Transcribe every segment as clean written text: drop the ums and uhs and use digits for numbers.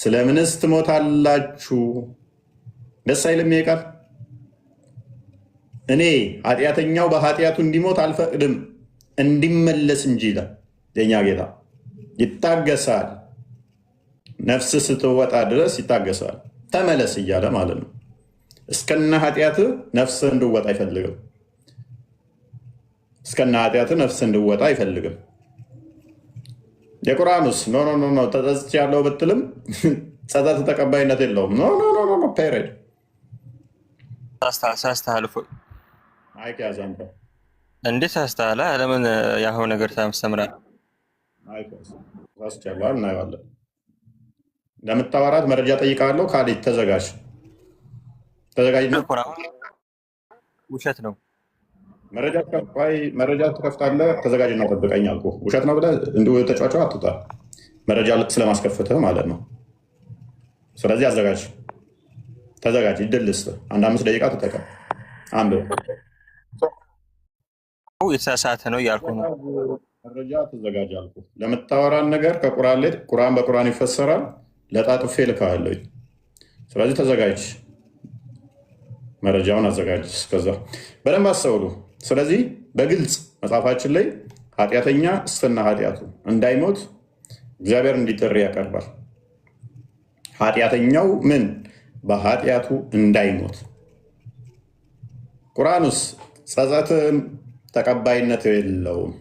ስለምንስ ትሞታላችሁ? ደስ አይልም ይሄ ቃል? እኔ ኃጢአተኛው በኃጢአቱ እንዲሞት አልፈቅድም እንዲመለስ እንጂ ይላል የኛ ጌታ። ይታገሳል፣ ነፍስ ስትወጣ ድረስ ይታገሳል። ተመለስ እያለ ማለት ነው። እስከነ ኃጢአት ነፍስ እንድወጣ አይፈልግም። እስከነ ኃጢአት ነፍስ እንድወጣ አይፈልግም። የቁርአኑስ ኖ ኖ ኖ ተጸጽቻለሁ ብትልም ጸጸት ተቀባይነት የለውም። ኖ ኖ ኖ ኖ ፔሬድ ሳስተላልፎ አይከያዝ አንተ እንዴት ሳስተላ ለምን ያው ነገር ታስተምራለህ? ሳስቻለሁ እናየዋለን። ለምታወራት መረጃ ጠይቃለሁ። ካሊድ ተዘጋጅ ተዘጋጅ። ውሸት ነው። መረጃ ትከፍታለህ። ተዘጋጅና ጠብቀኝ አልኩህ። ውሸት ነው ብለህ እንዲሁ ተጫዋቸው አትውጣ። መረጃ ስለማስከፍትህ ማለት ነው። ስለዚህ አዘጋጅ፣ ተዘጋጅ። ይድልስ አንድ 5 ደቂቃ ተጠቀም። አንብብ። የተሳሳተ ነው እያልኩ ነው። መረጃ ተዘጋጅ አልኩህ። ለምታወራን ነገር ከቁርአን ላይ ቁርአን በቁርአን ይፈሰራል። ለጣጥፌ ልካለሁ። ስለዚህ ተዘጋጅ፣ መረጃውን አዘጋጅ። እስከዛ በደንብ አስተውሉ። ስለዚህ በግልጽ መጽሐፋችን ላይ ኃጢአተኛ እስከነ ኃጢአቱ እንዳይሞት እግዚአብሔር እንዲጥሪ ያቀርባል። ኃጢአተኛው ምን በኃጢአቱ እንዳይሞት። ቁርአኑስ ጸጸትም ተቀባይነት የለውም።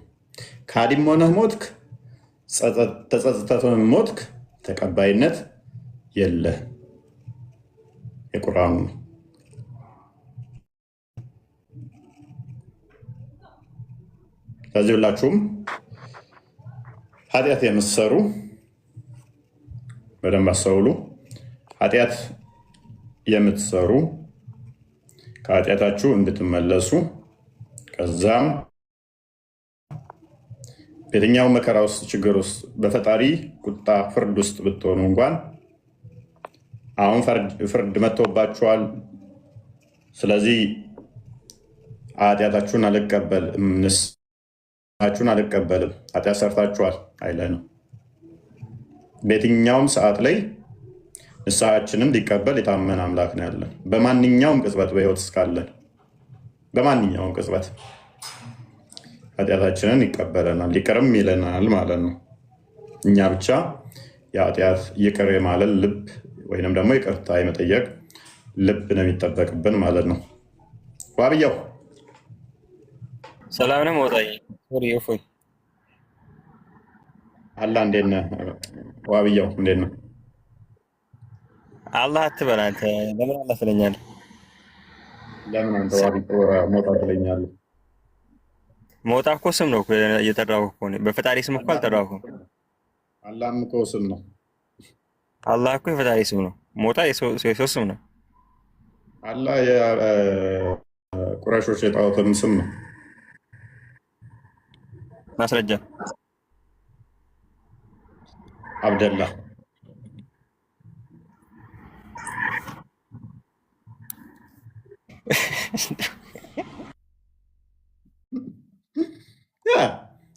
ካዲም ሆነህ ሞትክ፣ ተጸጽተህ ሞትክ፣ ተቀባይነት የለህ። የቁርአኑ ነው። ስለዚህ ሁላችሁም ኃጢአት የምትሰሩ በደንብ አስተውሉ። ኃጢአት የምትሰሩ ከኃጢአታችሁ እንድትመለሱ ከዛም በየትኛው መከራ ውስጥ ችግር ውስጥ በፈጣሪ ቁጣ ፍርድ ውስጥ ብትሆኑ እንኳን አሁን ፍርድ መጥቶባችኋል። ስለዚህ ኃጢአታችሁን አልቀበልም፣ ንስሐችሁን አልቀበልም፣ ኃጢአት ሰርታችኋል አይለ ነው። በየትኛውም ሰዓት ላይ ንስሐችንን ሊቀበል የታመነ አምላክ ነው ያለን። በማንኛውም ቅጽበት በህይወት እስካለን በማንኛውም ቅጽበት ኃጢአታችንን ይቀበለናል፣ ይቅርም ይለናል ማለት ነው። እኛ ብቻ የኃጢአት ይቅር የማለት ልብ ወይንም ደግሞ ይቅርታ የመጠየቅ ልብ ነው የሚጠበቅብን ማለት ነው። ዋብያው ሰላም ነው። ወጣይ እፎይ አላ እንዴት ነህ? ዋብያው እንዴት ነው? አላህ አትበል አንተ። ለምን አላህ ትለኛለህ? ለምን አንተ ሞጣ ትለኛለህ? ሞጣ እኮ ስም ነው እየጠራሁ እኮ ነው። በፈጣሪ ስም እኮ አልጠራሁም። አላህም እኮ ስም ነው። አላህ እኮ የፈጣሪ ስም ነው። ሞጣ የሰው ስም ነው። አላህ የቁረሾች የጣዖትን ስም ነው። ማስረጃ አብደላ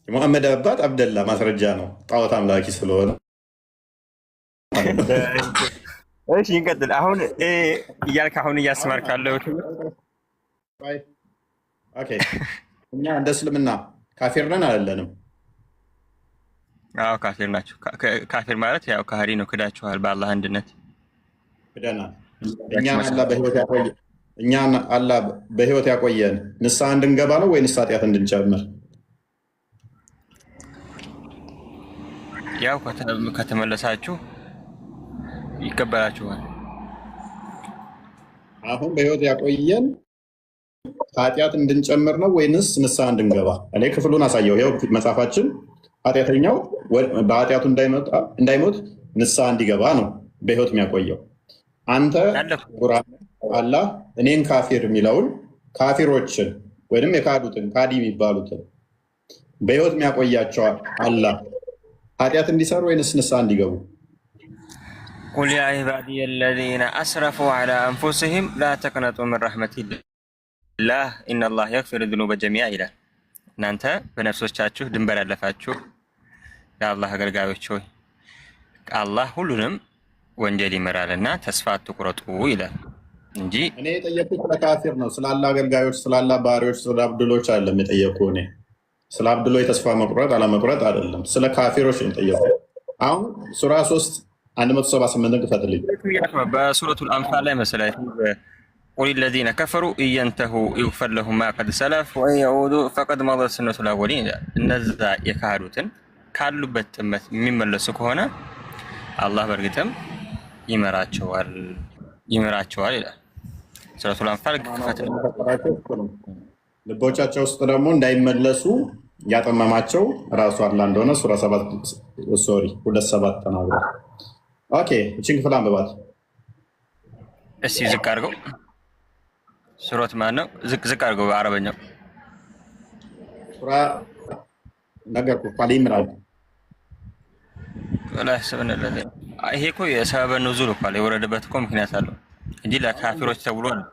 የሙሐመድ አባት አብደላ ማስረጃ ነው። ጣዖት አምላኪ ስለሆነ እሺ እንቀጥል። አሁን እያልክ አሁን እያስተማርክ ያለው እኛ እንደ እስልምና ካፊር ነን አይደለንም? አዎ ካፊር ናቸው። ካፊር ማለት ያው ካህሪ ነው። ክዳችኋል። በአላህ አንድነት ክደናል። እኛን አላህ በህይወት ያቆየን ንስሐ እንድንገባ ነው ወይንስ ኃጢአት እንድንጨምር? ያው ከተመለሳችሁ ይቀበላችኋል። አሁን በህይወት ያቆየን ኃጢአት እንድንጨምር ነው ወይንስ ንስሐ እንድንገባ? እኔ ክፍሉን አሳየው። ይኸው መጽሐፋችን ኃጢአተኛው በኃጢአቱ እንዳይሞት ንስሐ እንዲገባ ነው በህይወት የሚያቆየው። አንተ ቁርአን አላህ እኔን ካፊር የሚለውን ካፊሮችን ወይም የካዱትን ካዲ የሚባሉትን በህይወት የሚያቆያቸዋል አላህ ኃጢአት እንዲሰሩ ወይንስ ንስሐ እንዲገቡ? ቁል ያ ዒባዲየ አለዚነ አስረፉ ዐላ አንፉሲሂም ላ ተቅነጡ ሚን ረሕመቲላህ ኢነላህ የግፊሩ ዙኑበ ጀሚዓ ይላል። እናንተ በነፍሶቻችሁ ድንበር ያለፋችሁ የአላህ አገልጋዮች ሆይ አላህ ሁሉንም ወንጀል ይምራልና ተስፋ አትቁረጡ ይላል እንጂ እኔ የጠየኩት ስለ ካፊር ነው። ስላለ አገልጋዮች፣ ስላለ ባሪያዎች፣ ስለ አብዱሎች አይደለም የጠየኩ። እኔ ስለ አብዱሎ የተስፋ መቁረጥ አለመቁረጥ አይደለም፣ ስለ ካፊሮች ነው የጠየኩ። አሁን ሱራ 3 178 ክፈትልኝ። በሱረቱል አንፋል ላይ መሰለኝ ቁል ለዚነ ከፈሩ እየንተሁ ይግፈር ለሁም ማ ቀድ ሰለፍ ወኢን የዑዱ ፈቀድ መደት ሱነቱል አወሊን ይላል። እነዛ የካዱትን ካሉበት ጥመት የሚመለሱ ከሆነ አላህ በእርግጥም ይመራቸዋል ይላል። ሱረቱል አንፋል ክፈትልኝ። ልቦቻቸው ውስጥ ደግሞ እንዳይመለሱ ያጠመማቸው ራሱ አላህ እንደሆነ ሱራ 2:7 ተናግሯል። ኦኬ እቺን ክፍል አንብባት እስቲ። ዝቅ አድርገው ሱረት ማን ነው? ዝቅ አድርገው በአረበኛው ሱራ ነገርኩህ። ቃል ኢምራን ይሄ እኮ የሰበበ ኑዙል እኮ አለ፣ የወረደበት እኮ ምክንያት አለው እንጂ ለካፊሮች ተብሎ ነው።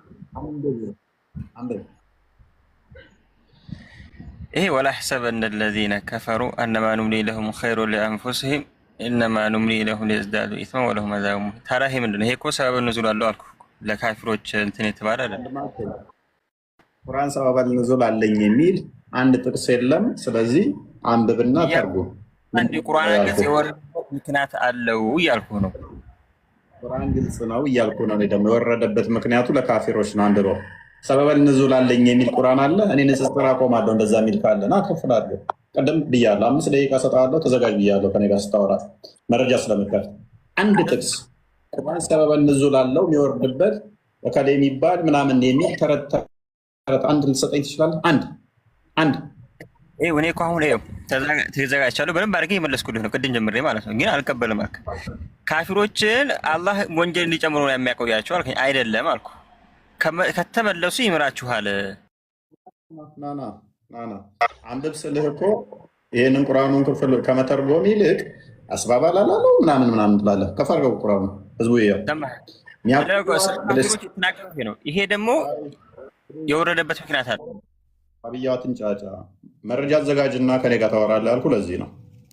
ይሄ ወላ يحسبن الذين كفروا انما نملي لهم خير لانفسهم انما نملي لهم ليزدادوا اثما ولهم عذاب مهين። ታዲያ ይሄ ምንድን ነው? ይሄ እኮ ሰበበ ኑዙል አለው አልኩ። ለካፊሮች እንትን የተባለ አይደለም። ቁርአን ሰበበ ኑዙል አለኝ የሚል አንድ ጥቅስ የለም። ስለዚህ አንብብና ተርጉም። አንድ ቁርአን አንቀጽ የወረደበት ምክንያት አለው እያልኩ ነው። ቁርአን ግልጽ ነው እያልኩ ነው። ደግሞ የወረደበት ምክንያቱ ለካፊሮች ነው። አንድ ነው። ሰበበ ኑዙል አለኝ የሚል ቁርአን አለ። እኔ ንጽጽር አቆማለሁ። እንደዛ የሚል ካለ ና ከፍላለሁ። ቀደም ብያለሁ። 5 ደቂቃ ሰጣለሁ። ተዘጋጅ ብያለሁ። ከኔ ጋር ስታወራ መረጃ ስለምከፍት አንድ ጥቅስ ቁርአን ሰበበ ኑዙል አለው የሚወርድበት ወከለ የሚባል ምናምን የሚል ተረት አንድ ልትሰጠኝ ትችላለህ? አንድ እኔ እኮ አሁን ተዘጋጅቻለሁ። በደንብ አድርጌ የመለስኩልህ ነው ቅድም ጀምሬ ማለት ነው። ግን አልቀበልም አልክ። ካፊሮችን አላህ ወንጀል እንዲጨምሩ ነው የሚያቆያቸው አልከኝ። አይደለም አልኩ። ከተመለሱ ይምራችኋል። ናና አንብብ ስልህ እኮ ይህንን ቁርአኑን ክፍል ከመተርጎም ይልቅ አስባብ አላለው ምናምን ትላለህ። ከፍ አድርገው ቁርአኑ ህዝቡ ነው። ይሄ ደግሞ የወረደበት ምክንያት አለ። አብያትን ጫጫ መረጃ አዘጋጅና ከኔ ጋር ታወራለህ ያልኩ ለዚህ ነው።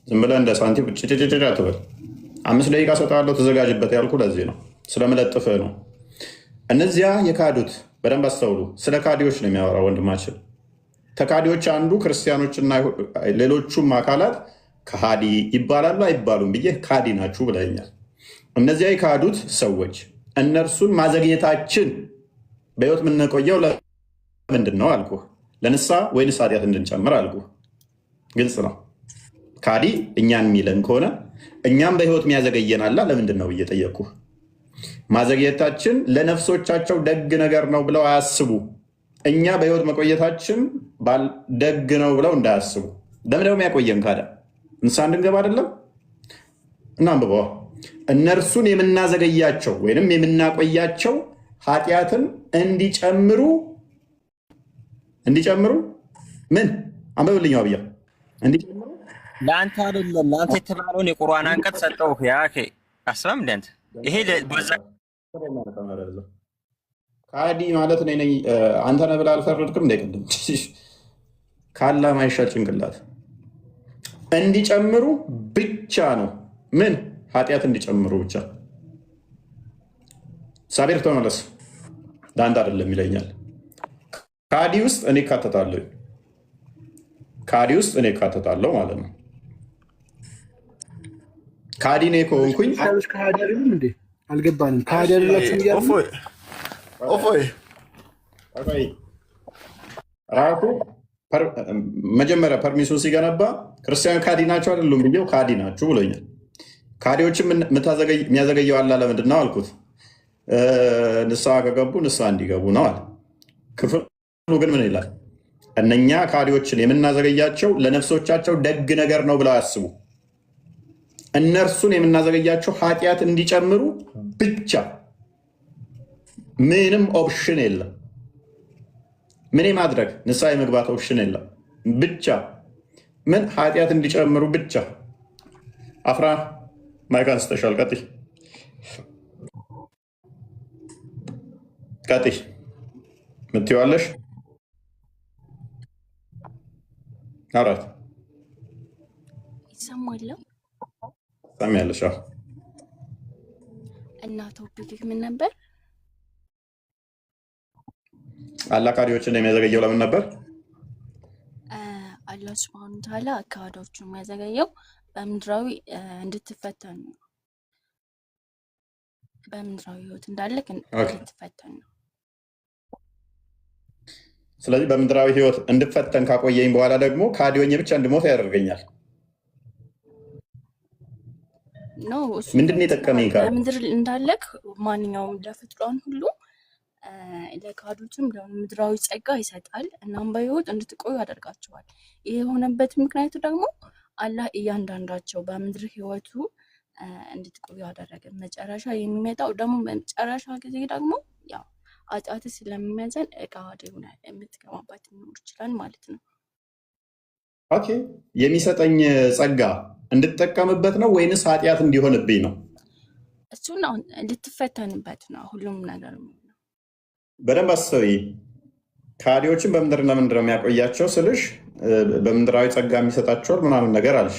ዝም ብለህ እንደ ሳንቲም ጭጭጭጭ አትበል። 5 ደቂቃ ሰጣለሁ ተዘጋጅበት ያልኩ ለዚህ ነው። ስለመለጥፍህ ነው። እነዚያ የካዱት በደንብ አስተውሉ። ስለ ካዲዎች ነው የሚያወራው ወንድማችን። ከካዲዎች አንዱ ክርስቲያኖችና ሌሎቹም አካላት ከሃዲ ይባላሉ አይባሉም ብዬ ካዲ ናችሁ ብለኛል። እነዚያ የካዱት ሰዎች እነርሱን ማዘግየታችን በህይወት የምንቆየው ለምንድን ነው አልኩህ። ለንሳ ወይንስ ኃጢአት እንድንጨምር አልኩህ። ግልጽ ነው። ካዲ እኛን የሚለን ከሆነ እኛም በህይወት የሚያዘገየናላ ለምንድን ነው እየጠየቅኩህ። ማዘግየታችን ለነፍሶቻቸው ደግ ነገር ነው ብለው አያስቡ። እኛ በህይወት መቆየታችን ደግ ነው ብለው እንዳያስቡ። ለምን ደግሞ ያቆየን ካዳ እንሳ እንድንገባ አይደለም። እናንብበ እነርሱን የምናዘገያቸው ወይንም የምናቆያቸው ኃጢአትን እንዲጨምሩ ምን አንበብልኛው ብያ እንዲጨምሩ ለአንተ አይደለም ለአንተ የተባለውን የቁርአን አንቀጽ ሰጠው። ያ አስባም እንደንተ ይሄ በዛ ካዲ ማለት እኔ ነኝ አንተ ነህ ብለህ አልፈረድክም። እንዳይቀድም ካላ ማይሻል ጭንቅላት እንዲጨምሩ ብቻ ነው። ምን ኃጢአት እንዲጨምሩ ብቻ። ሳቤር ተመለስ። ለአንድ አይደለም ይለኛል። ካዲ ውስጥ እኔ እካተታለሁ ማለት ነው። ካዲ እኔ ከሆንኩኝ አልገባንም። ካዲ አይደላችሁም ራሱ መጀመሪያ ፐርሚሱን ሲገነባ ክርስቲያን ካዲ ናቸው አይደሉም ብዬው ካዲ ናችሁ ብሎኛል። ካዲዎችም የሚያዘገየው አላ ለምንድን ነው አልኩት። ንስሐ ከገቡ ንስሐ እንዲገቡ ነው አለ። ክፍሉ ግን ምን ይላል? እነኛ ካዲዎችን የምናዘገያቸው ለነፍሶቻቸው ደግ ነገር ነው ብለው አያስቡ። እነርሱን የምናዘገያቸው ኃጢአት እንዲጨምሩ ብቻ። ምንም ኦፕሽን የለም። ምን ማድረግ ንስሐ የመግባት ኦፕሽን የለም። ብቻ ምን ኃጢአት እንዲጨምሩ ብቻ። አፍራ ማይክ አንስተሻል። ቀጥይ ምትይዋለሽ። አራት ይሰማል። ሰሚያለሽ። እና ቶፒክ ምን ነበር? አላህ ካዲዎችን የሚያዘገየው ለምን ነበር? አላህ ሱብሃነሁ ወተዓላ ካዲዎችን የሚያዘገየው በምድራዊ እንድትፈተኑ ነው። በምድራዊ ህይወት እንዳለክ እንድትፈተኑ ነው። ስለዚህ በምድራዊ ህይወት እንድፈተን ካቆየኝ በኋላ ደግሞ ካዲዎኝ ብቻ እንድሞት ያደርገኛል። ምንድን ነው የጠቀመኝ? በምድር እንዳለክ ማንኛውም ለፍጥሯን ሁሉ ለካዱትም ምድራዊ ጸጋ ይሰጣል። እናም በህይወት እንድትቆዩ ያደርጋቸዋል። ይህ የሆነበት ምክንያቱ ደግሞ አላህ እያንዳንዳቸው በምድር ህይወቱ እንድትቆዩ ያደረገ መጨረሻ የሚመጣው ደግሞ በመጨረሻ ጊዜ ደግሞ ያው ኃጢአት ስለሚመዘን እቃድ ሆነ የምትገባባት ሊኖር ይችላል ማለት ነው። ኦኬ፣ የሚሰጠኝ ጸጋ እንድትጠቀምበት ነው ወይንስ ኃጢአት እንዲሆንብኝ ነው? እሱን እንድትፈተንበት ነው ሁሉም ነገር ነው። በደንብ አስበይ። ካዲዎችን በምድር ለምንድን ነው የሚያቆያቸው ስልሽ በምድራዊ ጸጋ የሚሰጣቸዋል ምናምን ነገር አልሽ።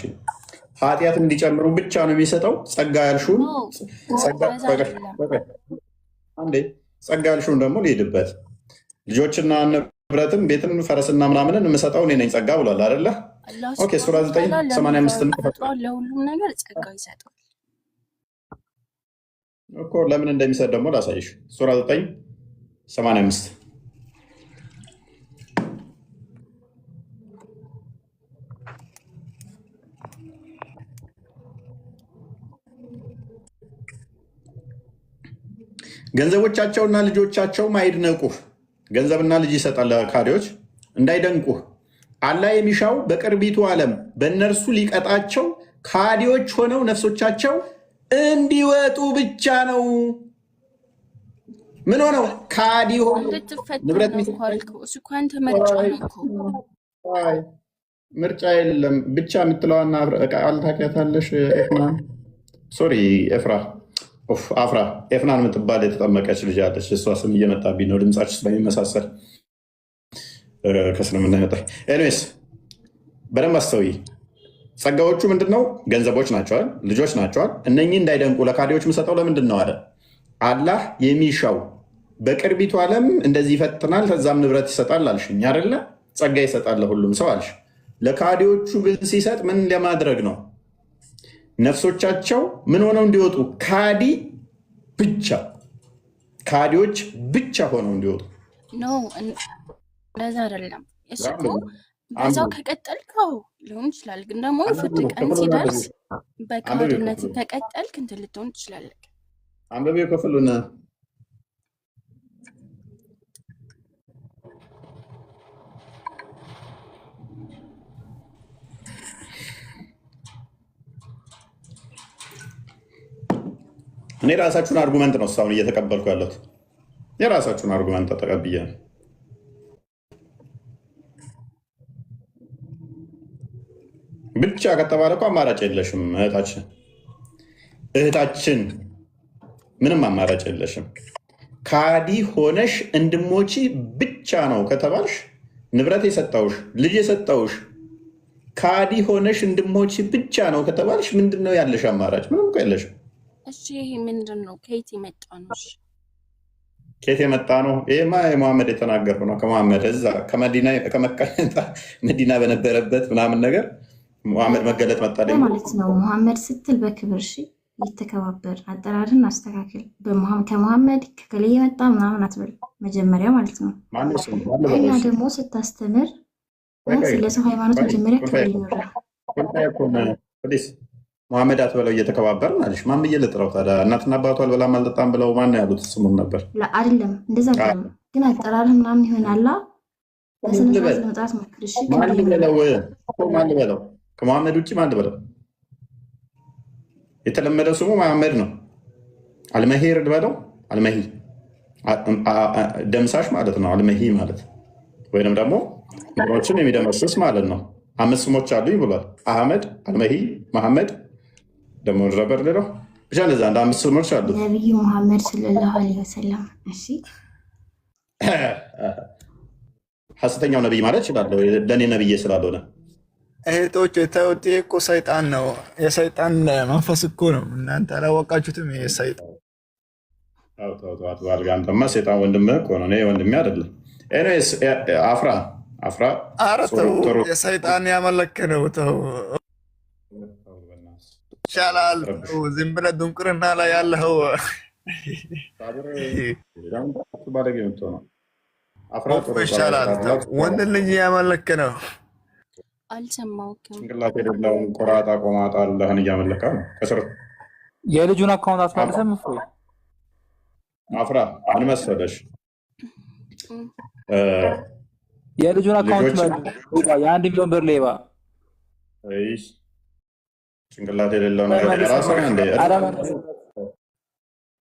ኃጢአት እንዲጨምሩ ብቻ ነው የሚሰጠው ጸጋ ያልሽውን ጸጋ ያልሽውን ደግሞ ሊሄድበት ልጆችና ንብረትን ቤትን ፈረስና ምናምንን የምሰጠው እኔ ነኝ ጸጋ ብሏል አይደለ? ኦኬ ሱራ 9:85 ለሁሉም ነገር ጸጋ ይሰጣል እኮ። ለምን እንደሚሰጥ ደግሞ ላሳይሽ። ሱራ 9:85 ገንዘቦቻቸውና ልጆቻቸውም አይድነቁህ። ገንዘብና ልጅ ይሰጣል ካዲዎች እንዳይደንቁህ። አላህ የሚሻው በቅርቢቱ ዓለም በእነርሱ ሊቀጣቸው ካዲዎች ሆነው ነፍሶቻቸው እንዲወጡ ብቻ ነው። ምን ሆነው ካዲ ሆነው ንብረት ምርጫ የለም ብቻ የምትለዋና ቃል ታውቂያታለሽ? ሶሪ አፍራ ኤፍናን የምትባል የተጠመቀች ልጅ አለች። እሷ ስም እየመጣብኝ ነው፣ ድምጻች ስለሚመሳሰል ከስልምና ይመጣል። ኤኒዌይስ በደንብ አስተውይ። ጸጋዎቹ ምንድነው? ገንዘቦች ናቸዋል፣ ልጆች ናቸዋል። እነኚህ እንዳይደንቁ ለካዲዎች የምሰጠው ለምንድን ነው አለ። አላህ የሚሻው በቅርቢቱ ዓለም እንደዚህ ይፈትናል፣ ከዛም ንብረት ይሰጣል አልሽኝ አይደለ? ጸጋ ይሰጣል ለሁሉም ሰው አልሽ። ለካዲዎቹ ግን ሲሰጥ ምን ለማድረግ ነው? ነፍሶቻቸው ምን ሆነው እንዲወጡ፣ ካዲዎች ብቻ ሆነው እንዲወጡ ነው። እንደዛ አይደለም። በዛው ከቀጠልከው ሊሆን ይችላል፣ ግን ደግሞ ፍርድ ቀን ሲደርስ በካድነት ከቀጠልክ እንትን ልትሆን ትችላለህ። አንበቤው ክፍሉን እኔ ራሳችሁን አርጉመንት ነው እስካሁን እየተቀበልኩ ያለሁት። የራሳችሁን አርጉመንት ተቀብዬ ነው። ብቻ ከተባለ እኮ አማራጭ የለሽም እህታችን፣ ምንም አማራጭ የለሽም። ካዲ ሆነሽ እንድሞቺ ብቻ ነው ከተባልሽ፣ ንብረት የሰጠውሽ ልጅ የሰጠውሽ ካዲ ሆነሽ እንድሞቺ ብቻ ነው ከተባልሽ፣ ምንድን ነው ያለሽ አማራጭ? ምንም እኮ የለሽም። እሺ ምንድን ነው? ከየት የመጣ ነው? ከየት የመጣ ነው? ይሄማ የመሐመድ የተናገረው ነው። ከመሐመድ እዛ መዲና በነበረበት ምናምን ነገር መሐመድ መገለጥ መጣ ማለት ነው። መሐመድ ስትል በክብር እሺ፣ የተከባበር አጠራርን አስተካክል። ከመሐመድ ከከሌ የመጣ ምናምን አትበል መጀመሪያ ማለት ነው። እና ደግሞ ስታስተምር ስለሰው ሃይማኖት መጀመሪያ ክብር ይኖራል። መሐመድ አትበለው እየተከባበርን አለሽ። ማን ብዬ ልጥራው ታዲያ? እናትና አባቱ አልበላም አልጠጣም ብለው ማን ነው ያሉት? ስሙን ነበር አይደለም፣ እንደዛ አይደለም። ግን አጠራርህ ምናምን ይሆናላ። በስነ ስርዓት ለመጥራት ሞክር እሺ። ማን ልበለው? ከመሐመድ ውጭ ማን ልበለው? የተለመደው ስሙ መሐመድ ነው። አልመሂር ልበለው? አልመሂ ደምሳሽ ማለት ነው። አልመሂ ማለት ወይንም ደግሞ ነገሮችን የሚደመስስ ማለት ነው። 5 ስሞች አሉኝ ብሏል። አህመድ፣ አልመሂ፣ መሐመድ ደግሞ ረበር ሌለው ብቻ እንደዛ አንድ 5 ስሞች አሉት ነቢዩ መሐመድ ሰለላሁ ዐለይሂ ወሰለም። እሺ ሐሰተኛው ነቢይ ማለት እችላለሁ ለእኔ ነቢዬ ስላልሆነ። እህቶች ተውት፣ እኮ ሰይጣን ነው። የሰይጣን መንፈስ እኮ ነው። እናንተ አላወቃችሁትም? ሰይጣን አንተማ ሴጣን ወንድምህ እኮ ነው። እኔ ወንድሜ አይደለም። ኤኒዌይስ አፍራ ኧረ ተው፣ የሰይጣን ያመለክ ነው። ተው ይሻላል። ተው ዝም ብለህ ድንቁርና ላይ ያለኸው ይሻላል። ወንድ ልጅ ያመለክ ነው። አልሰማሁም። ጭንቅላት የሌለውን ቆራጣ ቆማጣ አለህን እያመለካ ነው ከስር የልጁን አካውንት አስመልሰም እኮ አፍራ ምን መሰለሽ፣ የልጁን አካውንት የ1 ሚሊዮን ብር ሌባ ጭንቅላት የሌለው ነገር ራሱ እንደ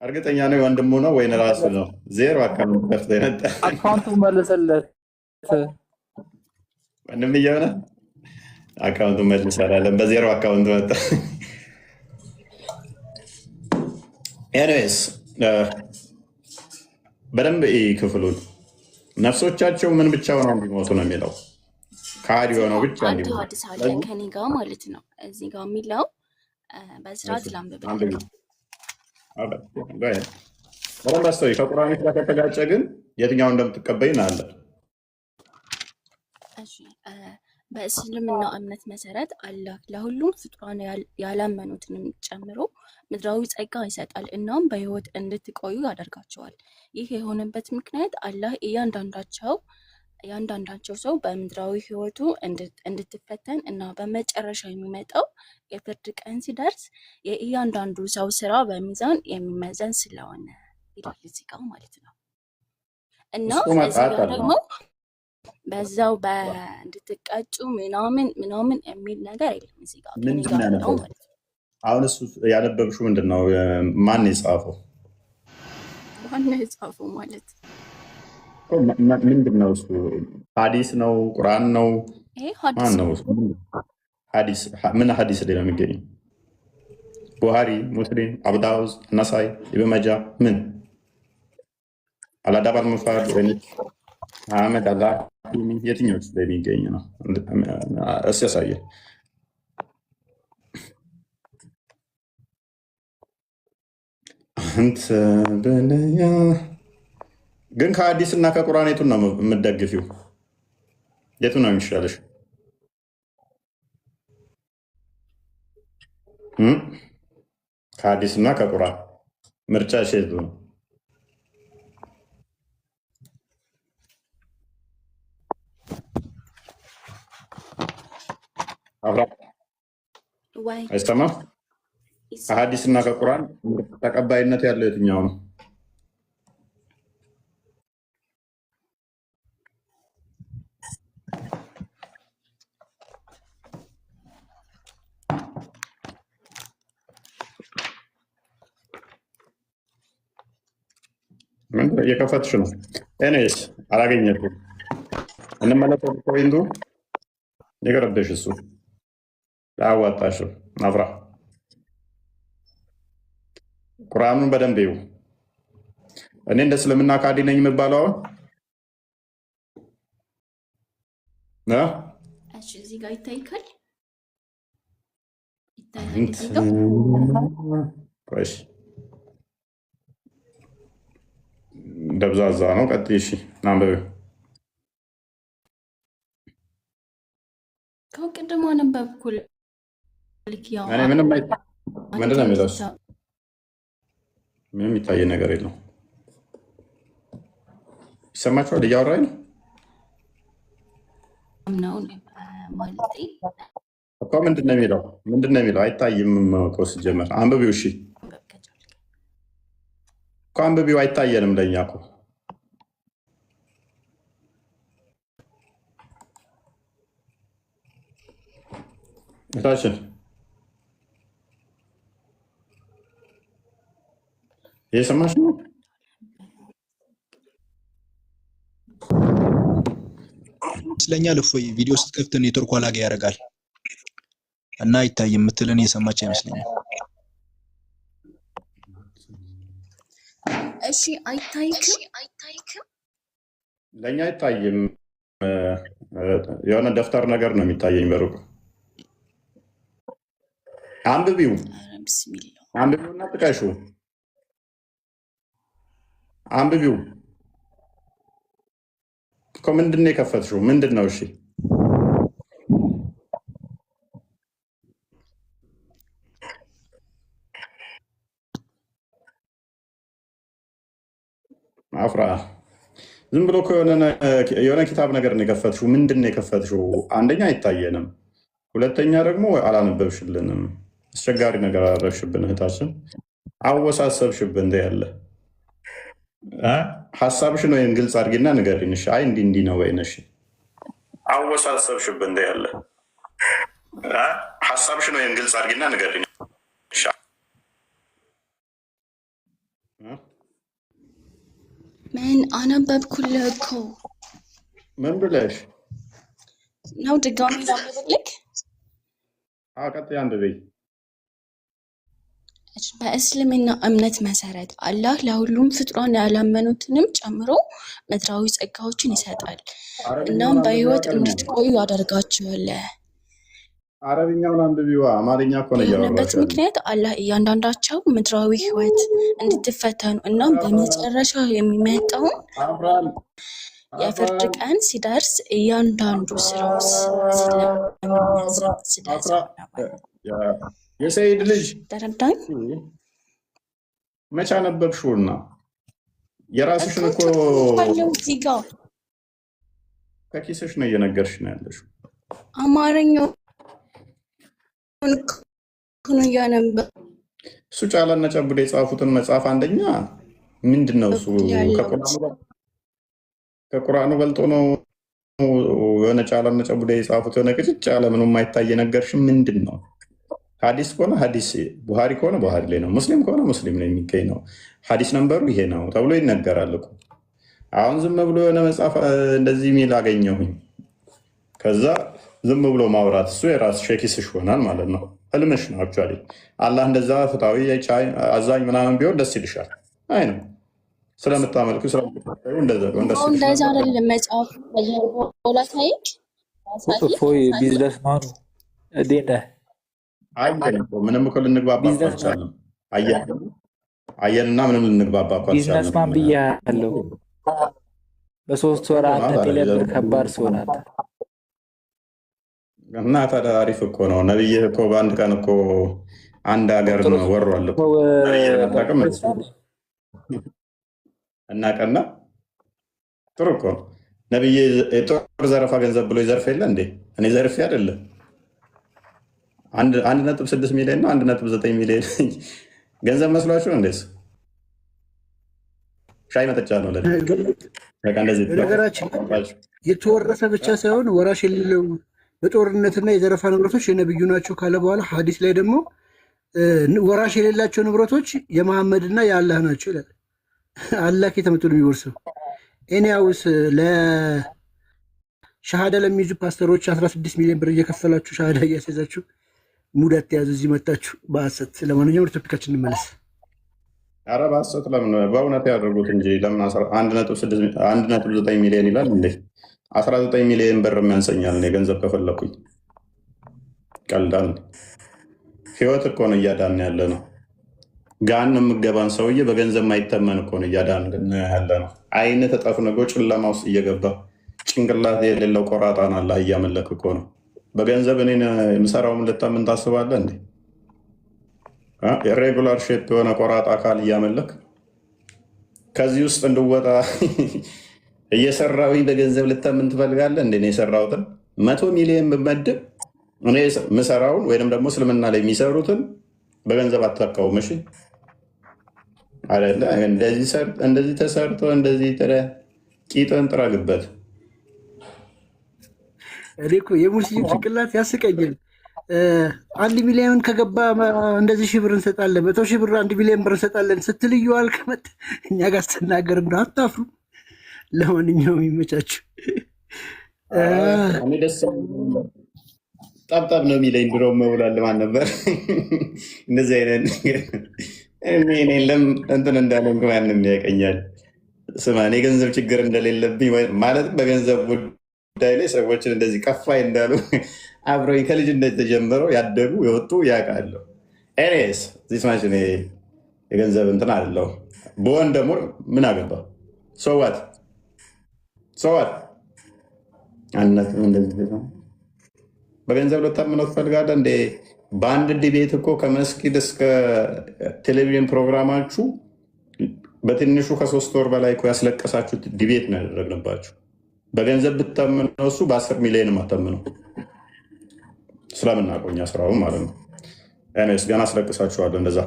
እርግጠኛ ነው ወንድሙ ነው ወይ ራሱ ነው? ዜሮ አካውንቱ መልሰለት ወንድም እየሆነ አካውንቱ መልሰላለን በዜሮ አካውንት መጣ። ኤኒዌይስ በደንብ ክፍሉን ነፍሶቻቸው ምን ብቻ ሆነው እንዲሞቱ ነው የሚለው ካዲ ሆነው ብቻ እንዲሞቱ ሐዲስ አለን ከኔ ጋር ማለት ነው። እዚህ ጋር የሚለው በስርዓት ላንብብ። በደንብ አስተውይ። ከቁርአን ጋር ከተጋጨ ግን የትኛው እንደምትቀበይ አለ። እሺ በእስልምና እምነት መሰረት አላህ ለሁሉም ፍጡራን ያላመኑትንም ጨምሮ ምድራዊ ጸጋ ይሰጣል፣ እናም በህይወት እንድትቆዩ ያደርጋቸዋል። ይህ የሆነበት ምክንያት አላህ እያንዳንዳቸው ሰው በምድራዊ ህይወቱ እንድትፈተን እና በመጨረሻ የሚመጣው የፍርድ ቀን ሲደርስ የእያንዳንዱ ሰው ስራ በሚዛን የሚመዘን ስለሆነ ይላል እዚህ ጋር ማለት ነው። እና እዚህ ጋር ደግሞ በዛው እንድትቀጩ ምናምን የሚል ነገር የለም እዚህ ጋር ማለት ነው። አሁን እሱ ያነበብሽው ምንድን ነው? ማን የጻፈው? ማነው የጻፈው ማለት ምንድን ነው? እሱ ሐዲስ ነው? ቁርአን ነው? ማን ነው? ሐዲስ ምን ሐዲስ ላይ ነው የሚገኘው? ቡሃሪ፣ ሙስሊም፣ አቡ ዳውድ፣ ነሳኢ፣ ኢብኑ ማጃ ምን አልአዳብ አልሙፍረድ ወይ አህመድ አላ የትኛዎች ላይ የሚገኝ ነው? እስ ያሳየን። አንተ በለያ ግን ከሐዲስ እና ከቁርአን የቱን ነው የምትደግፊው? የቱ ነው የሚሻለሽ? ከሐዲስ እና ከቁርአን ምርጫሽ የቱ ነው? አይሰማም? ከሐዲስ እና ከቁርአን ተቀባይነት ያለው የትኛው ነው? እየከፈትሽ ነው። ኤኒዌይስ አላገኘሽም። እንመለከት ፖይንቱ የቀረበሽ እሱ አያዋጣሽም። አፍራ ቁርአኑን በደንብ ይው። እኔ እንደ እስልምና ካዲ ነኝ የምባለው እዚህ ጋር ይታይካል። ደብዛዛ ነው። ቀጥይ። እሺ ናንበብ። ከቅድሞ አነበብኩል። ምንድን ነው የሚለው? ምንም የሚታይ ነገር የለው። ይሰማችኋል? እያወራኝ ነው እኮ። ምንድን ነው የሚለው? አይታይም እኮ ሲጀመር። አንብቢው። እሺ እኮ አንብቢው። አይታየንም ለእኛ እኮ። እታችን እየሰማሽ ነው? ይመስለኛል። እፎይ ቪዲዮ ስትከፍት ኔትወርክ ላግ ያደርጋል እና አይታይ የምትልን የሰማች አይመስለኛል። እሺ አይታይክም? ለእኛ አይታይም። የሆነ ደፍተር ነገር ነው የሚታየኝ በሩቅ። አንብቢው እና ጥቀሹ። አንብቢው እኮ ምንድን ነው የከፈትሽው? ምንድን ነው? እሺ አፍራ ዝም ብሎ የሆነ ኪታብ ነገር ነው የከፈትሽው። ምንድን ነው የከፈትሽው? አንደኛ አይታየንም፣ ሁለተኛ ደግሞ አላነበብሽልንም። አስቸጋሪ ነገር አደረግሽብን እህታችን፣ አወሳሰብሽብን። እንደ ያለ ሀሳብሽን ወይም ግልጽ አድርጊና ንገሪኝ። እሺ አይ እንዲህ ነው ወይ ነሽ? አወሳሰብሽብን። እንደ ያለ ሀሳብሽን ወይም ግልጽ አድርጊና ንገሪኝ። ምን አነበብኩልህ እኮ። ምን ብለሽ ነው? ድጋሚ ላንብብልክ? ቀጥይ አንብበይ። በእስልምና እምነት መሰረት አላህ ለሁሉም ፍጡራን ያላመኑትንም ጨምሮ ምድራዊ ጸጋዎችን ይሰጣል። እናም በህይወት እንድትቆዩ ያደርጋችኋል። አረብኛውን አንብቢዋ፣ አማርኛ እኮ ነው የሆነበት ምክንያት አላህ እያንዳንዳቸው ምድራዊ ህይወት እንድትፈተኑ እናም በመጨረሻ የሚመጣውን የፍርድ ቀን ሲደርስ እያንዳንዱ ስራው ስለሚመዘዝ የሰይድ ልጅ ተረዳኝ። መቼ አነበብሽውና? የራስሽን እኮ እዚህ ጋ ከኪስሽ ነው እየነገርሽ ነው ያለሽው። አማርኛው እሱ ጫላና ጨቡዴ የጻፉትን መጽሐፍ አንደኛ ምንድን ነው እሱ ከቁርአኑ በልጦ ነው የሆነ ጫላና ጨቡዴ የጻፉት የሆነ ቅጭጭ ያለ ምንም የማይታይ ነገርሽ ምንድን ነው? ሀዲስ ከሆነ ሀዲስ፣ ቡሃሪ ከሆነ ቡሃሪ ላይ ነው፣ ሙስሊም ከሆነ ሙስሊም ላይ የሚገኝ ነው። ሀዲስ ነንበሩ ይሄ ነው ተብሎ ይነገራል እኮ። አሁን ዝም ብሎ የሆነ መጽሐፍ እንደዚህ የሚል አገኘሁኝ፣ ከዛ ዝም ብሎ ማውራት እሱ የራስ ሸኪስሽ ይሆናል ማለት ነው። ህልምሽ ነው። አክቹዋሊ አላህ እንደዛ ፍትሃዊ አዛኝ ምናምን ቢሆን ደስ ይልሻል። አይ ነው ስለምታመልኩ እንደዛ አይደለም መጽሐፉ ፖለቲክ ቢዝነስ ማኑ ምንም እኮ ልንግባባ አልቻልንም። አየንና ምንም ልንግባባ ቢዝነስ ማን ብያለሁ። በ3 ወር አንተ ቴሌብር ከባድ ሲሆናል እና ታዲያ አሪፍ እኮ ነው። ነብይህ እኮ በአንድ ቀን እኮ አንድ ሀገር ነው ወሯል እኮ እና ቀና ጥሩ እኮ ነው። ነብይ የጦር ዘረፋ ገንዘብ ብሎ ይዘርፍ የለ እንዴ? እኔ ዘርፌ አይደለም 1.6 ሚሊዮን ነው 1.9 ሚሊዮን ገንዘብ መስሏችሁ ነው? እንደሱ ሻይ መጠጫ ነው ነገራችን። የተወረሰ ብቻ ሳይሆን ወራሽ የሌለው በጦርነትና የዘረፋ ንብረቶች የነብዩ ናቸው ካለ በኋላ ሐዲስ ላይ ደግሞ ወራሽ የሌላቸው ንብረቶች የመሐመድና የአላህ ናቸው ይላል። አላህ ከተመጡ ነው የሚወርሰው። ኤኒያውስ ለሻሃዳ ለሚይዙ ፓስተሮች 16 ሚሊዮን ብር እየከፈላችሁ ሻሃዳ እያስያዛችሁ ሙዳት ተያዙ እዚህ መጣችሁ በሐሰት። ለማንኛውም ቶፒካችን እንመለስ። ኧረ በሐሰት ለምን በእውነት ያደርጉት እንጂ ለምን 1.9 ሚሊዮን ይላል እንዴ? 19 ሚሊዮን ብር የሚያንሰኛል እኔ ገንዘብ ከፈለኩኝ። ቀልዳል። ህይወት እኮ ነው እያዳን ያለ ነው። ጋን የምገባን ሰውዬ በገንዘብ ማይተመን እኮ ነው እያዳን ያለ ነው። አይን ተጠፍንጎ ጨለማ ውስጥ እየገባ ጭንቅላት የሌለው ቆራጣን አላህ እያመለክ እኮ ነው። በገንዘብ እኔን የምሰራውን ልታምን ታስባለህ እንዴ? የሬጉላር ሼፕ የሆነ ቆራጣ አካል እያመለክ ከዚህ ውስጥ እንድወጣ እየሰራሁኝ በገንዘብ ልታምን ትፈልጋለህ እንዴ? የሰራሁትን 100 ሚሊዮን ብመድብ እኔ ምሰራውን ወይም ደግሞ እስልምና ላይ የሚሰሩትን በገንዘብ አታውቀውም። እሺ አይደለ? እንደዚህ ተሰርቶ እንደዚህ ቂጥን ጥረግበት። እኔ እኮ የሙስሊም ጭንቅላት ያስቀኛል። 1 ሚሊዮን ከገባ እንደዚህ 1000 ብር እንሰጣለን፣ 100,000 ብር 1 ሚሊዮን ብር እንሰጣለን ስትልዩ አልከመት እኛ ጋር ስትናገር እንደ አታፍሩ። ለማንኛውም ይመቻችሁ። ደስ ጠብጠብ ነው የሚለኝ ድሮ መውላል ማን ነበር እንደዚህ አይነት እንትን እንዳለ ማንም ያቀኛል። ስማ እኔ ገንዘብ ችግር እንደሌለብኝ ማለት በገንዘብ ጉዳይ ላይ ሰዎችን እንደዚህ ከፋይ እንዳሉ አብረኝ ከልጅነት ተጀምረው ያደጉ የወጡ ያውቃለሁ። ኤኒዌይስ ዚስ ማች እኔ የገንዘብ እንትን አለው በወን ደግሞ ምን አገባ? ሰዋት በገንዘብ ልታምነው ትፈልጋለህ እንዴ? በአንድ ዲቤት እኮ ከመስጊድ እስከ ቴሌቪዥን ፕሮግራማችሁ በትንሹ ከ3 ወር በላይ ያስለቀሳችሁት ዲቤት ነው ያደረግንባችሁ። በገንዘብ ብታምነው እሱ በ10 ሚሊዮን አታምነው። ስለምናቆኛ ስራውን ማለት ነው። ስ ገና አስለቅሳችኋለሁ። እንደዛ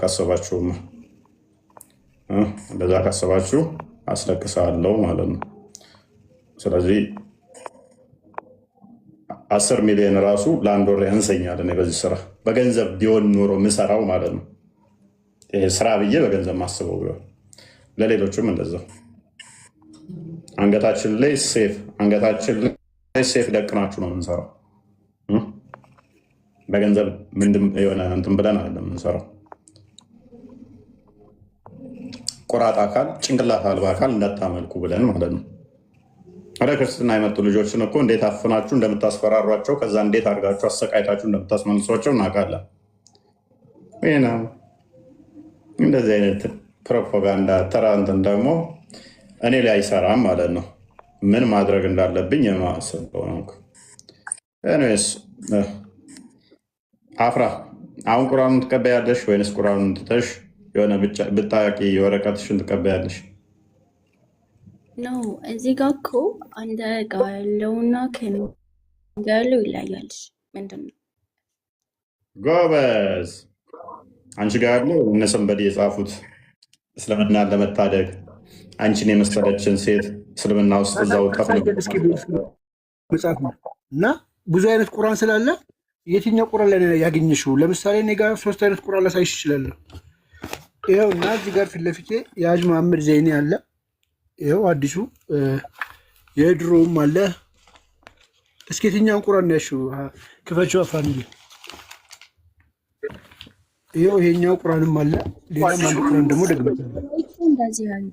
ካሰባችሁ አስለቅሳለሁ ማለት ነው። ስለዚህ 10 ሚሊዮን ራሱ ለአንድ ወር ያንሰኛል። እኔ በዚህ ስራ በገንዘብ ቢሆን ኖሮ ምሰራው ማለት ነው። ይሄ ስራ ብዬ በገንዘብ ማስበው ቢሆን ለሌሎችም እንደዛው አንገታችን ላይ ሴፍ ደቅናችሁ ነው የምንሰራው። በገንዘብ ምንድን የሆነ እንትን ብለን አይደለም የምንሰራው። ቆራጥ አካል ጭንቅላት አልባ አካል እንዳታመልኩ ብለን ማለት ነው። ወደ ክርስትና የመጡ ልጆችን እኮ እንዴት አፍናችሁ እንደምታስፈራሯቸው ከዛ እንዴት አድርጋችሁ አሰቃይታችሁ እንደምታስመልሷቸው እናውቃለን። ይህ ነው እንደዚህ አይነት ፕሮፓጋንዳ ተራ እንትን ደግሞ እኔ ላይ አይሰራም ማለት ነው። ምን ማድረግ እንዳለብኝ የማስበው ነው። ኤኒዌይስ አፍራ አሁን ቁርአኑን ትቀበያለሽ ወይንስ ቁርአኑን ትተሽ የሆነ ብታቂ ወረቀትሽን ትቀበያለሽ? ነው እዚህ ጋር እኮ አንተ ጋር ያለውና ከኔ ጋር ያለው ይለያል። ምንድን ነው ጎበዝ? አንቺ ጋር ያለው እነ ሰንበዲ የጻፉት እስልምናን ለመታደግ አንቺን የመሰለችን ሴት እስልምና ውስጥ እዛው መጽሐፍ ነው እና ብዙ አይነት ቁርአን ስላለ የትኛው ቁርአን ላይ ያገኘሽው? ለምሳሌ እኔ ጋር 3 አይነት ቁርአን ላሳይሽ እችላለሁ። ይኸው እና እዚህ ጋር ፊት ለፊቴ የሀጅ መሐመድ ዘይኔ አለ። ይኸው አዲሱ የድሮውም አለ። እስኪ የትኛውን ቁርአን ያልሽው? ክፈችው ፋሚሊ። ይኸው ይሄኛው ቁርአንም አለ። ሌላም አንድ ቁርአን ደግሞ ደግመታለሁ። እንደዚህ ያለ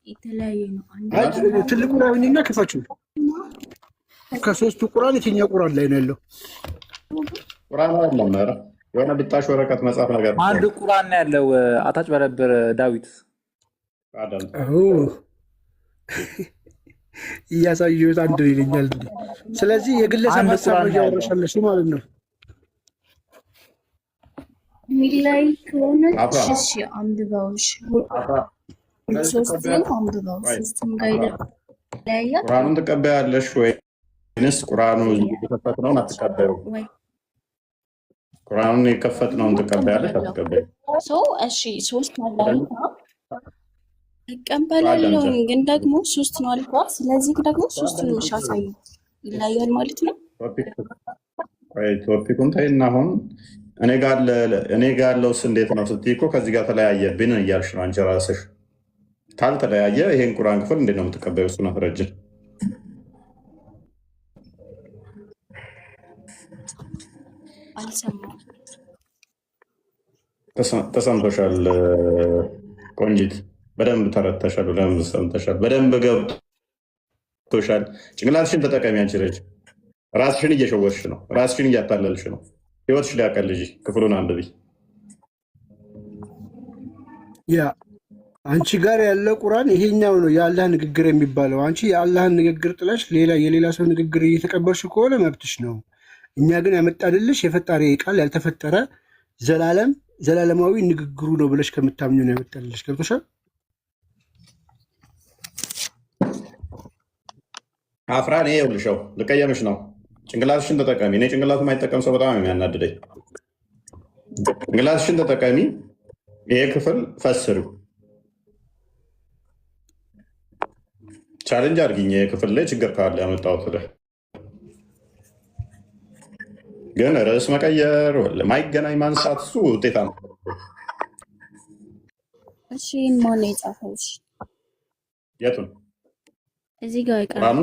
የተለያየ ነው። ትልቁ ቁርአንና ክፈችው። ከ3ቱ ቁርአን የትኛው ቁርአን ላይ ነው ያለው? ቁርአን አይደለም የሆነ ብጣሽ ወረቀት መጽሐፍ ነገር አንድ ቁርአን ነው ያለው። አታጭ በረበር ዳዊት እያሳየሁት አንድ ይለኛል። ስለዚህ የግለሰብ ሀሳብ ነው እያወራሻለሽ ማለት ነው። ሚላይ ከሆነ እሺ አንብበውሽ ሶስቱን አንብበው ሶስቱም ጋር ይለያያል። ቁርአኑን ትቀበያለሽ ወይንስ ቁርአኑ የከፈትነውን አትቀበዩ? ቁርአኑን የከፈትነውን ትቀበያለሽ አትቀበዩ? እሺ 3 ማለት እቀበላለሁ፣ ግን ደግሞ 3 ነው አልኳት። ስለዚህ ደግሞ 3ቱን ምሻሳይ ይለያያል ማለት ነው። ቶፒኩን ተይና አሁን እኔ ጋር ያለውስ እንዴት ነው ስትይ እኮ ከዚህ ጋር ተለያየብን እያልሽ ነው አንቺ ራስሽ። ካልተለያየ ይሄን ቁርአን ክፍል እንዴት ነው የምትቀበዩ? እሱን አስረጅን። ተሰምቶሻል ቆንጂት? በደንብ ተረድተሻል፣ በደንብ ሰምተሻል፣ በደንብ ገብቶሻል። ጭንቅላትሽን ተጠቀሚ። አንቺ ልጅ ራስሽን እየሸወርሽ ነው፣ ራስሽን እያታለልሽ ነው። ህይወትሽ ሊያቀል ልጅ ክፍሉን አንብቢ። ያ አንቺ ጋር ያለ ቁርአን ይሄኛው ነው የአላህ ንግግር የሚባለው። አንቺ የአላህን ንግግር ጥለሽ የሌላ ሰው ንግግር እየተቀበልሽ ከሆነ መብትሽ ነው። እኛ ግን ያመጣልልሽ የፈጣሪ ቃል ያልተፈጠረ ዘላለማዊ ንግግሩ ነው ብለሽ ከምታምኙ ነው ያመጣልልሽ። ገብቶሻል? አፍራን ይሄ ይኸውልሽው ልቀየምሽ ነው። ጭንቅላትሽን ተጠቀሚ። እኔ ጭንቅላቱ የማይጠቀም ሰው በጣም የሚያናድደኝ። ጭንቅላትሽን ተጠቀሚ። ይሄ ክፍል ፈስሪው፣ ቻሌንጅ አድርጊኝ። ይሄ ክፍል ላይ ችግር ካለ ያመጣሁት ላይ ግን ርዕስ መቀየር ማይገናኝ ማንሳት እሱ ውጤታ ነው። እሺ ማን የጻፈው? የቱን? እዚህ ጋር ይቀራል።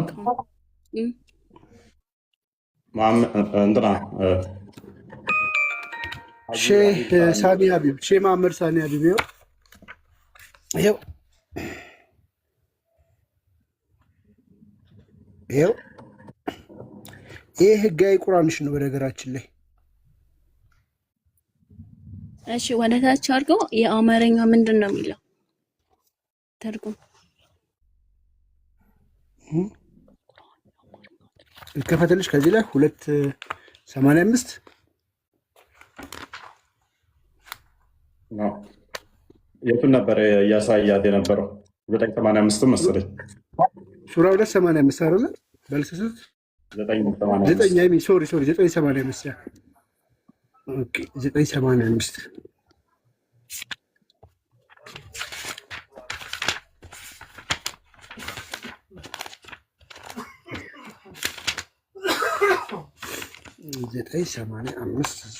እንትና ሼህ ሳኒ ሀቢብ፣ ሼህ መሐመድ ሳኒ ሀቢብ። ይኸው ይህ ህጋዊ ቁርአንሽ ነው በነገራችን ላይ። እሺ ወደ ታች አድርገው። የአማርኛ ምንድን ነው የሚለው? ትርጉም ይከፈትልሽ ከዚህ ላይ 285 ነው። የቱን ነበር እያሳያት የነበረው? 985 መሰለኝ። ሱራ 285 አይደለ? በልስስት 985 ሶሪ 985 ያ ኦኬ 985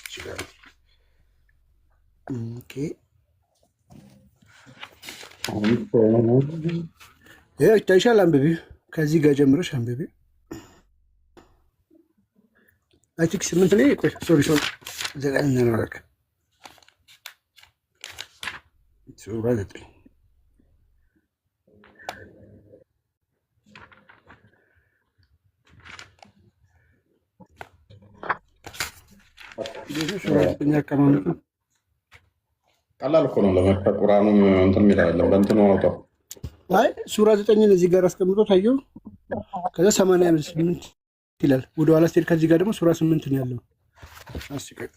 ይችላል። ኦኬ ይታይሻል። አንብቢ፣ ከዚህ ጋር ጀምረሽ አንብቢ። አይ ቲንክ 8 ላይ ቆይ ሶሪ 9 ነው አረክ ሱራ 9 ቀላል እኮ ነው ለመክፈት። ቁርአኑ እንትን የሚላለ በእንትኑ አውጣው። አይ ሱራ 9ን እዚህ ጋር አስቀምጦ ታየው። ከዛ 88 ይላል ወደ ኋላ ስትሄድ፣ ከዚህ ጋር ደግሞ ሱራ 8 ነው ያለው። አስቀጥ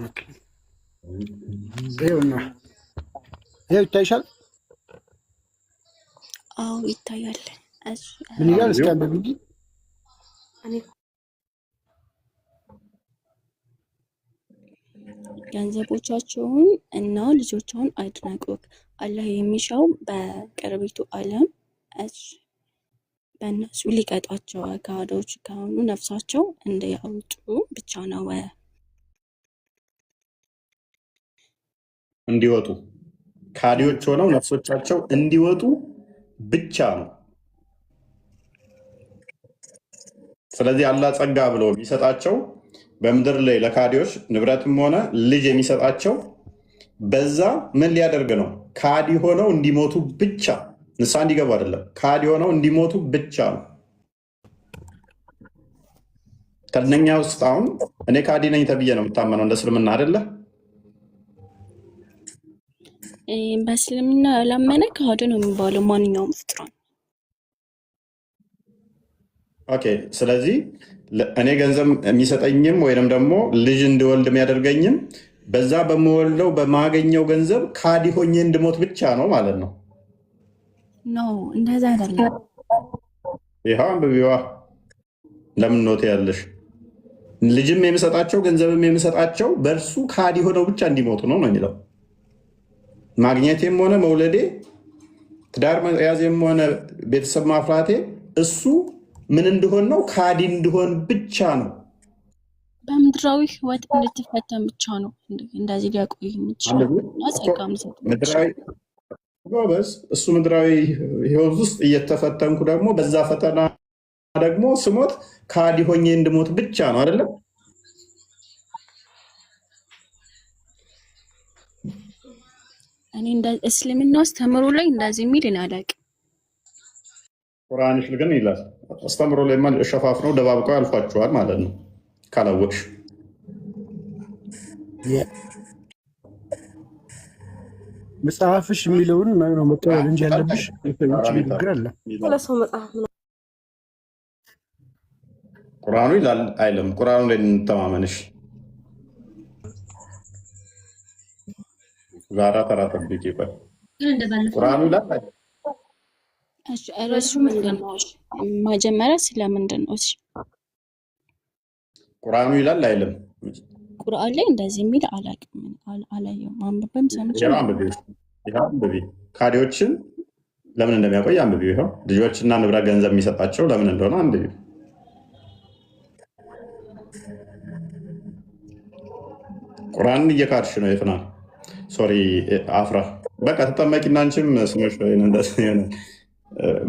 ኦኬ ይኸውና ይኸው ይታይሻል። አዎ ይታያል። ምን ይላል? እስኪ አንብቢ። ገንዘቦቻቸውን እና ልጆቻቸውን አድንቁ። አላህ የሚሻው በቅርቢቱ ዓለም በእነሱ ሊቀጣቸው ከሃዲዎች ከሆኑ ነፍሳቸው እንዲያወጡ ብቻ ነው። እንዲወጡ ከሃዲዎች ሆነው ነፍሶቻቸው እንዲወጡ ብቻ ነው። ስለዚህ አላህ ጸጋ ብሎ የሚሰጣቸው በምድር ላይ ለካዲዎች ንብረትም ሆነ ልጅ የሚሰጣቸው በዛ ምን ሊያደርግ ነው? ካዲ ሆነው እንዲሞቱ ብቻ፣ ንስሐ እንዲገቡ አይደለም። ካዲ ሆነው እንዲሞቱ ብቻ ነው። ከእነኛ ውስጥ አሁን እኔ ካዲ ነኝ ተብዬ ነው የምታመነው እንደ እስልምና አይደለ? በእስልምና ያላመነ ካዲ ነው የሚባለው ማንኛውም ፍጥሯን። ኦኬ። ስለዚህ እኔ ገንዘብ የሚሰጠኝም ወይንም ደግሞ ልጅ እንድወልድ የሚያደርገኝም በዛ በምወልደው በማገኘው ገንዘብ ካዲ ሆኜ እንድሞት ብቻ ነው ማለት ነው። ኖ እንደዛ አይደለም። ይኸው አንብቢዋ። ለምን ኖት ያለሽ? ልጅም የሚሰጣቸው ገንዘብም የሚሰጣቸው በእርሱ ካዲ ሆነው ብቻ እንዲሞቱ ነው ነው የሚለው። ማግኘቴም ሆነ መውለዴ፣ ትዳር መያዜም ሆነ ቤተሰብ ማፍራቴ እሱ ምን እንደሆን ነው? ካዲ እንደሆን ብቻ ነው። በምድራዊ ህይወት እንድትፈተን ብቻ ነው እንደዚህ ሊያቆይ የሚችለው። ጎበዝ። እሱ ምድራዊ ህይወት ውስጥ እየተፈተንኩ ደግሞ በዛ ፈተና ደግሞ ስሞት ካዲ ሆኜ እንድሞት ብቻ ነው አይደለም? እኔ እስልምና አስተምሮ ላይ እንደዚህ የሚል አላውቅም። ቁርአንሽ ግን ይላል። አስተምሮ ላይ ሸፋፍነው ደባብቀው ያልፏችኋል ማለት ነው ካላወቅሽ። መጽሐፍሽ የሚለውን ነው መቀበል እንጂ ያለብሽ ንግግር አለ። ቁርአኑ ይላል አይልም? ቁርአኑ ላይ እንተማመንሽ። ዛራ ተራ ጠብቂ። ቁርአኑ ይላል ርዕሱ ምንድን ነው? መጀመሪያ ስለምንድን ነው? ቁርአኑ ይላል አይልም? ቁርአን ላይ እንደዚህ የሚል አላውቅም፣ አላየሁም። አንብቤም ሰምቼም አንብቢ። ካዲዎችን ለምን እንደሚያቆይ አንብቢ። ይኸው ልጆችና ንብረት ገንዘብ የሚሰጣቸው ለምን እንደሆነ አንብቢ። ቁርአንን እየካድሽ ነው። የትናል ሶሪ አፍራ በቃ ተጠመቂና አንቺም ስሞች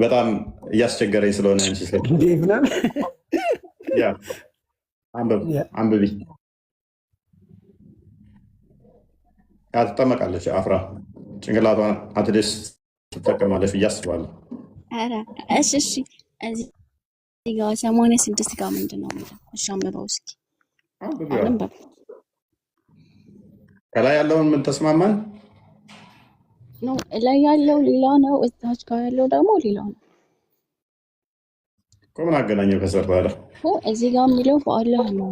በጣም እያስቸገረኝ ስለሆነ አንብቢ። ትጠመቃለች። አፍራ ጭንቅላቷን አትደስ ትጠቀማለች ብዬ አስባለሁ። እሺ እዚህ ጋር 86 ጋር ምንድን ነው? እሺ አንብበው እስኪ። ከላይ ያለውን ምን ተስማማን? ነው። ላይ ያለው ሌላ ነው፣ እታች ጋር ያለው ደግሞ ሌላ ነው። ምን አገናኘው ከስር ታዲያ? እዚህ ጋር የሚለው በአላህ ነው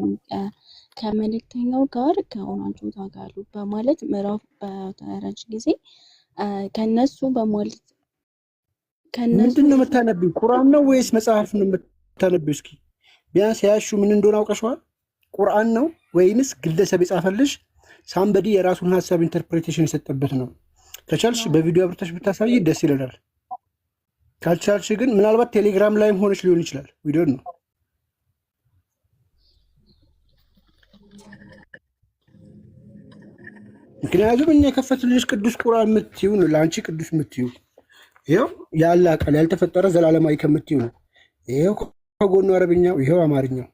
ከመልእክተኛው ጋር ከሆናችሁ ታጋሉ በማለት ምዕራፍ በተረጅ ጊዜ ከነሱ በማለት ምንድን ነው የምታነቢው? ቁርአን ነው ወይስ መጽሐፍ ነው የምታነቢው? እስኪ ቢያንስ ያሹ ምን እንደሆነ አውቀሽዋል? ቁርአን ነው ወይንስ ግለሰብ የጻፈልሽ ሳምበዲ የራሱን ሀሳብ ኢንተርፕሬቴሽን የሰጠበት ነው? ከቻልሽ በቪዲዮ አብርተሽ ብታሳይ ደስ ይለናል። ካልቻልሽ ግን ምናልባት ቴሌግራም ላይም ሆነች ሊሆን ይችላል። ቪዲዮ ነው። ምክንያቱም እኛ የከፈትልሽ ቅዱስ ቁርአን የምትይው ነው፣ ለአንቺ ቅዱስ የምትይው ይኸው የአላህ ቃል ያልተፈጠረ ዘላለማዊ ከምትይው ነው። ይኸው ከጎኑ አረብኛው፣ ይኸው አማርኛው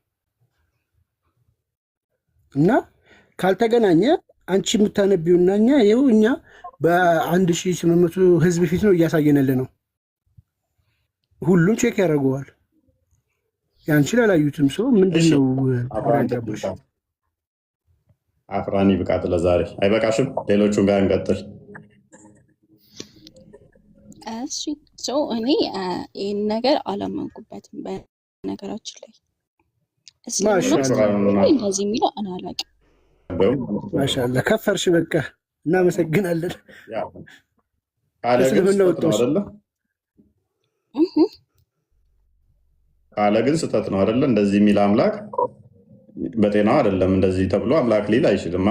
እና ካልተገናኘ አንቺ የምታነቢውና እኛ ይኸው እኛ በ1800 ህዝብ ፊት ነው እያሳየነል ነው። ሁሉም ቼክ ያደርገዋል። ያንቺን አላዩትም። ሰው ምንድን ነው አፍራኒ ብቃት ለዛሬ አይበቃሽም? ሌሎቹን ጋር እንቀጥል። እሺ እኔ ይህን ነገር አላመንኩበትም። በነገራችን ላይ እንደዚህ የሚለው እኔ አላውቅም። ማሻአላህ ከፈርሽ፣ በቃ እናመሰግናለን። ካለ ግን ስህተት ነው አይደለ? እንደዚህ የሚል አምላክ በጤናው አይደለም እንደዚህ ተብሎ አምላክ ሊል አይችልም።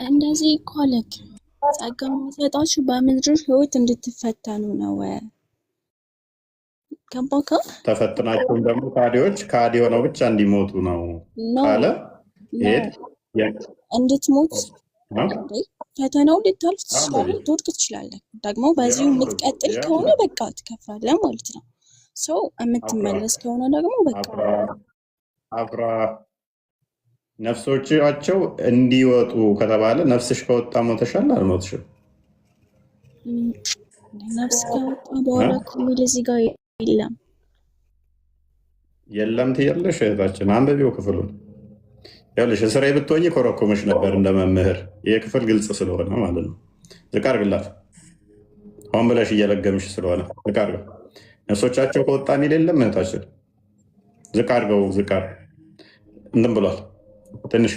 እንደዚህ እኮ አለክ ጸጋ የሚሰጣችሁ በምድር ህይወት እንድትፈተኑ ነው። ገባካ? ተፈትናችሁም ደግሞ ካዲዎች ካዲ ሆነው ብቻ እንዲሞቱ ነው ካለ እንድትሞት ፈተናው ልታልፍ ትችላለህ፣ ትወድቅ ትችላለህ። ደግሞ በዚሁ የምትቀጥል ከሆነ በቃ ትከፍላለህ ማለት ነው። ሰው የምትመለስ ከሆነ ደግሞ በቃ አብራ ነፍሶቻቸው እንዲወጡ ከተባለ ነፍስሽ ከወጣ ሞተሻል አልሞትሽም? ነፍስ ከወጣ በኋላ ኩሚል እዚህ ጋር የለም ትያለሽ። እህታችን አንብቢው ክፍሉን። ይኸውልሽ እስሬ ብትሆኚ ኮረኮመሽ ነበር እንደ መምህር። ይህ ክፍል ግልጽ ስለሆነ ማለት ነው። ዝቅ አድርግላት። ሆን ብለሽ እየለገምሽ ስለሆነ ዝቅ አድርገው። ነፍሶቻቸው ከወጣ ሚል የለም እህታችን። ዝቅ አድርገው። ዝቅ እንትን ብሏል ትንሽ።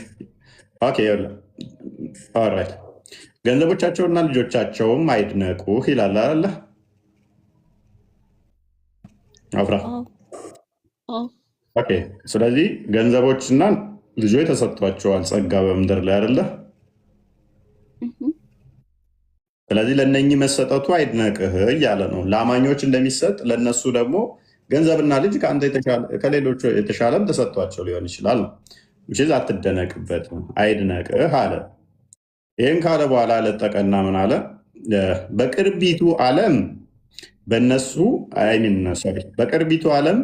ኦራይት። ገንዘቦቻቸውና ልጆቻቸውም አይድነቁህ ይላል አለ አፍራ። ስለዚህ ገንዘቦችና ልጆች ተሰጥቷቸዋል ጸጋ በምድር ላይ አይደለ? ስለዚህ ለእነኚህ መሰጠቱ አይድነቅህ እያለ ነው። ለአማኞች እንደሚሰጥ ለእነሱ ደግሞ ገንዘብና ልጅ ከሌሎቹ የተሻለም ተሰጥቷቸው ሊሆን ይችላል። አትደነቅበት፣ አይድነቅህ አለ። ይህን ካለ በኋላ አለጠቀና ምን አለ? በቅርቢቱ ዓለም በቅርቢቱ ዓለም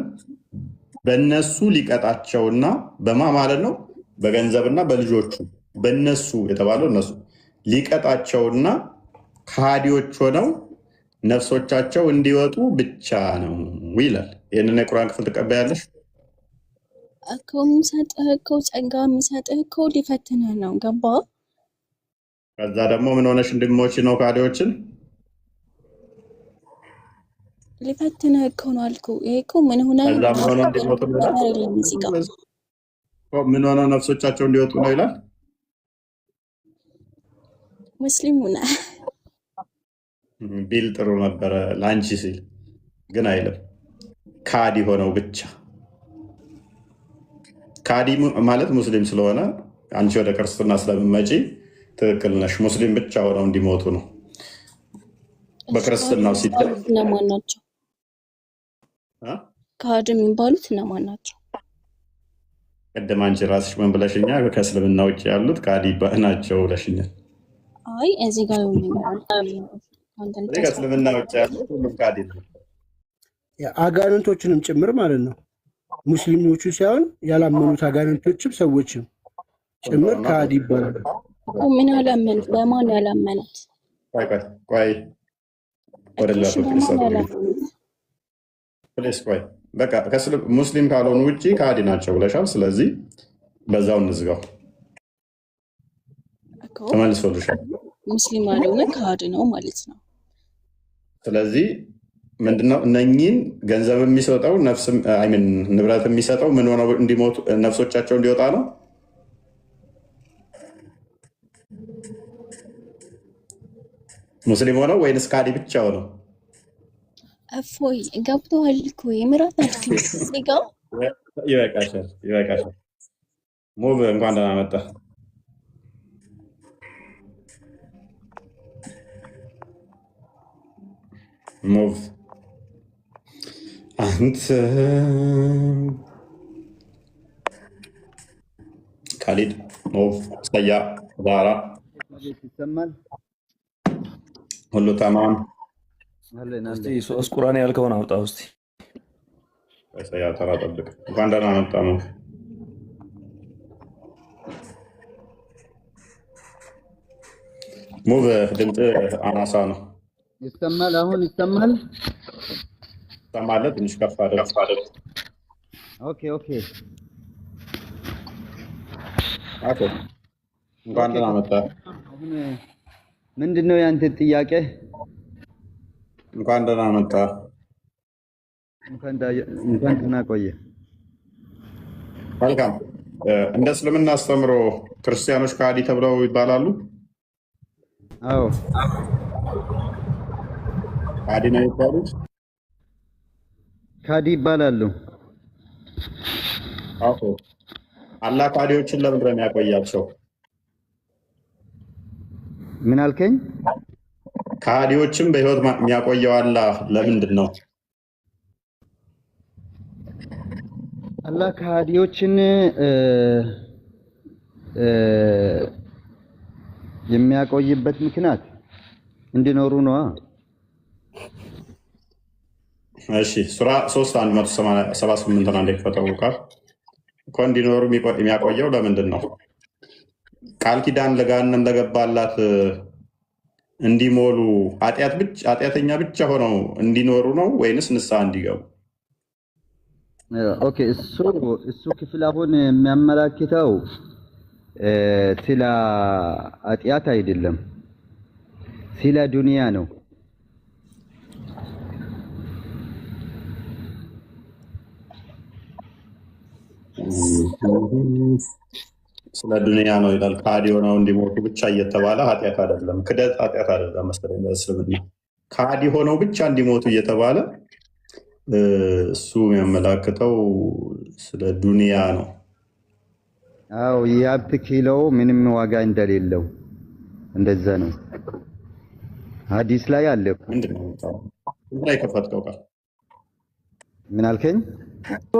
በእነሱ ሊቀጣቸውና በማ ማለት ነው? በገንዘብና በልጆቹ በእነሱ የተባለው እነሱ ሊቀጣቸውና ከሃዲዎች ሆነው ነፍሶቻቸው እንዲወጡ ብቻ ነው ይላል። ይህንን የቁርአን ክፍል ትቀበያለሽ? እኮ የሚሰጥህ እኮ ጸጋ የሚሰጥህ እኮ ሊፈትንህ ነው። ገባ? ከዛ ደግሞ ምን ሆነሽ እንድሞች ነው ከሃዲዎችን ሊፈትንህ እኮ ነው አልኩህ። ይሄ እኮ ምን ሆነ ምን ሆነው ነፍሶቻቸው እንዲወጡ ነው ይላል። ሙስሊም ሆነ ቢል ጥሩ ነበረ ለአንቺ ሲል ግን አይልም። ካዲ ሆነው ብቻ። ካዲ ማለት ሙስሊም ስለሆነ አንቺ ወደ ክርስትና ስለምመጪ ትክክል ነሽ። ሙስሊም ብቻ ሆነው እንዲሞቱ ነው በክርስትናው ሲደር። እነማን ናቸው ካዲ የሚባሉት? እነማን ናቸው? ቅድም አንቺ ራስሽ ምን ብለሽኛል? ከእስልምና ውጭ ያሉት ካዲ ናቸው ብለሽኛል። አይ እዚህ ጋር ከእስልምና ውጭ ያሉት ሁሉም ካዲ ነው። አጋንንቶችንም ጭምር ማለት ነው። ሙስሊሞቹ ሳይሆን ያላመኑት አጋንንቶችም ሰዎችም ጭምር ካዲ ይባላል። ምን ያላመኑት? በማን ያላመኑት? ቆይ ቆይ በቃ ሙስሊም ካልሆኑ ውጭ ካዲ ናቸው ብለሻል። ስለዚህ በዛው እንዝጋው። ተመልሶልሻል። ሙስሊም ያልሆነ ከሃዲ ነው ማለት ነው። ስለዚህ ምንድነው እነኚህን ገንዘብ የሚሰጠው ንብረት የሚሰጠው ምን ሆነው እንዲሞቱ ነፍሶቻቸው እንዲወጣ ነው? ሙስሊም ሆነው ወይንስ ካዲ ብቻ ሆነው? እፎይ ገብቶሃል እኮ የምራት አድክም ሲጋ ይበቃሻል። ሙብ እንኳን ደህና መጣ። ሙቭ አንተ ካሊድ ሙቭ ሰያ ዛራ ይሰማል ሁሉ ተማም። ሶስት ቁርአን ያልከውን አውጣ ውስጥ ሰያ ተራ ጠብቅ። እንኳን ደህና መጣ ሙቭ። ሙቭ ድምፅ አናሳ ነው። ይሰማል? አሁን ይሰማል? ይሰማል። ትንሽ ከፍ አድርግ። ኦኬ እንኳን ደህና መጣ። አሁን ምንድነው ያንተ ጥያቄ? እንኳን ደህና መጣ። እንኳን ደህና ቆየ። መልካም። እንደ እስልምና አስተምሮ ክርስቲያኖች ከሃዲ ተብለው ይባላሉ? አዎ ከሃዲ ነው የሚባሉት? ከሃዲ ይባላሉ። አዎ። አላህ ከሃዲዎችን ለምንድን ነው የሚያቆያቸው? ምን አልከኝ? ከሃዲዎችን በህይወት የሚያቆየው አላህ ለምንድን ነው? አላህ ከሃዲዎችን የሚያቆይበት ምክንያት እንዲኖሩ ነው። እሺ ሱራ 3:178 ነው እንደፈጠሩ ቃል እኮ እንዲኖሩ የሚያቆየው ለምንድን ነው? ቃል ኪዳን ለገሃነም ለገባላት እንዲሞሉ ኃጢአተኛ ብቻ ሆነው እንዲኖሩ ነው ወይንስ ንስሐ እንዲገቡ? ኦኬ እሱ ክፍል አሁን የሚያመላክተው ስለ ኃጢአት አይደለም፣ ስለ ዱንያ ነው። ስለ ዱንያ ነው ይላል። ከሃዲ ሆነው እንዲሞቱ ብቻ እየተባለ ኃጢአት አይደለም፣ ክደት ኃጢአት አይደለም መሰለኝ በእስልምና። ከሃዲ ሆነው ብቻ እንዲሞቱ እየተባለ እሱ የሚያመላክተው ስለ ዱንያ ነው። አዎ የሀብት ኪሎ ምንም ዋጋ እንደሌለው እንደዛ ነው። ሐዲስ ላይ አለ። ምንድነው ላይ ከፈትከው ቃል ምን አልከኝ?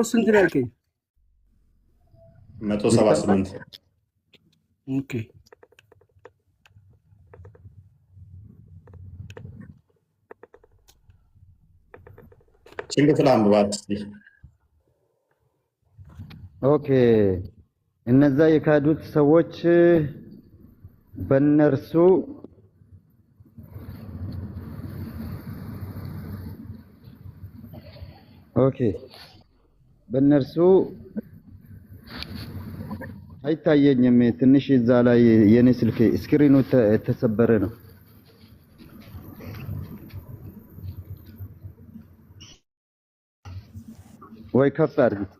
ስንት ነው ያልከኝ? 178 ኦኬ ጭንቅላት አንብባት እስቲ። ኦኬ እነዛ የካዱት ሰዎች በእነርሱ አይታየኝም። ትንሽ እዛ ላይ የኔ ስልክ ስክሪኑ ተሰበረ ነው። ወይ ከፍ አድርጉት።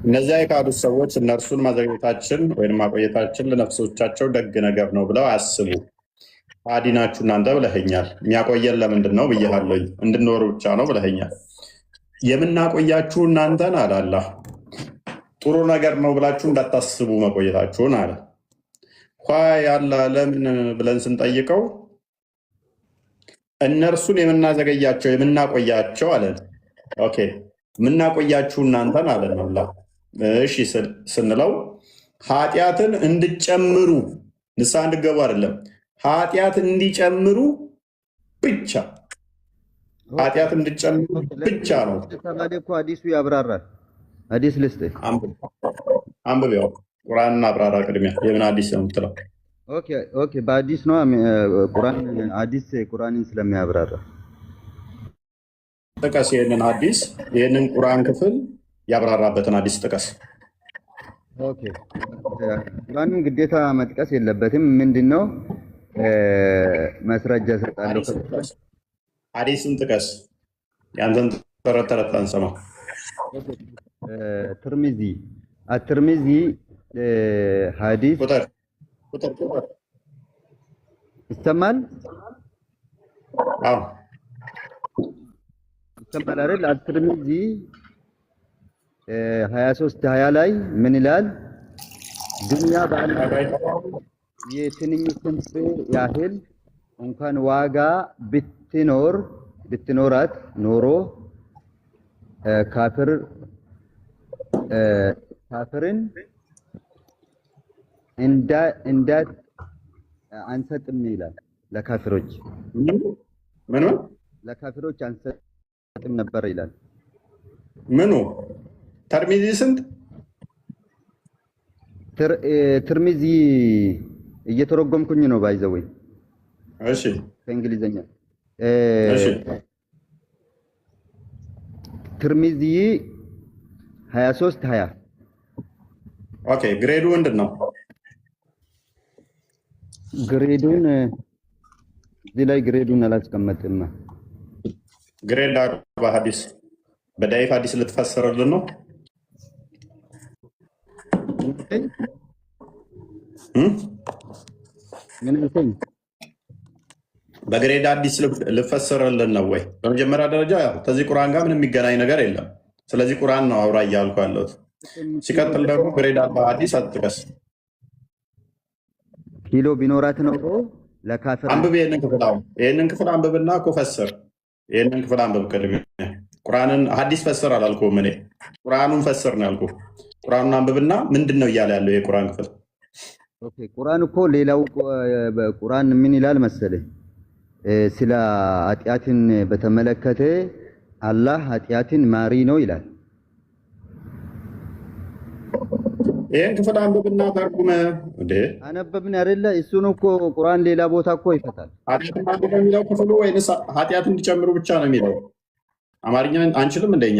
እነዚያ የካዱት ሰዎች እነርሱን ማዘግየታችን ወይም ማቆየታችን ለነፍሶቻቸው ደግ ነገር ነው ብለው አያስቡ። ከሃዲ ናችሁ እናንተ ብለኸኛል። የሚያቆየን ለምንድን ነው ብያለሁ። እንድንኖሩ ብቻ ነው ብለኸኛል። የምናቆያችሁ እናንተን አለ አላህ ጥሩ ነገር ነው ብላችሁ እንዳታስቡ መቆየታችሁን አለ። ያለ ለምን ብለን ስንጠይቀው እነርሱን የምናዘገያቸው የምናቆያቸው አለን። ኦኬ የምናቆያችሁ እናንተን አለን አላህ። እሺ ስንለው ኃጢአትን እንድጨምሩ ንስሐ እንድገቡ አይደለም፣ ኃጢአት እንዲጨምሩ ብቻ ኃጢአት እንድጨምሩ ብቻ ነው። ሐዲሱ ያብራራል። ሐዲስ ልስጥህ፣ አንብብ። ያው ቁርአንን አብራራ ቅድሚያ። የምን ሐዲስ ነው የምትለው? ኦኬ በሐዲስ ነው ቁርአን ሐዲስ ቁርአንን ስለሚያብራራ ጥቀስ። ይህንን ሐዲስ ይህንን ቁርአን ክፍል ያብራራበትን ሐዲስ ጥቀስ። ኦኬ ቁርአንም ግዴታ መጥቀስ የለበትም። ምንድነው ማስረጃ ሰጣለሁ። ሐዲስን ጥቀስ። ያንተን ተረት አንሰማ። ትርሚዚ አትርሚዚ ሐዲስ ቁጥር ይሰማል? አዎ ይሰማል አይደል? አትርሚዚ 23:20 ላይ ምን ይላል? ዱንያ የትንኝ ክንፍ ያህል እንኳን ዋጋ ብትኖራት ኖሮ ካፍርን እንዳት አንሰጥም ይላል። ለካፍሮች ምኑ ለካፍሮች አንሰጥም ነበር ይላል። ምኑ ተርሚዚ ስንት ትርሚዚ እየተረጎምኩኝ ነው ባይዘወይ። እሺ ከእንግሊዘኛ ትርሚዚ 23:20 ኦኬ። ግሬዱ ምንድን ነው? ግሬዱን እዚህ ላይ ግሬዱን አላስቀመጥም። ግሬድ 40 ሐዲስ በዳይፍ ሐዲስ ልትፈስርልን ነው? ምን ልትኝ በግሬድ አዲስ ልፈስርልን ነው ወይ? በመጀመሪያ ደረጃ ከዚህ ቁርአን ጋር ምንም የሚገናኝ ነገር የለም። ስለዚህ ቁርአን ነው አውራ እያልኩ ያለሁት። ሲቀጥል ደግሞ ግሬድ 40 ሐዲስ አትጥቀስ። ኪሎ ቢኖራት ነው ለካፍር አንብብ። ይሄንን ክፍል አንብብና እኮ ፈስር። ይሄንን ክፍል አንብብ። ቅድሚያ ቁርአንን ሐዲስ ፈስር አላልኩም እኔ፣ ቁርአኑን ፈስር ነው ያልኩህ። ቁርአኑን አንብብና ምንድን ነው እያለ ያለው የቁርአን ክፍል? ኦኬ ቁርአን እኮ ሌላው ቁርአን ምን ይላል መሰለህ? ስለ ኃጢአትን በተመለከተ አላህ ኃጢአትን ማሪ ነው ይላል። ይሄን ክፍል አንብብና ተርጉመ እንዴ አነበብን አይደለ? እሱን እኮ ቁርአን ሌላ ቦታ እኮ ይፈታል። ኃጢአትን ማሪ ነው የሚለው ክፍሉ ወይንስ ኃጢአት እንዲጨምሩ ብቻ ነው የሚለው? አማርኛ አንችልም እንደኛ?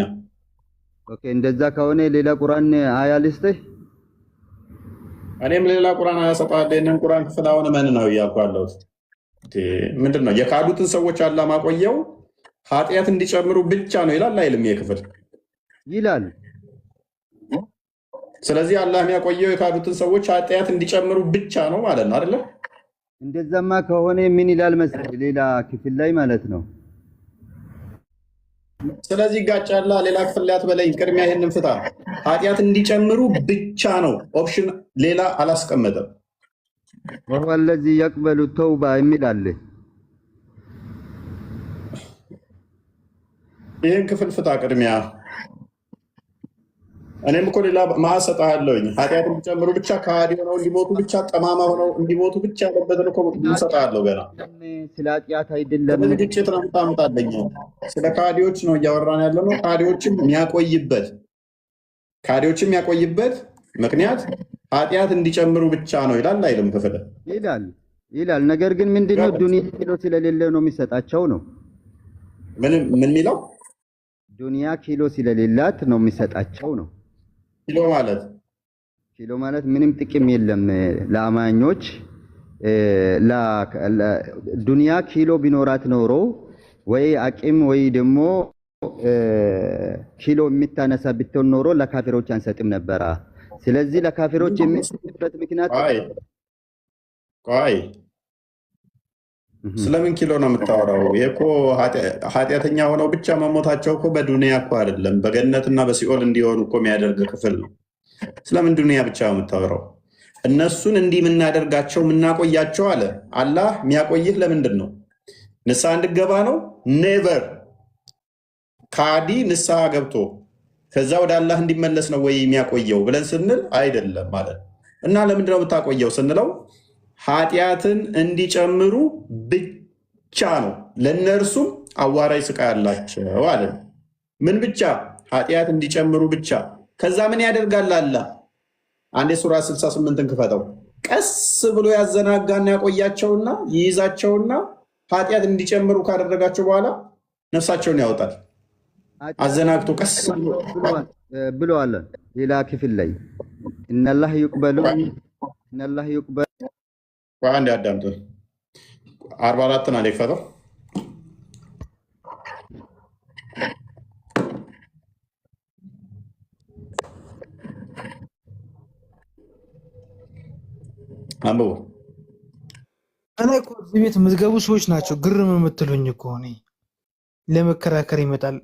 ኦኬ እንደዛ ከሆነ ሌላ ቁርአን አያ ልስጥህ። እኔም ሌላ ቁርአን አያ ሰጣለሁ። ይሄንን ቁርአን ክፍል አሁን ምን ነው እያልኩ ያለሁት? ምንድን ነው የካዱትን ሰዎች አላህ ማቆየው ኃጢአት እንዲጨምሩ ብቻ ነው ይላል አይልም? ይሄ ክፍል ይላል። ስለዚህ አላህ የሚያቆየው የካዱትን ሰዎች ኃጢአት እንዲጨምሩ ብቻ ነው ማለት ነው አይደለ? እንደዛማ ከሆነ ምን ይላል መሰለህ ሌላ ክፍል ላይ ማለት ነው። ስለዚህ ጋጫላ ሌላ ክፍል ላይ አትበለኝ። ቅድሚያ ይሄንን ፍታ። ኃጢአት እንዲጨምሩ ብቻ ነው ኦፕሽን፣ ሌላ አላስቀመጠም። ወለዚ يقبل التوبه የሚል አለ። ይሄን ክፍል ፍታ ቅድሚያ። እኔም እኮ ሌላ ማሰጣለሁኝ። ኃጢአት እንዲጨምሩ ብቻ፣ ከሃዲ ሆነው እንዲሞቱ ብቻ፣ ጠማማ ሆነው እንዲሞቱ ብቻ ያለበትን እኮ እንሰጣለሁ ገና። ስለ ኃጢአት አይደለም ስለዚህ ግጭት ነው የምታመጣለኝ። ስለ ከሃዲዎች ነው እያወራን ያለ ነው። ከሃዲዎችም የሚያቆይበት ምክንያት ኃጢአት እንዲጨምሩ ብቻ ነው ይላል አይልም? ክፍል ይላል። ነገር ግን ምንድነው ዱንያ ኪሎ ስለሌለ ነው የሚሰጣቸው ነው። ምን የሚለው? ዱንያ ኪሎ ስለሌላት ነው የሚሰጣቸው ነው። ኪሎ ማለት ምንም ጥቅም የለም ለአማኞች። ዱንያ ኪሎ ቢኖራት ኖሮ ወይ አቂም ወይ ደግሞ ኪሎ የሚታነሳ ብትሆን ኖሮ ለካፊሮች አንሰጥም ነበራ። ስለዚህ ለካፊሮች የሚሰጥበት ምክንያት ቆይ ስለምን ኪሎ ነው የምታወራው? ይሄ እኮ ኃጢአተኛ ሆነው ብቻ መሞታቸው እኮ በዱንያ እኮ አይደለም በገነትና በሲኦል እንዲሆኑ እኮ የሚያደርግ ክፍል ነው። ስለምን ዱንያ ብቻ ነው የምታወራው? እነሱን እንዲህ የምናደርጋቸው የምናቆያቸው አለ አላህ። የሚያቆይህ ለምንድን ነው? ንስሐ እንድገባ ነው? ኔቨር። ካዲ ንስሐ ገብቶ ከዛ ወደ አላህ እንዲመለስ ነው ወይ የሚያቆየው ብለን ስንል አይደለም ማለት። እና ለምንድን ነው የምታቆየው ስንለው ኃጢአትን እንዲጨምሩ ብቻ ነው፣ ለእነርሱም አዋራጅ ስቃይ አላቸው አለ። ምን ብቻ? ኃጢአት እንዲጨምሩ ብቻ። ከዛ ምን ያደርጋል አላህ? አንዴ ሱራ 68ን ክፈተው። ቀስ ብሎ ያዘናጋና ያቆያቸውና ይይዛቸውና ኃጢአት እንዲጨምሩ ካደረጋቸው በኋላ ነፍሳቸውን ያወጣል። አዘናግቶ ቀስ ብሎ አለ ሌላ ክፍል ላይ ኢነላህ ይቅበሉ ኢነላህ ይቅበሉ አንድ ያዳምጡ 44 ነው ለፈተው አንበው እኔ እኮ እዚህ ቤት የምትገቡ ሰዎች ናቸው ግርም የምትሉኝ እኮ እኔ ለመከራከር ይመጣል።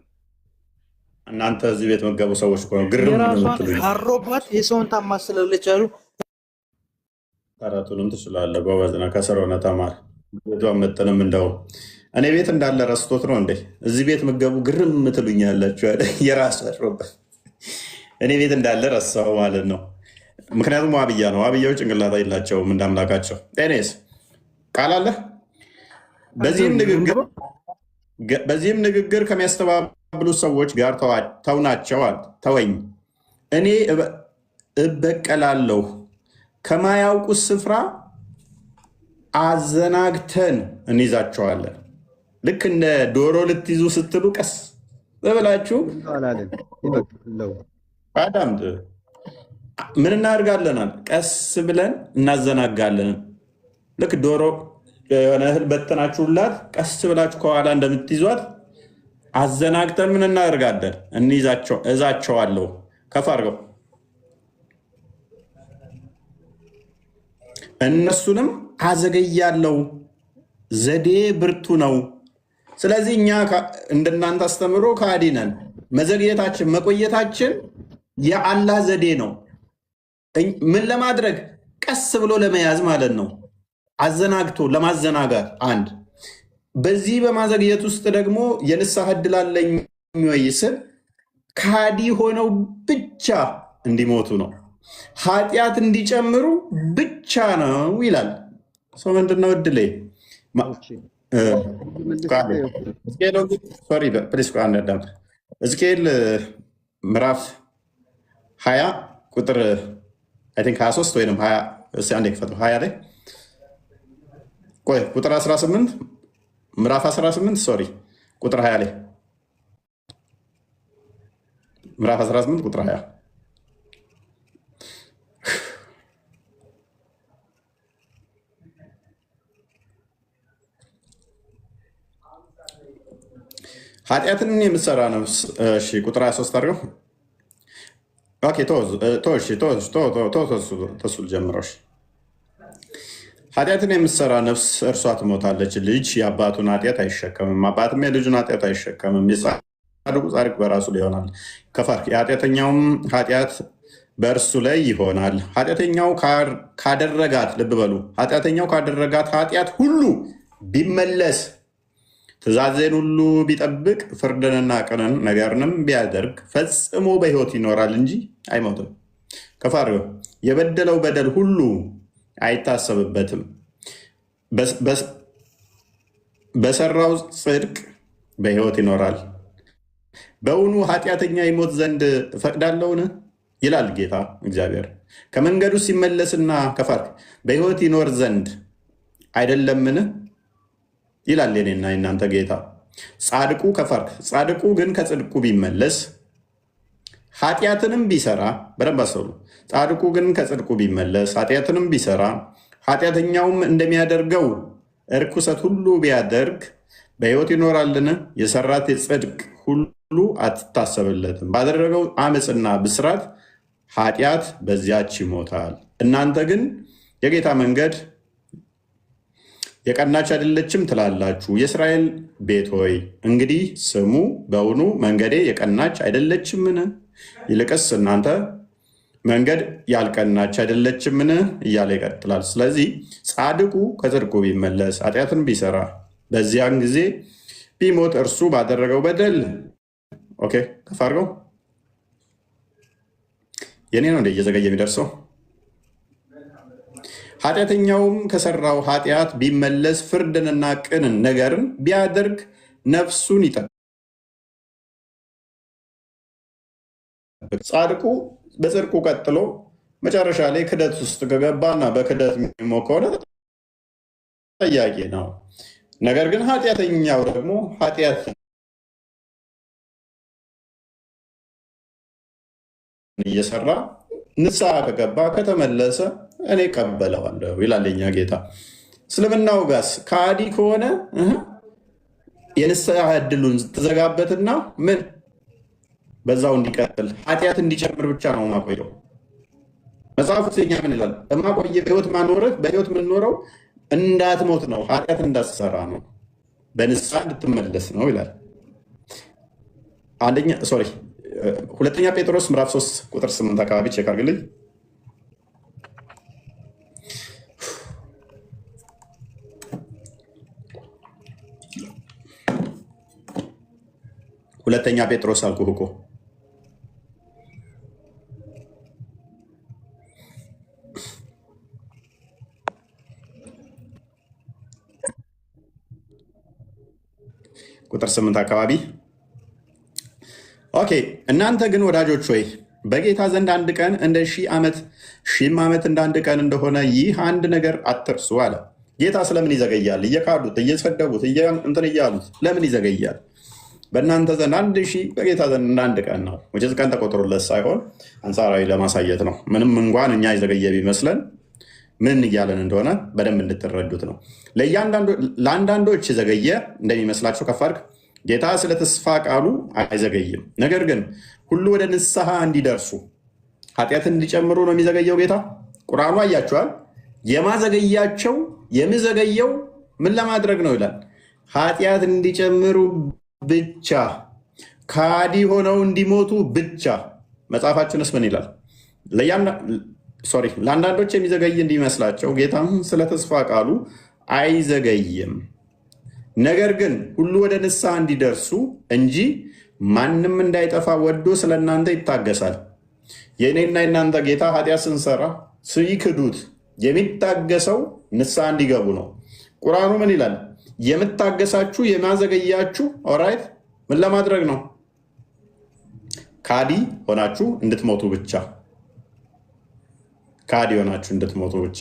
እናንተ እዚህ ቤት የምትገቡ ሰዎች እኮ ነው ግርም የምትሉኝ። አሮባት የሰውን ታማስላለች አሉ። አራቱንም ትችላለህ ጎበዝ ነህ። ከስራው ነው ተማር። ቤቷን መጠንም እንደው እኔ ቤት እንዳለ ረስቶት ነው እንዴ? እዚህ ቤት የምትገቡ ግርም የምትሉኝ ያላችሁ የራሱ አሮባት እኔ ቤት እንዳለ ረሳው ማለት ነው። ምክንያቱም ዋብያ ነው። ዋብያዎች ጭንቅላት የላቸውም እንዳምላካቸው። ጤኔስ ቃል አለ። በዚህም ንግግር ከሚያስተባብሉት ሰዎች ጋር ተውናቸዋል። ተወኝ እኔ እበቀላለሁ። ከማያውቁት ስፍራ አዘናግተን እንይዛቸዋለን። ልክ እንደ ዶሮ ልትይዙ ስትሉ ቀስ ብላችሁ አዳምጥ። ምን እናደርጋለናል? ቀስ ብለን እናዘናጋለን። ልክ ዶሮ የሆነ እህል በተናችሁላት ቀስ ብላችሁ ከኋላ እንደምትይዟት አዘናግተን ምን እናደርጋለን? እዛቸዋለሁ። ከፍ አድርገው እነሱንም አዘገያለሁ። ዘዴ ብርቱ ነው። ስለዚህ እኛ እንደናንተ አስተምሮ ከሃዲ ነን። መዘግየታችን መቆየታችን የአላህ ዘዴ ነው። ምን ለማድረግ ቀስ ብሎ ለመያዝ ማለት ነው። አዘናግቶ ለማዘናጋት አንድ። በዚህ በማዘግየት ውስጥ ደግሞ የንስሐ ዕድል አለኝ ወይ ስል ከሃዲ ሆነው ብቻ እንዲሞቱ ነው። ኃጢአት እንዲጨምሩ ብቻ ነው ይላል። ሰው ምንድነው ዕድሌ? ሕዝቅኤል ምዕራፍ 20 ቁጥር 23 ወይም 20 ላይ ቆይ ቁጥር 18 ምዕራፍ 18 ሶሪ ቁጥር 20 ላይ ምዕራፍ 18 ቁጥር 20 ኃጢአትን የምትሰራ ነፍስ ቁጥር 23 አድርገው ተሱ ጀምረው ኃጢአትን የምትሰራ ነፍስ እርሷ ትሞታለች። ልጅ የአባቱን ኃጢአት አይሸከምም፣ አባትም የልጁን ኃጢአት አይሸከምም። የጻድቁ ጻድቅ በራሱ ላይ ይሆናል፣ የኃጢአተኛውም ኃጢአት በእርሱ ላይ ይሆናል። ኃጢአተኛው ካደረጋት ልብ በሉ፣ ኃጢአተኛው ካደረጋት ኃጢአት ሁሉ ቢመለስ ትእዛዜን ሁሉ ቢጠብቅ ፍርድንና ቅንን ነገርንም ቢያደርግ ፈጽሞ በሕይወት ይኖራል እንጂ አይሞትም። ከፋር የበደለው በደል ሁሉ አይታሰብበትም። በሰራው ጽድቅ በሕይወት ይኖራል። በእውኑ ኃጢአተኛ ይሞት ዘንድ እፈቅዳለሁን? ይላል ጌታ እግዚአብሔር። ከመንገዱ ሲመለስና ከፋር በሕይወት ይኖር ዘንድ አይደለምን? ይላል የኔና የናንተ ጌታ። ጻድቁ ከፈርክ ጻድቁ ግን ከጽድቁ ቢመለስ ኃጢአትንም ቢሰራ፣ በደንብ አስተውሉ። ጻድቁ ግን ከጽድቁ ቢመለስ ኃጢአትንም ቢሰራ ኃጢአተኛውም እንደሚያደርገው እርኩሰት ሁሉ ቢያደርግ በሕይወት ይኖራልን? የሰራት የጽድቅ ሁሉ አትታሰብለትም። ባደረገው አመፅና ብስራት ኃጢአት በዚያች ይሞታል። እናንተ ግን የጌታ መንገድ የቀናች አይደለችም ትላላችሁ። የእስራኤል ቤት ሆይ እንግዲህ ስሙ፣ በውኑ መንገዴ የቀናች አይደለችምን? ይልቅስ እናንተ መንገድ ያልቀናች አይደለችምን? እያለ ይቀጥላል። ስለዚህ ጻድቁ ከጽድቁ ቢመለስ ኃጢአትን ቢሰራ በዚያን ጊዜ ቢሞት እርሱ ባደረገው በደል ኦኬ፣ ከፍ አድርገው። የኔ ነው እንደ እየዘገየ የሚደርሰው ኃጢአተኛውም ከሰራው ኃጢአት ቢመለስ ፍርድንና ቅንን ነገርን ቢያደርግ ነፍሱን ይጠብቅ። ጻድቁ በጽድቁ ቀጥሎ መጨረሻ ላይ ክደት ውስጥ ከገባና በክደት የሚሞት ከሆነ ጠያቂ ነው። ነገር ግን ኃጢአተኛው ደግሞ ኃጢአት እየሰራ ንስሐ ከገባ ከተመለሰ እኔ ቀበለዋለሁ ይላል የኛ ጌታ። እስልምናው ጋስ ከሃዲ ከሆነ የንስሐ እድሉን ትዘጋበትና ምን በዛው እንዲቀጥል ኃጢአት እንዲጨምር ብቻ ነው ማቆየው። መጽሐፉ ስለኛ ምን ይላል? በማቆየ በህይወት ማኖርህ በህይወት የምንኖረው እንዳትሞት ነው፣ ኃጢአት እንዳትሰራ ነው፣ በንስሐ እንድትመለስ ነው ይላል። ሁለተኛ ጴጥሮስ ምዕራፍ 3 ቁጥር 8 አካባቢ ቼክ አድርግልኝ። ሁለተኛ ጴጥሮስ አልኩህ እኮ ቁጥር 8 አካባቢ። ኦኬ እናንተ ግን ወዳጆች ሆይ በጌታ ዘንድ አንድ ቀን እንደ 1000 ዓመት 1000 ዓመት እንደ አንድ ቀን እንደሆነ ይህ አንድ ነገር አትርሱ አለ። ጌታ ስለምን ይዘገያል? እየካዱት እየሰደቡት እንትን እያሉት ለምን ይዘገያል? በእናንተ ዘንድ 1000 በጌታ ዘንድ እንደ አንድ ቀን ነው። ወጀዝ ቀን ተቆጥሮለት ሳይሆን አንጻራዊ ለማሳየት ነው። ምንም እንኳን እኛ የዘገየ ቢመስለን ምን እያለን እንደሆነ በደንብ እንድትረዱት ነው። ለአንዳንዶች ዘገየ እንደሚመስላቸው ከፍ አድርግ። ጌታ ስለ ተስፋ ቃሉ አይዘገይም፣ ነገር ግን ሁሉ ወደ ንስሐ እንዲደርሱ ኃጢአትን እንዲጨምሩ ነው የሚዘገየው ጌታ። ቁርአኑ አያችኋል። የሚዘገየው ምን ለማድረግ ነው ይላል? ኃጢአት እንዲጨምሩ ብቻ፣ ካዲ ሆነው እንዲሞቱ ብቻ። መጽሐፋችንስ ምን ይላል? ለአንዳንዶች የሚዘገይ እንዲመስላቸው ጌታም ስለ ተስፋ ቃሉ አይዘገይም፣ ነገር ግን ሁሉ ወደ ንስሐ እንዲደርሱ እንጂ ማንም እንዳይጠፋ ወዶ ስለ እናንተ ይታገሳል። የእኔና የእናንተ ጌታ ኃጢአት ስንሰራ ሲክዱት የሚታገሰው ንስሐ እንዲገቡ ነው። ቁርአኑ ምን ይላል? የምታገሳችሁ የማዘገያችሁ ኦራይት ምን ለማድረግ ነው? ካዲ ሆናችሁ እንድትሞቱ ብቻ። ካዲ ሆናችሁ እንድትሞቱ ብቻ።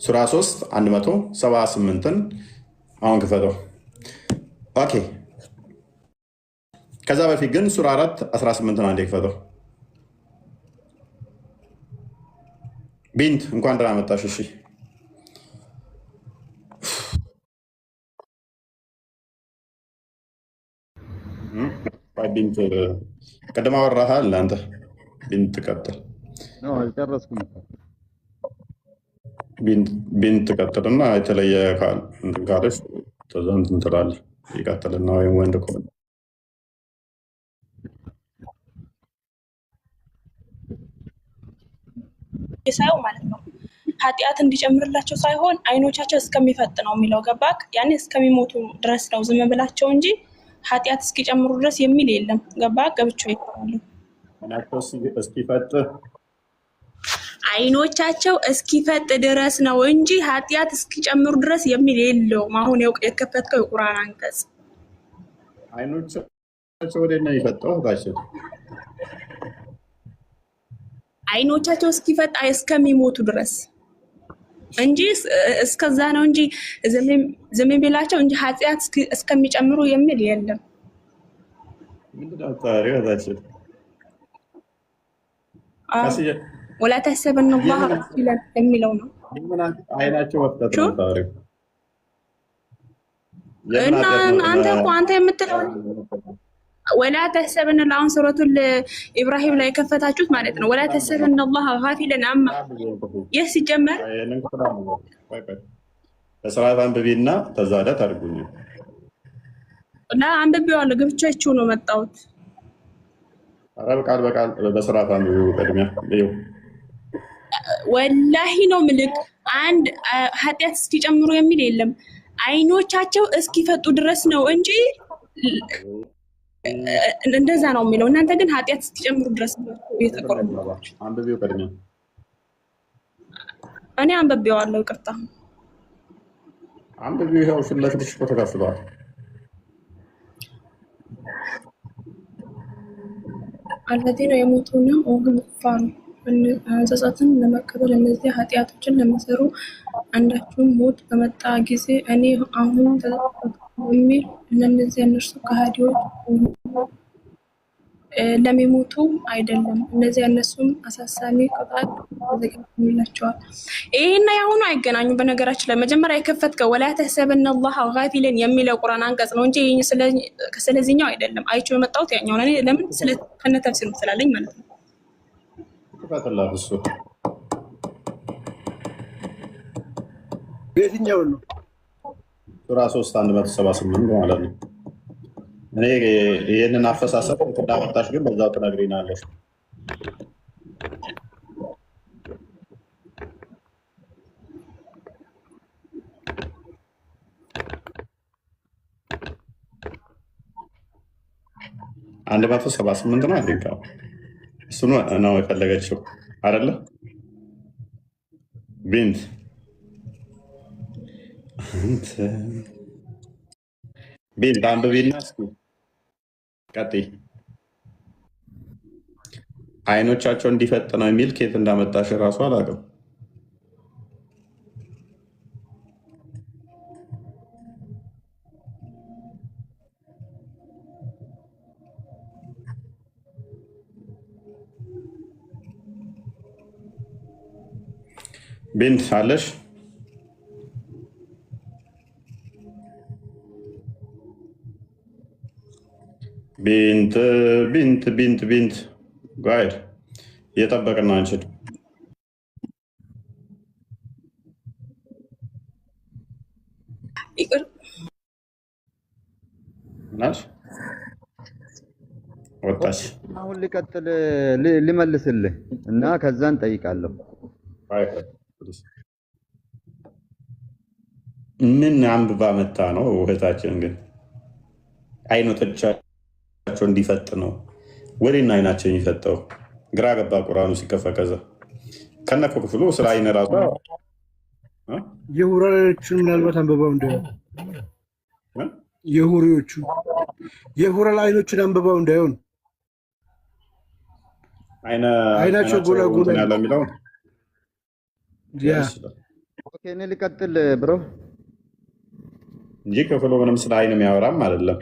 ሱራ 3 178ን አሁን ክፈተው። ኦኬ ከዛ በፊት ግን ሱራ 4 18ን አንዴ ክፈተው። ቢንት እንኳን ደህና መጣሽ። እሺ ቢንት ቀደም አወራሃል አንተ። ቢንት ቀጥል። አልጨረስኩም። ቢንት ቀጥልና የተለየ ካለች እንትን ትላለህ። ይቀጥልና ወይም ወንድ ከሆነ ሳይሆን ማለት ነው ኃጢአት እንዲጨምርላቸው ሳይሆን አይኖቻቸው እስከሚፈጥ ነው የሚለው ገባክ? ያኔ እስከሚሞቱ ድረስ ነው ዝም ብላቸው እንጂ ኃጢአት እስኪጨምሩ ድረስ የሚል የለም። ገባክ? ገብቼው ይባላል። አይኖቻቸው እስኪፈጥ ድረስ ነው እንጂ ኃጢአት እስኪጨምሩ ድረስ የሚል የለውም። አሁን የከፈትከው የቁርአን አንቀጽ አይኖቻቸው ወደ ነው ይፈጣው ታሸት አይኖቻቸው እስኪፈጣ እስከሚሞቱ ድረስ እንጂ እስከዛ ነው እንጂ ዝም ብላቸው እንጂ ኃጢአት እስከሚጨምሩ የሚል የለም። ምንድነው ታሪው ታሸት ወላ ተሰበን الله ይላል የሚለው ነው። አይናቸው ወፍተት ነው ታሪው እና አንተ የምትለው ወላ ተሰበን ለአሁን ሱረቱል ኢብራሂም ላይ ከፈታችሁት ማለት ነው። ወላ ተሰበን الله غافلا عما ሲጀመር በስርዓት አንብቤና ተዛዳት አድርጉኝ እና አንብቤዋለሁ። ገብቻችሁ ነው መጣሁት። ቃል በቃል በስርዓት አንብቤው ቀድሚያ ይው ወላሂ ነው ምልክ አንድ ኃጢአት እስኪጨምሩ የሚል የለም። አይኖቻቸው እስኪፈጡ ድረስ ነው እንጂ እንደዛ ነው የሚለው። እናንተ ግን ኃጢአት እስኪጨምሩ ድረስ ነው የተቆረጠው። አንብቤው ቀድሚያ እኔ አንብቤዋለሁ። ይቅርታ አንብቤው ይኸው ስለትሽ ተከፍቷል። الذين يموتون وهم كفار እንስሳትን ለመቀበል እነዚህ ኃጢአቶችን ለሚሰሩ አንዳችሁም ሞት በመጣ ጊዜ እኔ አሁን ተዘከርኩ የሚል እነዚህ እነርሱ ከሃዲዎች ለሚሞቱ አይደለም። እነዚህ እነሱም አሳሳቢ ቅጣት ተዘጋጅቶላቸዋል። ይሄና ያሁኑ አይገናኙ። በነገራችን ላይ መጀመሪያ የከፈትከው ወላ ተህሰበነ አላህ ጋፊለን የሚለው ቁርአን አንቀጽ ነው እንጂ ስለዚህኛው አይደለም። አይቼው የመጣሁት ያኛው ነው። ለምን ከነ ተፍሲሩ ስላለኝ ማለት ነው። ተፈተላህ እሱ በየትኛው ነው? ሱራ 3:178 ማለት ነው። እኔ ይሄንን አፈሳሰብ እንዳመጣሽ ግን በዛው ትነግሪናለሽ። አንድ 178 ነው አይደል? እሱ ነው የፈለገችው አይደለ? ቢንት ቢንት አንብቢና እስኪ ቀጥይ። አይኖቻቸው እንዲፈጥ ነው የሚል ኬት እንዳመጣሽ እራሱ አላውቅም። ቢንት አለሽ? ቢንት ቢንት ቢንት ቢንት ጋይድ እየጠበቅን አንቺን። ወጣች። አሁን ሊቀጥል ሊመልስልህ እና ከዛን ጠይቃለሁ። ምን አንብባ መታ ነው እህታችን? ግን አይኖቶቻቸው እንዲፈጥ ነው። ወዴና አይናቸው የሚፈጠው ግራ ገባ። ቁርአኑ ሲከፈት ከዛ ከነኮ ክፍሉ ስለ አይነ ራሱ የሁራዎቹን ምናልባት አንብባው እንዳይሆን የሁራል አይኖችን አንብባው እንዳይሆን አይናቸው ጎላ ጎላ ያለ የሚለው ኦኬ። እኔ ልቀጥል ብሮ እንጂ ክፍሉ ምንም ስለ አይን የሚያወራም አይደለም።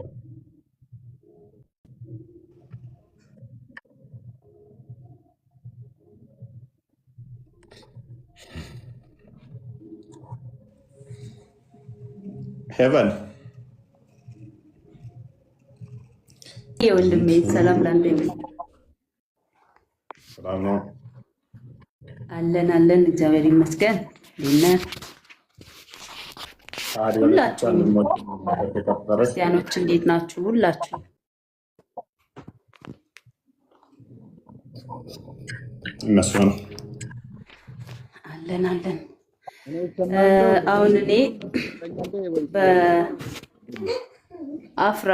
ሄቨን ወንድሜ ሰላም ላንተ ይሁን። ሰላም ነው አለን እግዚአብሔር ይመስገን። እንዴት ነህ? ሁላችሁም ክርስቲያኖች እንዴት ናችሁ? ሁላችሁ እነሱ ነው አለን። አሁን እኔ በአፍራ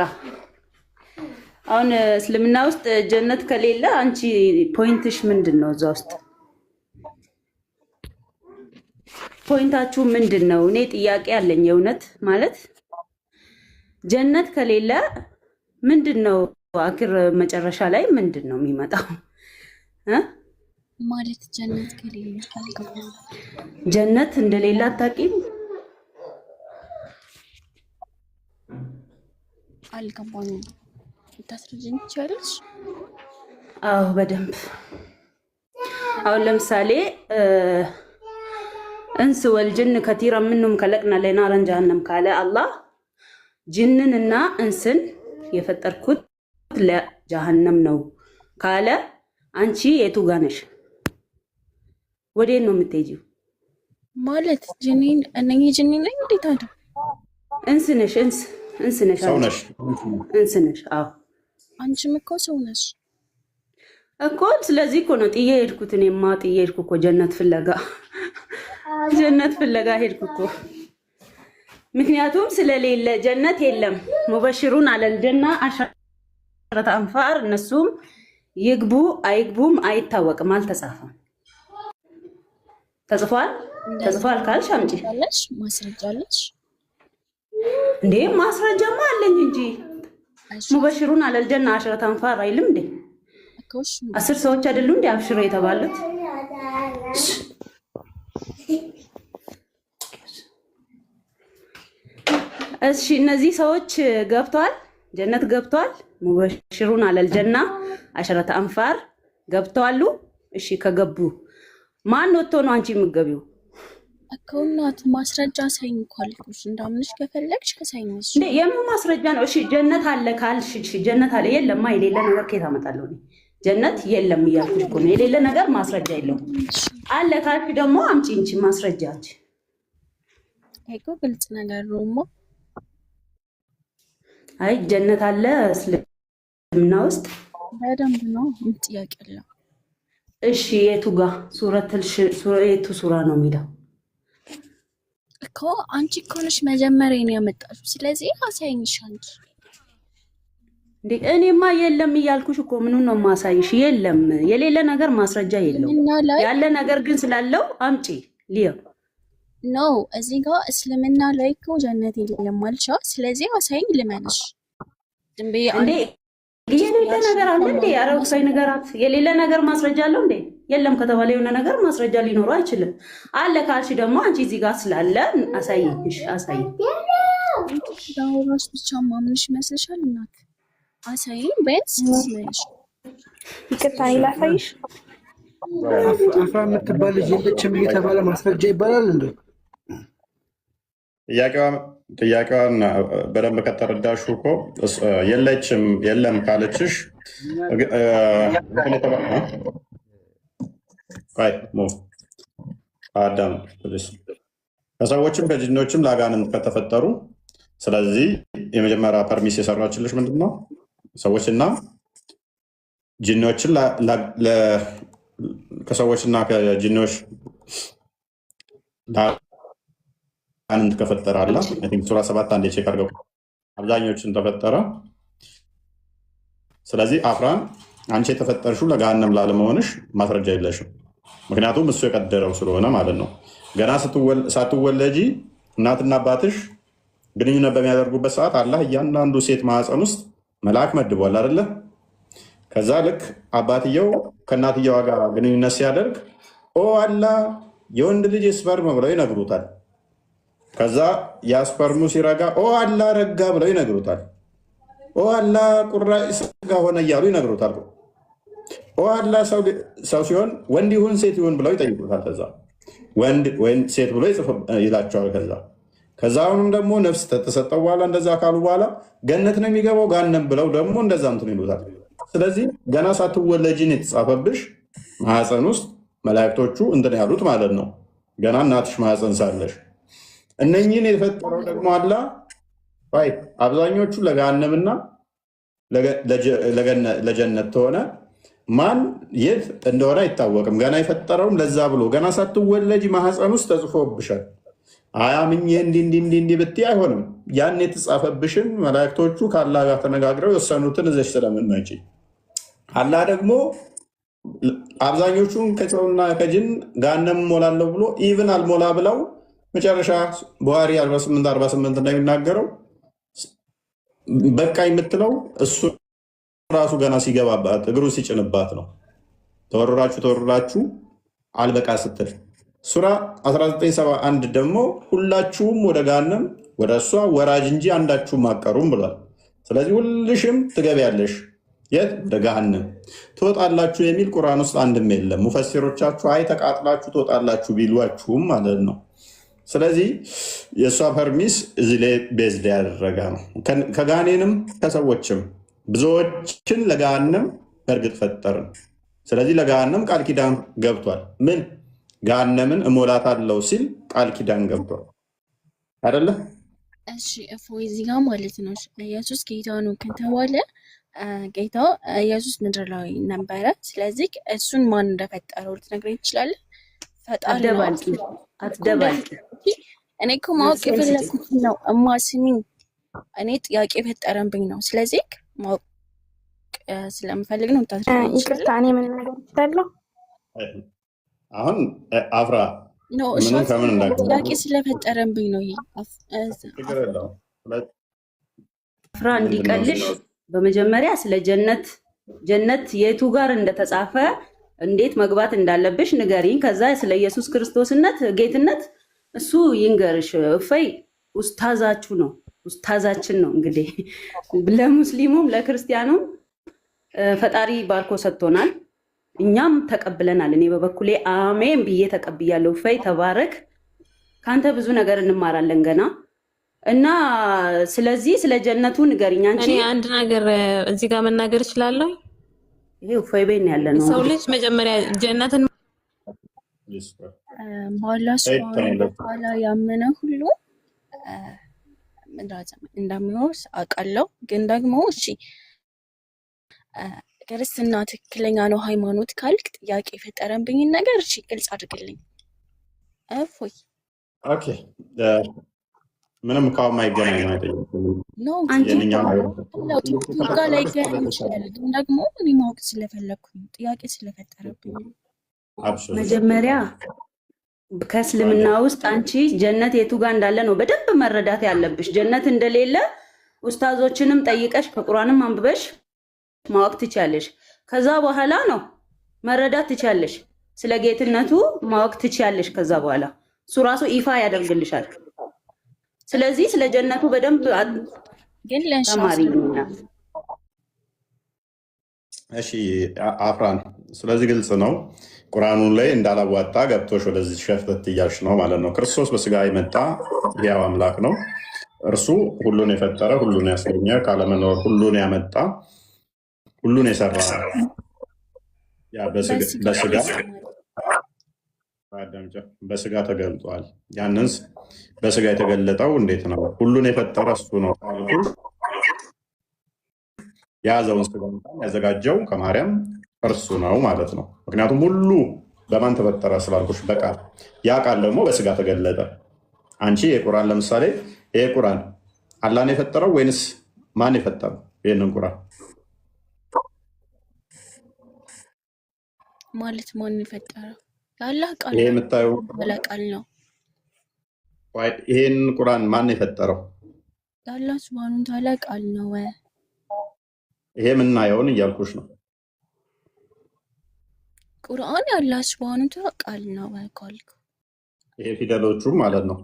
አሁን እስልምና ውስጥ ጀነት ከሌለ አንቺ ፖይንትሽ ምንድን ነው? እዛ ውስጥ ፖይንታችሁ ምንድን ነው? እኔ ጥያቄ አለኝ የእውነት ማለት ጀነት ከሌለ ምንድን ነው አክር መጨረሻ ላይ ምንድን ነው የሚመጣው ማለት? ጀነት ከሌለ ጀነት እንደሌለ አታውቂም? አልገባኝም። ታስረጅኝ ይቻላል? አዎ በደንብ። አሁን ለምሳሌ እንስ ወልጅን ከቲራ ምንም ከለቅና ለናረን ጀሃነም ካለ አላህ ጅንን እና እንስን የፈጠርኩት ለጀሃነም ነው ካለ አንቺ የቱ ጋር ነሽ? ወዴት ነው የምትሄጂው? ማለት ጅኒን እነኚህ ጅኒ ነኝ እንዴት አለ? እንስ ነሽ። ሰው ነሽ። እንስ ነሽ። አዎ አንቺም እኮ ሰው ነሽ እኮ። ስለዚህ እኮ ነው ጥዬ ሄድኩት። እኔማ ጥዬ ሄድኩ እኮ ጀነት ፍለጋ ሄድኩ እኮ። ምክንያቱም ስለሌለ ጀነት የለም። ሙበሽሩን አለል ጀና አሸረተ አንፋር እነሱም ይግቡ አይግቡም አይታወቅም፣ አልተጻፈም። ተጽፏል ካልሽ አምጪ። ማስረጃ አለሽ እንዴ? ማስረጃማ አለኝ እንጂ ሙበሽሩን አለል ጀና አሸረተ አንፋር አይልም እንዴ? 10 ሰዎች አይደሉ እንዴ አብሽሮ የተባሉት? እሺ እነዚህ ሰዎች ገብተዋል፣ ጀነት ገብተዋል። ሙበሽሩን አለል ጀና አሸረተ አንፋር ገብተዋሉ። እሺ ከገቡ ማን ወጥቶ ነው አንቺ የምትገቢው? አከውናት ማስረጃ ሳይኝ እኮ አልኩሽ። እንዳምንሽ ከፈለግሽ ከሳይንስ እንዴ የምን ማስረጃ ነው? እሺ ጀነት አለ ካልሽ እሺ ጀነት አለ። የለም የሌለ ነገር ከየት አመጣለሁ እኔ? ጀነት የለም እያልኩሽ እኮ ነው። የሌለ ነገር ማስረጃ የለውም። አለ ካልሽ ደግሞ አምጪ እንጂ ማስረጃች። አይቆ ግልጽ ነገር ነው። አይ ጀነት አለ እስልምና ውስጥ በደንብ ነው። ምን ጥያቄ አለ? እሺ የቱ ጋር የቱ ሱራ ነው የሚለው እኮ? አንቺ እኮ ነሽ መጀመሪያ ነው ያመጣሽው። ስለዚህ አሳይኝሽ አንቺ። እንዴ እኔማ የለም እያልኩሽ እኮ ምኑን ነው ማሳይሽ? የለም የሌለ ነገር ማስረጃ የለውም። ያለ ነገር ግን ስላለው አምጪ ሊዮ ነው። እዚህ ጋር እስልምና ላይ እኮ ጀነት የለም አልሻ። ስለዚህ አሳይኝ ልመንሽ። እንዴ የሌለ ነገር አለ እንዴ? አረው ሳይ ነገራት የሌለ ነገር ማስረጃ አለው እንዴ? የለም ከተባለ የሆነ ነገር ማስረጃ ሊኖረው አይችልም። አለ ካልሽ ደግሞ አንቺ እዚህ ጋር ስላለ አሳይሽ። ዳውራስ ብቻ ማምንሽ ይመስልሻል? እናት አሳይኝ በስ ስለሽ ይቅርታ ይላሳይሽ። አፍራ የምትባል ልጅ የለችም እየተባለ ማስረጃ ይባላል እንዴ? ጥያቄዋን በደንብ ከተረዳሹ እኮ የለችም የለም ካለችሽ አዳም ከሰዎችም ከጅኖችም ለአጋንንት ከተፈጠሩ፣ ስለዚህ የመጀመሪያ ፐርሚስ የሰራችልሽ ምንድን ነው? ሰዎችና ጅኖችን ከሰዎችና ከጅኖች ለአጋንንት ከፈጠረ አላ ሱራ 7 አንድ ቼክ አድርገው አብዛኞችን ተፈጠረ። ስለዚህ አፍራን አንቺ የተፈጠርሽው ለገሃነም ላለመሆንሽ ማስረጃ የለሽም። ምክንያቱም እሱ የቀደረው ስለሆነ ማለት ነው። ገና ሳትወለጂ እናትና አባትሽ ግንኙነት በሚያደርጉበት ሰዓት አላህ እያንዳንዱ ሴት ማህፀን ውስጥ መልአክ መድቧል አይደለ? ከዛ ልክ አባትየው ከእናትየዋ ጋር ግንኙነት ሲያደርግ ኦ አላህ የወንድ ልጅ ስፐርም ብለው ይነግሩታል። ከዛ የስፐርሙ ሲረጋ ኦ አላህ ረጋ ብለው ይነግሩታል። ኦ አላህ ቁራጭ ስጋ ሆነ እያሉ ይነግሩታል። ኦ አላህ ሰው ሲሆን ወንድ ይሁን ሴት ይሁን ብለው ይጠይቁታል። ከዛ ወንድ ወይም ሴት ብሎ ይላቸዋል። ከዛ አሁንም ደግሞ ነፍስ ተሰጠው በኋላ እንደዛ ካሉ በኋላ ገነት ነው የሚገባው ጋነም ብለው ደግሞ እንደዛ እንትን ይሉታል። ስለዚህ ገና ሳትወለጂን የተጻፈብሽ ማህፀን ውስጥ መላእክቶቹ እንትን ያሉት ማለት ነው። ገና እናትሽ ማህፀን ሳለሽ እነኚህን የፈጠረው ደግሞ አላህ አብዛኞቹ ለገሃነምና ለጀነት ተሆነ ማን የት እንደሆነ አይታወቅም። ገና የፈጠረውም ለዛ ብሎ ገና ሳትወለጂ ማህፀን ውስጥ ተጽፎብሻል። አያምኜ እንዲህ ብትይ አይሆንም። ያን የተጻፈብሽን መላእክቶቹ ከአላህ ጋር ተነጋግረው የወሰኑትን እዘሽ ስለምትመጪ አላህ ደግሞ አብዛኞቹን ከሰውና ከጅን ገሃነም ሞላለሁ ብሎ ኢቭን አልሞላ ብለው መጨረሻ ቡሃሪ 48 እንደሚናገረው በቃ የምትለው እሱ ራሱ ገና ሲገባባት እግሩ ሲጭንባት ነው። ተወርራችሁ አልበቃ ስትል ሱራ 1971 ደግሞ ሁላችሁም ወደ ገሃነም ወደ እሷ ወራጅ እንጂ አንዳችሁም አቀሩም ብሏል። ስለዚህ ሁልሽም ትገቢያለሽ። የት? ወደ ገሃነም ትወጣላችሁ የሚል ቁርአን ውስጥ አንድም የለም። ሙፈሲሮቻችሁ አይ ተቃጥላችሁ ትወጣላችሁ ቢሏችሁም ማለት ነው። ስለዚህ የእሷ ፐርሚስ እዚህ ላይ ቤዝድ ያደረገ ነው። ከጋኔንም ከሰዎችም ብዙዎችን ለገሃነም በእርግጥ ፈጠርን። ስለዚህ ለገሃነም ቃል ኪዳን ገብቷል። ምን ገሃነምን እሞላታለሁ ሲል ቃል ኪዳን ገብቷል አይደለ? እሺ እፎይ እዚህ ጋር ማለት ነው ኢየሱስ ጌታ ነው ከተባለ ጌታ ኢየሱስ ምድር ላይ ነበረ። ስለዚህ እሱን ማን እንደፈጠረው ልትነግረኝ ትችላለህ? ፈጣሪ አትደባልቂ። እኔ እኮ ማወቅ የፈለኩት ነው እማ ስሚኝ፣ እኔ ጥያቄ የፈጠረብኝ ነው። ስለዚህ ማወቅ ስለምፈልግ ነው። ይቅርታ እኔ ምን ነገር ይችላለሁ? አሁን አፍራ ጥያቄ ስለፈጠረብኝ ነው። ይሄ አፍራ እንዲቀልሽ በመጀመሪያ ስለ ጀነት የቱ ጋር እንደተጻፈ እንዴት መግባት እንዳለብሽ ንገሪኝ። ከዛ ስለ ኢየሱስ ክርስቶስነት ጌትነት እሱ ይንገርሽ። እፈይ ኡስታዛችሁ ነው፣ ኡስታዛችን ነው። እንግዲህ ለሙስሊሙም ለክርስቲያኑም ፈጣሪ ባርኮ ሰጥቶናል፣ እኛም ተቀብለናል። እኔ በበኩሌ አሜን ብዬ ተቀብያለሁ። ፈይ ተባረክ፣ ካንተ ብዙ ነገር እንማራለን ገና እና ስለዚህ ስለ ጀነቱ ንገሪኝ አንቺ። እኔ አንድ ነገር እዚህ ጋር መናገር እችላለሁ? ይሄው ፈይ ቤን ያለ ነው። ሰው ልጅ መጀመሪያ ጀነትን በአላህ ሱብሃነሁ ወተዓላ ያመነ ሁሉ እንደሚወርስ አውቃለሁ። ግን ደግሞ እሺ ክርስትና ትክክለኛ ነው ሃይማኖት ካልክ ጥያቄ የፈጠረብኝን ነገር እሺ ግልጽ አድርግልኝ። እፎይ ኦኬ ምንም ካው ማይገናኝ ነው አይደለም ነው ቲክቶክ ጋር ላይ ገናኝ ይችላል። ግን ደግሞ እኔ ማወቅ ስለፈለኩኝ ጥያቄ ስለፈጠረብኝ መጀመሪያ ከእስልምና ውስጥ አንቺ ጀነት የቱ ጋር እንዳለ ነው በደንብ መረዳት ያለብሽ። ጀነት እንደሌለ ኡስታዞችንም ጠይቀሽ ከቁርአንም አንብበሽ ማወቅ ትችያለሽ። ከዛ በኋላ ነው መረዳት ትችያለሽ። ስለ ጌትነቱ ማወቅ ትችያለሽ። ከዛ በኋላ እሱ ራሱ ይፋ ያደርግልሻል። ስለዚህ ስለ ጀነቱ በደንብ ግን ተማሪ ነው። እሺ አፍራን፣ ስለዚህ ግልጽ ነው። ቁርአኑ ላይ እንዳላዋጣ ገብቶሽ ወደዚህ ሸፍተት እያልሽ ነው ማለት ነው። ክርስቶስ በስጋ የመጣ ሕያው አምላክ ነው። እርሱ ሁሉን የፈጠረ ሁሉን ያስገኘ ካለመኖር ሁሉን ያመጣ ሁሉን የሰራ ያ በስጋ ተገልጧል። ያንን በስጋ የተገለጠው እንዴት ነው? ሁሉን የፈጠረ እሱ ነው። የያዘውን ስጋ ያዘጋጀው ከማርያም እርሱ ነው ማለት ነው። ምክንያቱም ሁሉ በማን ተፈጠረ ስላልኩሽ በቃል ያ ቃል ደግሞ በስጋ ተገለጠ። አንቺ የቁርአን ለምሳሌ ይሄ ቁርአን አላህ ነው የፈጠረው ወይንስ ማን የፈጠረው? ይሄንን ቁርአን ማለት ማን የፈጠረው? ያላህ ቃል ይሄ የምታየው ቃል ነው። ይሄን ቁርአን ማን የፈጠረው? ያላህ ሱብሃነሁ ወተዓላ ቃል ነው። ይሄ የምናየውን እያልኩሽ ነው። ቁርአን ያላህ ሱብሃነሁ ወተዓላ ቃል ነው ካልኩ ይሄ ፊደሎቹ ማለት ነው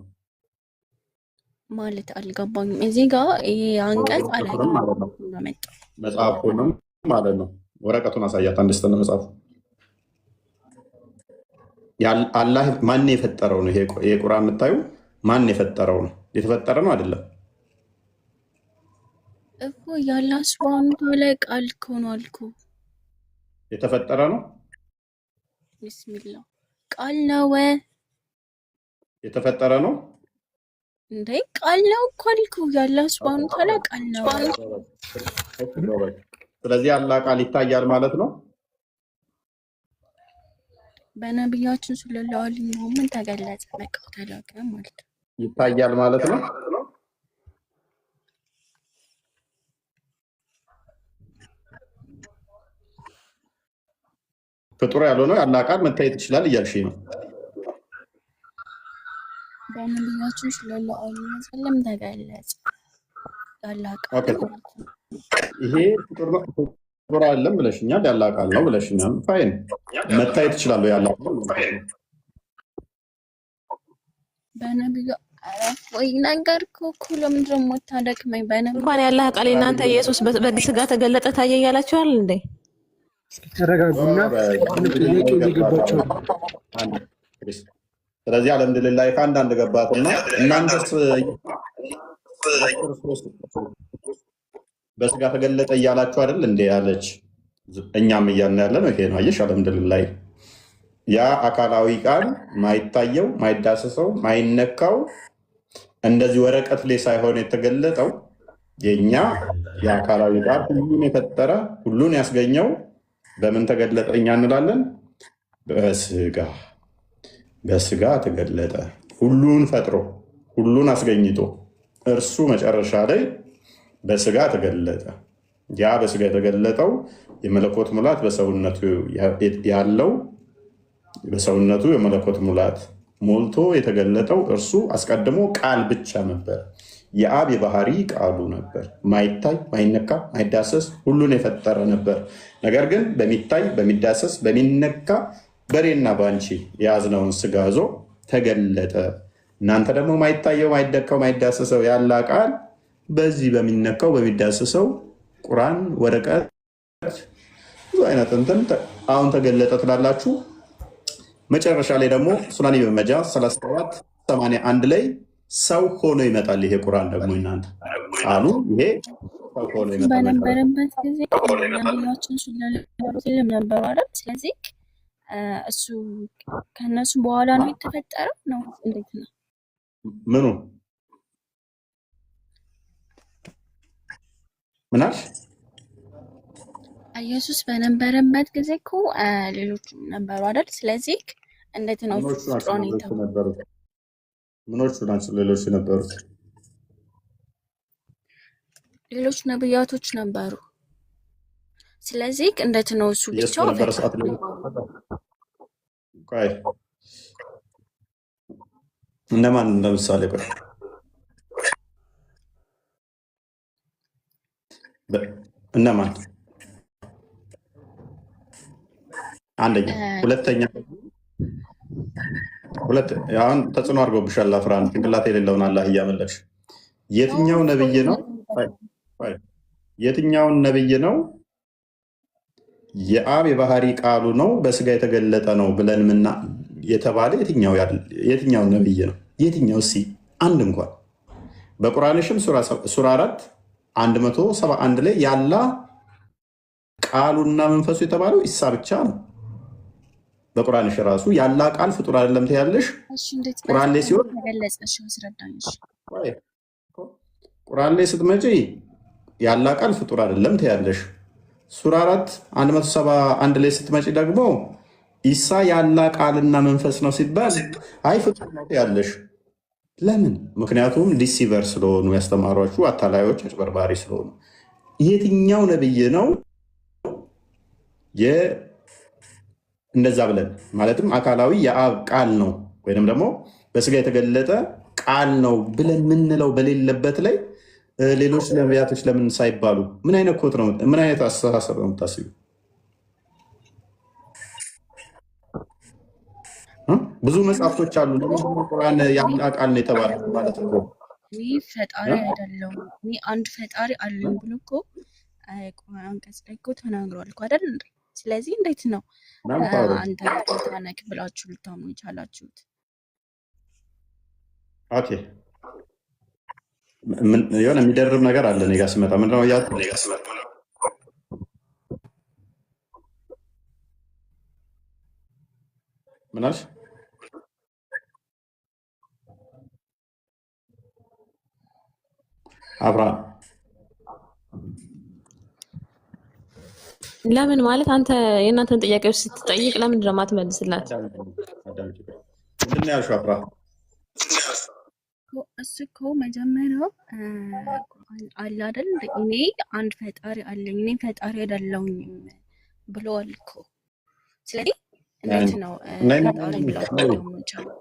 ማለት አልገባኝም። እዚህ ጋር ይሄ አንቀጽ አላየሁም ማለት ነው። መጽሐፉንም ማለት ነው። ወረቀቱን አሳያት አንድ ስተነ መጽሐፉ አላህ ማን የፈጠረው ነው? ይሄ ቁርአን የምታዩ ማን የፈጠረው ነው? የተፈጠረ ነው አይደለም እኮ ያላህ ሱብሃነሁ ወተዓላ ቃል እኮ ነው አልኩ። የተፈጠረ ነው። ቢስሚላህ ቃል ነው። የተፈጠረ ነው እንዴ? ቃል ነው እኮ አልኩ። ያላህ ሱብሃነሁ ወተዓላ ቃል ነው። ስለዚህ አላህ ቃል ይታያል ማለት ነው። በነቢያችን ሰለላሁ ዐለይሂ ወሰለም ተገለጸ፣ በቃ ተላከ ማለት ነው። ይታያል ማለት ነው። ፍጡር ያልሆነው አላህ ቃል መታየት ይችላል እያልሽ ነው። በነቢያችን ሰለላሁ ዐለይሂ ወሰለም ተገለጸ ያላህ ቃል። ይሄ ፍጡር አይደለም ብለሽኛል፣ ያላህ ቃል ነው ብለሽኛል። ፋይን መታየት ይችላል ያላህ ቃል በነቢዩ ወይ ነገር እኮ ለምንድን ነው የምታደክመኝ? እንኳን ያላህ ቃል እናንተ ኢየሱስ በስጋ ተገለጠ ታየ እያላችኋል እንዴ? ተረጋጉና እየገባቸው። ስለዚህ አልሐምዱሊላህ ከአንዳንድ ገባትና እናንተስ በስጋ ተገለጠ እያላችሁ አይደል እንዴ ያለች፣ እኛም እያልን ያለ ነው። ይሄ ነው አየሽ። አልሐምዱሊላህ ያ አካላዊ ቃል ማይታየው፣ ማይዳሰሰው፣ ማይነካው እንደዚህ ወረቀት ላይ ሳይሆን የተገለጠው የኛ የአካላዊ ቃል ሁሉን የፈጠረ ሁሉን ያስገኘው በምን ተገለጠ እኛ እንላለን? በስጋ ተገለጠ። ሁሉን ፈጥሮ ሁሉን አስገኝቶ እርሱ መጨረሻ ላይ በስጋ ተገለጠ። ያ በስጋ የተገለጠው የመለኮት ሙላት በሰውነቱ ያለው በሰውነቱ የመለኮት ሙላት ሞልቶ የተገለጠው እርሱ አስቀድሞ ቃል ብቻ ነበር። የአብ የባህሪ ቃሉ ነበር። ማይታይ፣ ማይነካ፣ ማይዳሰስ ሁሉን የፈጠረ ነበር። ነገር ግን በሚታይ፣ በሚዳሰስ፣ በሚነካ በሬና ባንቺ የያዝነውን ስጋ ይዞ ተገለጠ። እናንተ ደግሞ ማይታየው፣ ማይደካው፣ ማይዳሰሰው ያለ ቃል በዚህ በሚነካው በሚዳሰሰው ቁርአን ወረቀት ብዙ አይነት እንትን አሁን ተገለጠ ትላላችሁ። መጨረሻ ላይ ደግሞ ሱናን ኢብን ማጃህ 3781 ላይ ሰው ሆኖ ይመጣል። ይሄ ቁርአን ደግሞ እናንተ ቃሉ ይሄ ሰው ሆኖ ይመጣል በነበረበት ጊዜ ነቢያችን ስለለም ነበር አይደል? ስለዚህ እሱ ከነሱ በኋላ ነው የተፈጠረው ነው እንዴት ነው? ምኑ ምናሽ ኢየሱስ በነበረበት ጊዜ እኮ ሌሎችም ነበሩ አይደል? ስለዚህ እንዴት ነው ፍጥሮን የተባለው? ምኖቹ ናቸው ሌሎች የነበሩት? ሌሎች ነብያቶች ነበሩ። ስለዚህ እንዴት ነው እሱ ብቻው በነበረ ሰዓት ላይ ቆይ እነማን ለምሳሌ ቆይ እነማን አንደኛ ሁለተኛ አሁን ተጽዕኖ አድርጎብሻል። አፍራን ጭንቅላት የሌለውን አላህ እያመለክሽ የትኛው ነብይ ነው? የትኛውን ነብይ ነው የአብ የባህሪ ቃሉ ነው በስጋ የተገለጠ ነው ብለን ምና የተባለ የትኛው ነብይ ነው? የትኛው? እስኪ አንድ እንኳን በቁርአንሽም ሱራ 4 171 ላይ ያላ ቃሉና መንፈሱ የተባለው ኢሳ ብቻ ነው። በቁርአንሽ ራሱ ያላ ቃል ፍጡር አይደለም ትያለሽ። ቁርአን ላይ ሲሆን ተገለጸሽ አስረዳኝሽ። ቁርአን ላይ ስትመጪ ያላ ቃል ፍጡር አይደለም ትያለሽ። ሱራ 4 171 ላይ ስትመጪ ደግሞ ኢሳ ያላ ቃልና መንፈስ ነው ሲባል አይ ፍጡር ነው ትያለሽ። ለምን? ምክንያቱም ዲሲቨር ስለሆኑ ያስተማሯችሁ አታላዮች አጭበርባሪ ስለሆኑ። የትኛው ነብይ ነው እንደዛ ብለን ማለትም አካላዊ የአብ ቃል ነው ወይንም ደግሞ በስጋ የተገለጠ ቃል ነው ብለን ምንለው በሌለበት ላይ ሌሎች ነቢያቶች ለምን ሳይባሉ? ምን አይነት ኮት ነው? ምን አይነት አስተሳሰብ ነው የምታስቡ? ብዙ መጽሐፍቶች አሉ። ቁርአን ያላ ቃል ነው የተባለ ማለት ነው። እኔ ፈጣሪ አይደለሁም እኔ አንድ ፈጣሪ አለኝ ብሎ እኮ ቁርአን አንቀጽ ላይ እኮ ተናግሯል እኮ አይደል እንዴ? ስለዚህ እንዴት ነው አንተ ጌታ ነህ ብላችሁ ልታምኑ የቻላችሁት? ኦኬ የሆነ የሚደርብ ነገር አለ እኔ ጋር ሲመጣ ምንድነው ምናልሽ? አብርሃም ለምን ማለት አንተ የእናንተን ጥያቄዎች ስትጠይቅ ለምንድን ነው የማትመልስላት? ምንድን ነው ያልሽው አብርሃም? እሱ እኮ መጀመሪያው አለ አይደል እኔ አንድ ፈጣሪ አለኝ እኔ ፈጣሪ አይደለሁኝም ብለዋል እኮ። ስለዚህ እንዴት ነው ፈጣሪ ብላችሁ የምንቻለው?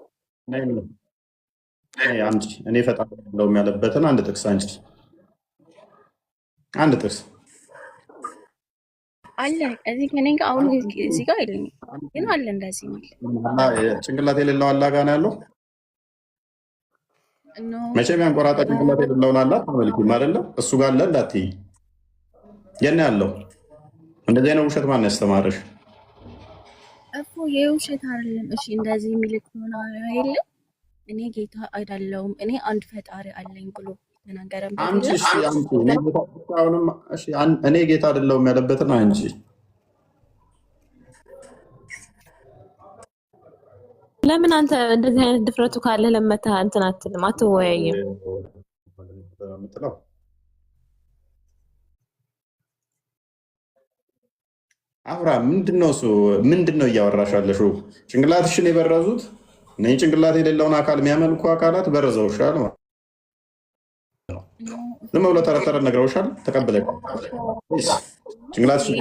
አንቺ እኔ ፈጣሪ አይደለሁም ያለበትን አንድ ጥቅስ አንቺ አንድ ጥቅስ አለ እዚህ ከኔ ጋር አሁን እዚህ ጋር የለኝም ግን አለ እንደዚህ የሚል ጭንቅላት የሌለው አላህ ጋር ነው ያለው። መቼም ያንቆራጣ ጭንቅላት የሌለውን አላህ ተመልኪም አይደለም እሱ ጋር አለ እንዳትዪ። የት ነው ያለው? እንደዚህ አይነት ውሸት ማን ያስተማረሽ? እኮ የውሸት አይደለም። እሺ እንደዚህ የሚልክ ሆነ አይደለም እኔ ጌታ አይደለሁም እኔ አንድ ፈጣሪ አለኝ ብሎ ተናገረበት። እኔ ጌታ አይደለሁም ያለበትን አንቺ ለምን አንተ እንደዚህ አይነት ድፍረቱ ካለ ለመታ እንትን አትልም አትወያይም? አብርሃም ምንድነው እሱ ምንድነው እያወራሽ ያለሽው? ጭንቅላትሽን የበረዙት እኔ ጭንቅላት የሌለውን አካል የሚያመልኩ አካላት በረዘውሻል ማለት ነው። ዝም ብሎ ተረት ተረት ነግረውሻል ተቀብለሽ ጭንቅላትሽን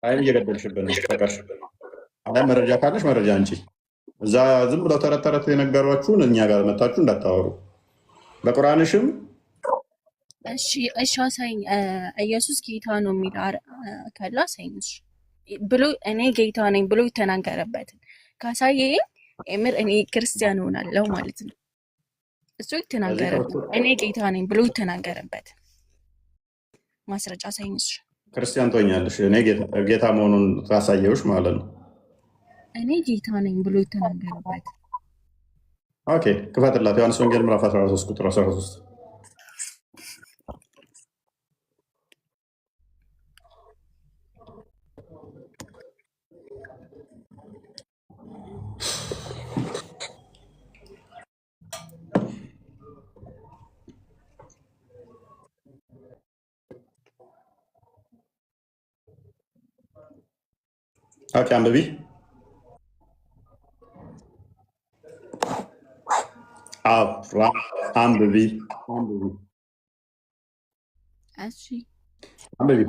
ታይም እየገደልሽብን ነው። አሁን መረጃ ካለሽ መረጃ አንቺ እዛ ዝም ብለው ተረት ተረት የነገሯችሁን እኛ ጋር መታችሁ እንዳታወሩ። በቁርአንሽም እሺ አሳይኝ ኢየሱስ ጌታ ነው የሚል ካለ አሳይኝ ብሎ እኔ ጌታ ነኝ ብሎ የተናገረበትን ካሳየኝ እምር እኔ ክርስቲያን ሆናለሁ ማለት ነው። እሱ የተናገረበት እኔ ጌታ ነኝ ብሎ የተናገረበት ማስረጃ ሳይንስ ክርስቲያን ትሆኛለሽ። እኔ ጌታ መሆኑን ካሳየውሽ ማለት ነው። እኔ ጌታ ነኝ ብሎ የተናገረበት ኦኬ፣ ክፈትላት። ዮሐንስ ወንጌል ምዕራፍ 13 ቁጥር 13 ኦኬ፣ አንብቢ። አንብቢ። እሺ አንብቢ።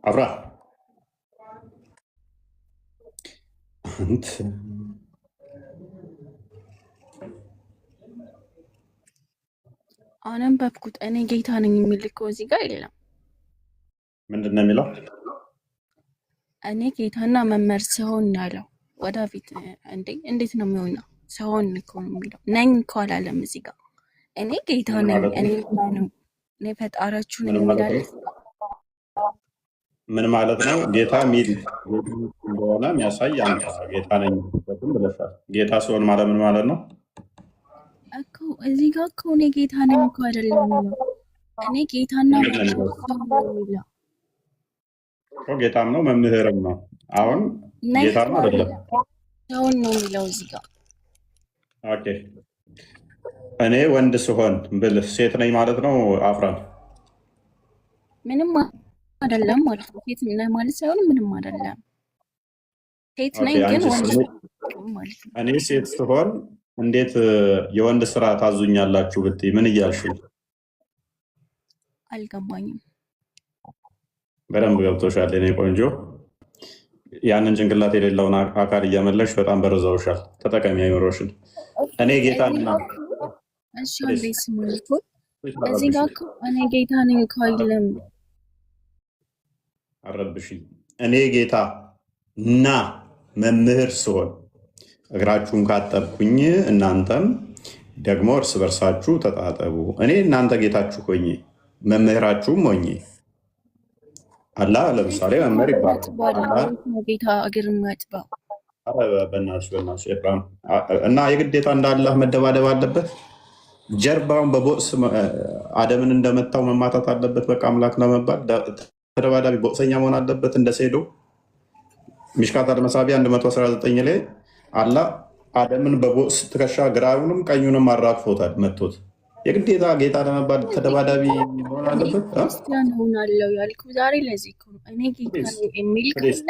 አብራ አነበብኩት። እኔ ጌታ ነኝ የሚል እኮ እዚህ ጋር የለም። ምንድን ነው የሚለው? እኔ ጌታና መምህር ስሆን ያለው ወደፊት እንዴት ነው የሚሆነው? ስሆን እኮ ነው የሚለው። ነኝ እኮ አላለም እዚህ ጋር። እኔ ጌታ ነኝ፣ እኔ ፈጣሪያችሁ ነኝ የሚላለ ምን ማለት ነው? ጌታ ሚል እንደሆነ የሚያሳይ አንተ ጌታ ነኝ ብለሻል። ጌታ ሲሆን ማለት ምን ማለት ነው እኮ? እዚህ ጋር እኮ እኔ ጌታ ነኝ እኮ አይደለም የሚለው። እኔ ጌታና የሚለው ጌታም ነው መምህርም ነው። አሁን ጌታ ነው አይደለም ሰውን ነው የሚለው እዚህ ጋር። ኦኬ፣ እኔ ወንድ ስሆን ብል ሴት ነኝ ማለት ነው። አፍራን ምንም አይደለም ማለት ነው። ሴት ነኝ ማለት ሳይሆን ምንም አይደለም። ሴት ነኝ ግን ወንድ ማለት ነው። እኔ ሴት ስሆን እንዴት የወንድ ስራ ታዙኛላችሁ ብትይ ምን እያልሽ? አልገባኝም። በደንብ ገብቶሻል የኔ ቆንጆ። ያንን ጭንቅላት የሌለውን አካል እያመለክሽ በጣም በረዛውሻል። ተጠቀሚ አይምሮሽን። እኔ ጌታ ነኝ። እሺ አንዴስ ማለት እዚህ ጋር እኮ እኔ ጌታ ነኝ እኮ አይደለም። አረብሽኝ። እኔ ጌታ እና መምህር ስሆን እግራችሁን ካጠብኩኝ እናንተም ደግሞ እርስ በርሳችሁ ተጣጠቡ። እኔ እናንተ ጌታችሁ ሆኜ መምህራችሁም ሆኜ አላህ ለምሳሌ መምህር ይባላል። ጌታ እግር የሚያጥበው በእናትሽ ኤፍራም እና የግዴታ እንዳላህ መደባደብ አለበት። ጀርባውን በቦክስ አደምን እንደመታው መማታት አለበት። በቃ አምላክ ለመባል ተደባዳቢ ቦክሰኛ መሆን አለበት። እንደ ሴዶ ሚሽካት አልመሳቢያ 119 ላይ አላህ አደምን በቦክስ ትከሻ ግራውንም ቀኙንም አራግፎታል፣ መቶት። የግዴታ ጌታ ለመባል ተደባዳቢ መሆን አለበት። ክርስቲያን ሆናለሁ ያልኩ ዛሬ ለዚህ እኮ ነው። እኔ ጌታ ነኝ የሚል ካለ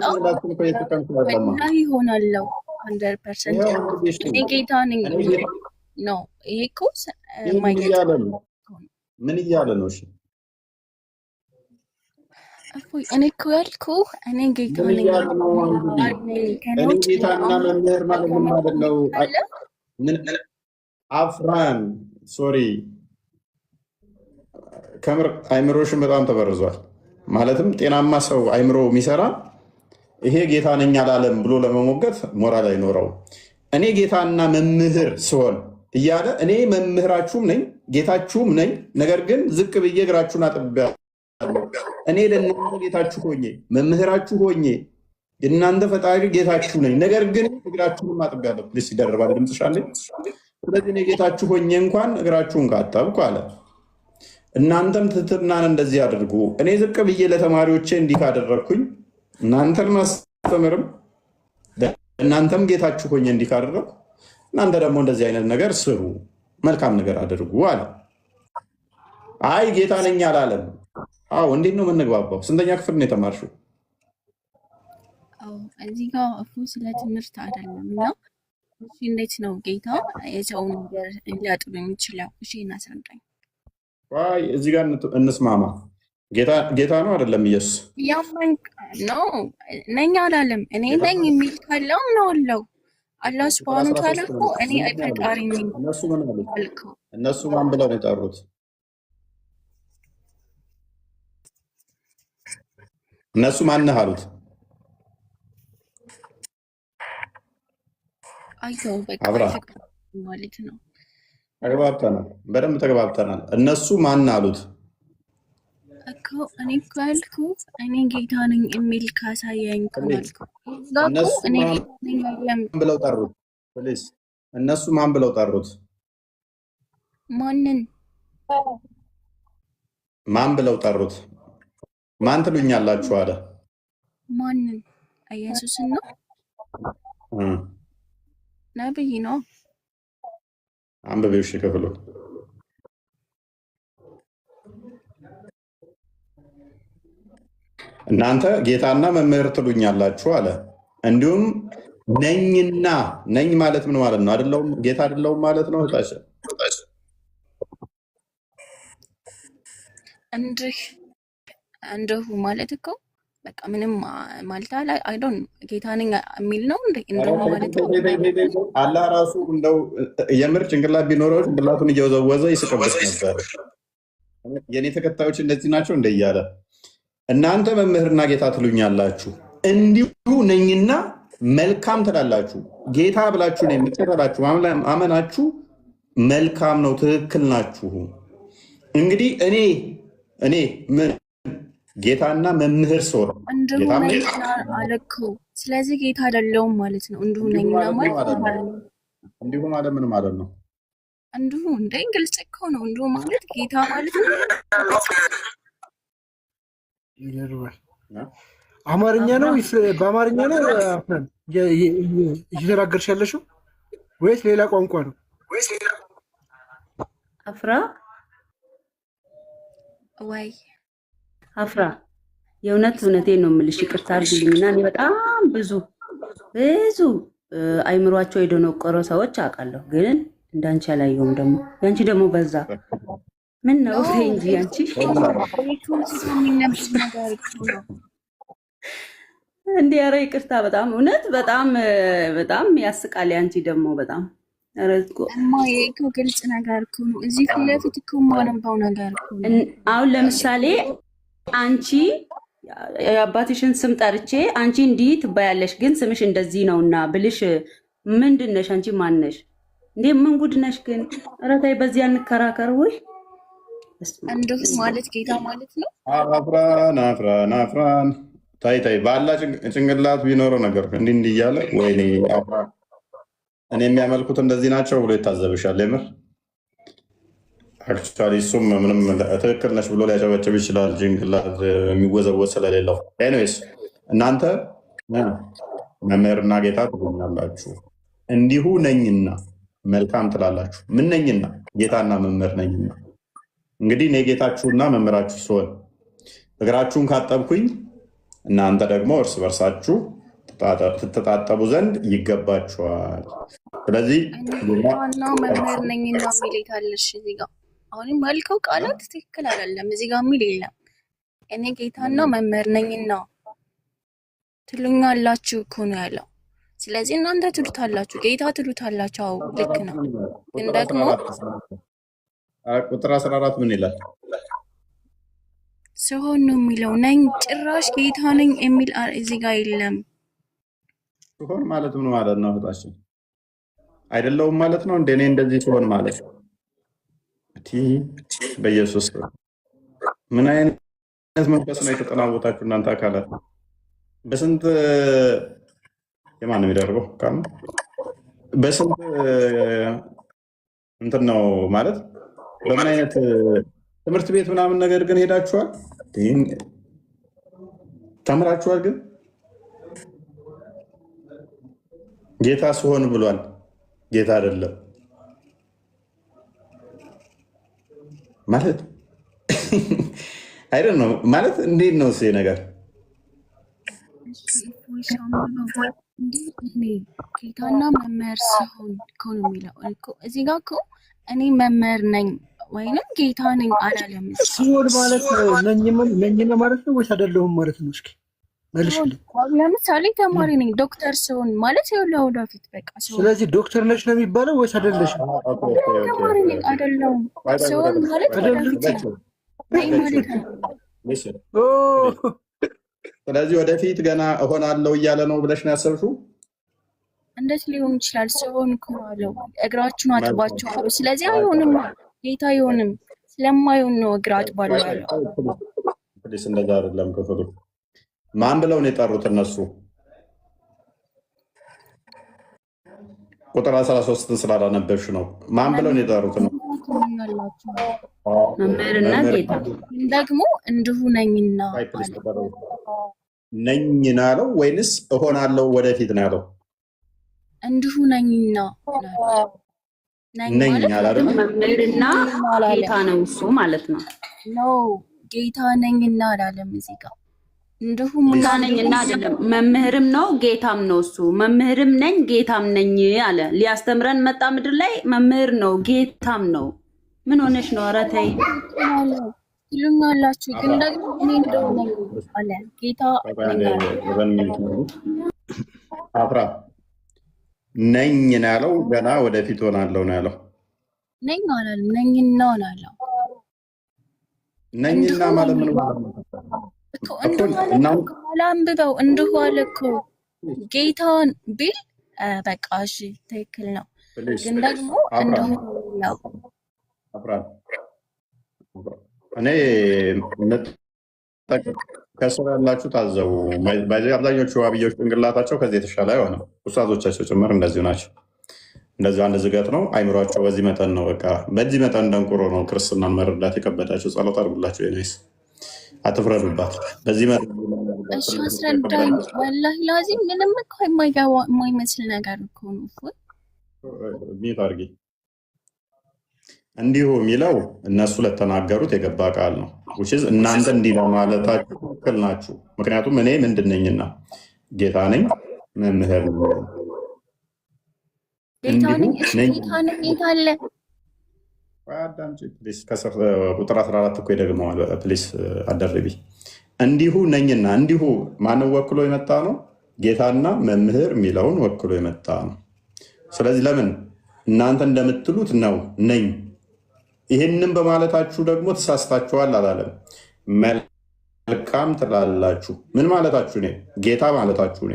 አምጣው ይሆናለሁ 100%። እኔ ጌታ ነኝ ነው። ይሄ እኮ ምን እያለ ነው? እሺ እኔ እኮ ያልኩህ እኔ ጌታ ነኝ። እኔ ጌታና መምህር ማለት ምን ማለት ነው? አፍራን ሶሪ፣ ከምር አይምሮሽን በጣም ተበርዟል። ማለትም ጤናማ ሰው አይምሮ የሚሰራ ይሄ ጌታ ነኝ አላለም ብሎ ለመሞገት ሞራል አይኖረው። እኔ ጌታና መምህር ስሆን እያለ እኔ መምህራችሁም ነኝ ጌታችሁም ነኝ፣ ነገር ግን ዝቅ ብዬ እግራችሁን አጥቤያለሁ። እኔ ለእናንተ ጌታችሁ ሆኜ መምህራችሁ ሆኜ የእናንተ ፈጣሪ ጌታችሁ ነኝ፣ ነገር ግን እግራችሁንም አጥቤያለሁ። ፕሊስ ይደርባል ድምፅሽ አለኝ። ስለዚህ እኔ ጌታችሁ ሆኜ እንኳን እግራችሁን ካጠብኩ አለ። እናንተም ትህትናን እንደዚህ አድርጉ። እኔ ዝቅ ብዬ ለተማሪዎቼ እንዲህ ካደረግኩኝ እናንተን ማስተምርም እናንተም ጌታችሁ ሆኜ እንዲህ ካደረግኩ እናንተ ደግሞ እንደዚህ አይነት ነገር ስሩ፣ መልካም ነገር አድርጉ አለ። አይ ጌታ ነኝ አላለም። አዎ እንዴት ነው የምንግባባው? ስንተኛ ክፍል ነው የተማርሽው? እዚህ ጋር እፉ ስለ ትምህርት አይደለም እና እንዴት ነው ጌታ የሰውን ነገር ሊያጥብ የሚችለው? እሺ እናስረዳኝ። አይ እዚህ ጋር እንስማማ። ጌታ ነው አይደለም? ኢየሱስ ያማኝ ነው ነኝ አላለም። እኔ ነኝ የሚል ካለው ነው አለው። አላህ ሱብሃነሁ ወተዓላ እኮ እኔ ፈጣሪ ነኝ። እነሱ ማን ብለው ነው የጠሩት? እነሱ ማነህ አሉት? አይተው በቃ አብርሃም ማለት ነው። ተግባብተናል፣ በደንብ ተግባብተናል። እነሱ ማን አሉት እኮ? እኔ እኮ ያልኩት እኔ ጌታ ነኝ የሚል ካሳየኝ እኮ ያልኩት። እነሱ እኔ ጌታ ነኝ አይደለም ብለው ጠሩት። ፕሊዝ እነሱ ማን ብለው ጠሩት? ማንን ማን ብለው ጠሩት? ማን ትሉኛላችሁ አለ። ማንን? ኢየሱስን ነው? ነብይ ነው። አንብቤው እሺ ክፍሉ እናንተ ጌታና መምህር ትሉኛላችሁ አለ። እንዲሁም ነኝና፣ ነኝ ማለት ምን ማለት ነው? አይደለሁም ጌታ አይደለሁም ማለት ነው። ታሽ እንደሁ ማለት እኮ በቃ ምንም ማለት አይ ዶንት ጌታ ነኝ የሚል ነው። እንደው ማለት አላህ ራሱ እንደው የምር ጭንቅላት ቢኖረው ጭንቅላቱን እየወዘወዘ ይስቅበት ነበር። የኔ ተከታዮች እንደዚህ ናቸው እንደ እያለ እናንተ መምህርና ጌታ ትሉኛላችሁ እንዲሁ ነኝና መልካም ትላላችሁ። ጌታ ብላችሁ ነው የምትጠራላችሁ። አመናችሁ መልካም ነው፣ ትክክል ናችሁ። እንግዲህ እኔ ምን ጌታና መምህር ሶር እንዲሁ አለኩ። ስለዚህ ጌታ አይደለሁም ማለት ነው። እንዲሁ ነኝና ማለት እንዲሁ ማለት ምን ማለት ነው? እንዲሁ እንደ ግልጽ እኮ ነው። እንዲሁ ማለት ጌታ ማለት ነው። አማርኛ ነው በአማርኛ ነው እየተናገርሽ ያለሽው ወይስ ሌላ ቋንቋ ነው? አፍራ ወይ አፍራ እውነቴን ነው የምልሽ፣ ይቅርታ አድርጊልኝና እኔ በጣም ብዙ አይምሯቸው የደነቆረ ሰዎች አውቃለሁ፣ ግን እንዳንቺ አላየሁም። ደግሞ ያንቺ ደግሞ በዛ። ምን ነው እንጂ ያንቺ እንዴ! ኧረ ይቅርታ፣ በጣም እውነት በጣም ያስቃል። ያንቺ ደግሞ በጣም እኮ ግልጽ ነገር እኮ ነው። እዚህ ፊት ለፊት እኮ የማነባው ነገር እኮ ነው። አሁን ለምሳሌ አንቺ የአባትሽን ስም ጠርቼ አንቺ እንዲህ ትባያለሽ፣ ግን ስምሽ እንደዚህ ነውና ብልሽ ምንድን ነሽ? አንቺ ማን ነሽ እንዴ? ምን ጉድ ነሽ ግን? ኧረ ተይ በዚህ አንከራከር። ወይ እንደው ማለት ጌታ ማለት ነው። አፍራን ታይ ባላ ጭንቅላት ቢኖረው ነገር እንዲህ እያለ ወይኔ እኔ የሚያመልኩት እንደዚህ ናቸው ብሎ ይታዘብሻል። የምር አክቹዋሊ እሱም ምንም ትክክል ነሽ ብሎ ሊያጨበጭብ ይችላል፣ ጭንቅላት የሚወዘወዝ ስለሌለው። ኤኒዌይስ እናንተ መምህርና ጌታ ትሉኛላችሁ እንዲሁ ነኝና መልካም ትላላችሁ። ምን ነኝና? ጌታና መምህር ነኝና። እንግዲህ እኔ ጌታችሁና መምህራችሁ ስሆን እግራችሁን ካጠብኩኝ እናንተ ደግሞ እርስ በርሳችሁ ትተጣጠቡ ዘንድ ይገባችኋል። ስለዚህ መምህር ነኝና ሚል አለሽ እዚህ ጋር። አሁንም ያልከው ቃላት ትክክል አይደለም። እዚህ ጋር የሚል የለም። እኔ ጌታና መምህር ነኝና ትሉኛላችሁ እኮ ነው ያለው። ስለዚህ እናንተ ትሉታላችሁ፣ ጌታ ትሉታላችሁ። አዎ ልክ ነው። ግን ደግሞ ቁጥር 14 ምን ይላል? ስሆን ነው የሚለው ነኝ። ጭራሽ ጌታ ነኝ የሚል እዚህ ጋር የለም። ስሆን ማለት ምን ማለት ነው? እህታችን አይደለውም ማለት ነው። እንደኔ እንደዚህ ሲሆን ማለት በኢየሱስ ምን አይነት መንፈስ ነው የተጠናወታችሁ እናንተ አካላት? በስንት የማን ነው የሚደርገው? በስንት እንትን ነው ማለት በምን አይነት ትምህርት ቤት ምናምን ነገር ግን ሄዳችኋል? ተምራችኋል? ግን ጌታ ስሆን ብሏል። ጌታ አይደለም ማለት አይደል ነው ማለት እንዴት ነው እሱ ነገር? ጌታና መምህር ስሆን እኮ ነው የሚለው እዚህ ጋር እኮ እኔ መምህር ነኝ ወይንም ጌታ ነኝ አላለም። ስሆን ማለት ነኝ ማለት ነው ወይስ አይደለሁም ማለት ነው? እስኪ መልሽልኝ። ለምሳሌ ተማሪ ነኝ ዶክተር ስሆን ማለት ይኸውልህ ወደፊት በቃ ስሆን። ስለዚህ ዶክተር ነሽ ነው የሚባለው ወይስ አይደለሽም? ተማሪ ነኝ አይደለሁም ስሆን ማለት ወደፊት ነኝ ማለት ነው። ስለዚህ ወደፊት ገና እሆናለሁ እያለ ነው ብለሽ ነው ያሰብሽው? እንዴት ሊሆን ይችላል? ሲሆን እኮ አለው እግራችሁን አጥባችሁ አሉ። ስለዚህ አይሆንም፣ ጌታ አይሆንም። ስለማይሆን ነው እግር አጥባለሁ ያለው። ፕሊስ እንደዛ አይደለም ክፍሉ። ማን ብለው ነው የጠሩት እነሱ? ቁጥር 13 ስላላነበብሽ ነው። ማን ብለው ነው የጠሩት ነው? መምህርና ጌታ ደግሞ እንዲሁ ነኝና ነኝ ነው ያለው ወይንስ እሆናለሁ ወደፊት ነው ያለው? እንዲሁ ነኝና ነኝ አላለም። መምህርና ጌታ ነው እሱ ማለት ነው። ነው ጌታ ነኝና አላለም እዚህ ጋር። እንዲሁም ጌታ ነኝና አይደለም፣ መምህርም ነው ጌታም ነው እሱ። መምህርም ነኝ ጌታም ነኝ አለ። ሊያስተምረን መጣ ምድር ላይ። መምህር ነው ጌታም ነው። ምን ሆነሽ ነው? ኧረ ተይ ይሉኛላችሁ፣ ግን ደግሞ እኔ እንደሆነ አለ ጌታ አፍራ ነኝ ነው ያለው። ገና ወደፊት ሆናለሁ ነው ያለው። ነኝ አላለም፣ ነኝና ነው ያለው። ነኝና ማለት ምን ማለት ነው? አንብበው እንዲሁ አለ እኮ ጌታን ቢል በቃ እሺ ትክክል ነው። ግን ደግሞ እንዲሁ ነው። እኔ ከስር ያላችሁ ታዘቡ። አብዛኞቹ ዋብዮች ጭንቅላታቸው ከዚህ የተሻለ አይሆንም። ኡስታዞቻቸው ጭምር እንደዚሁ ናቸው። እንደዚሁ አንድ ዝገት ነው አይምሯቸው። በዚህ መጠን ነው በቃ በዚህ መጠን ደንቁሮ ነው ክርስትናን መረዳት የከበዳቸው። ጸሎት አድርጉላቸው። የኔስ አትፍረዱባት። በዚህ መጠን እሺ አስረዳኝ። ወላሂ ላዚም ምንም እኮ የማይመስል ነገር እኮ ነው። ሚት አድርጊ። እንዲሁ የሚለው እነሱ ለተናገሩት የገባ ቃል ነው። እናንተ እንዲህ ለማለታችሁ ትክክል ናችሁ። ምክንያቱም እኔ ምንድን ነኝና ጌታ ነኝ፣ መምህር ቁጥር 14 እኮ ይደግመዋል። ፕሊስ አደርቢ። እንዲሁ ነኝና እንዲሁ ማንን ወክሎ የመጣ ነው? ጌታና መምህር የሚለውን ወክሎ የመጣ ነው። ስለዚህ ለምን እናንተ እንደምትሉት ነው ነኝ። ይህንን በማለታችሁ ደግሞ ተሳስታችኋል አላለም። መልካም ትላላችሁ። ምን ማለታችሁ እኔ? ጌታ ማለታችሁ እኔ?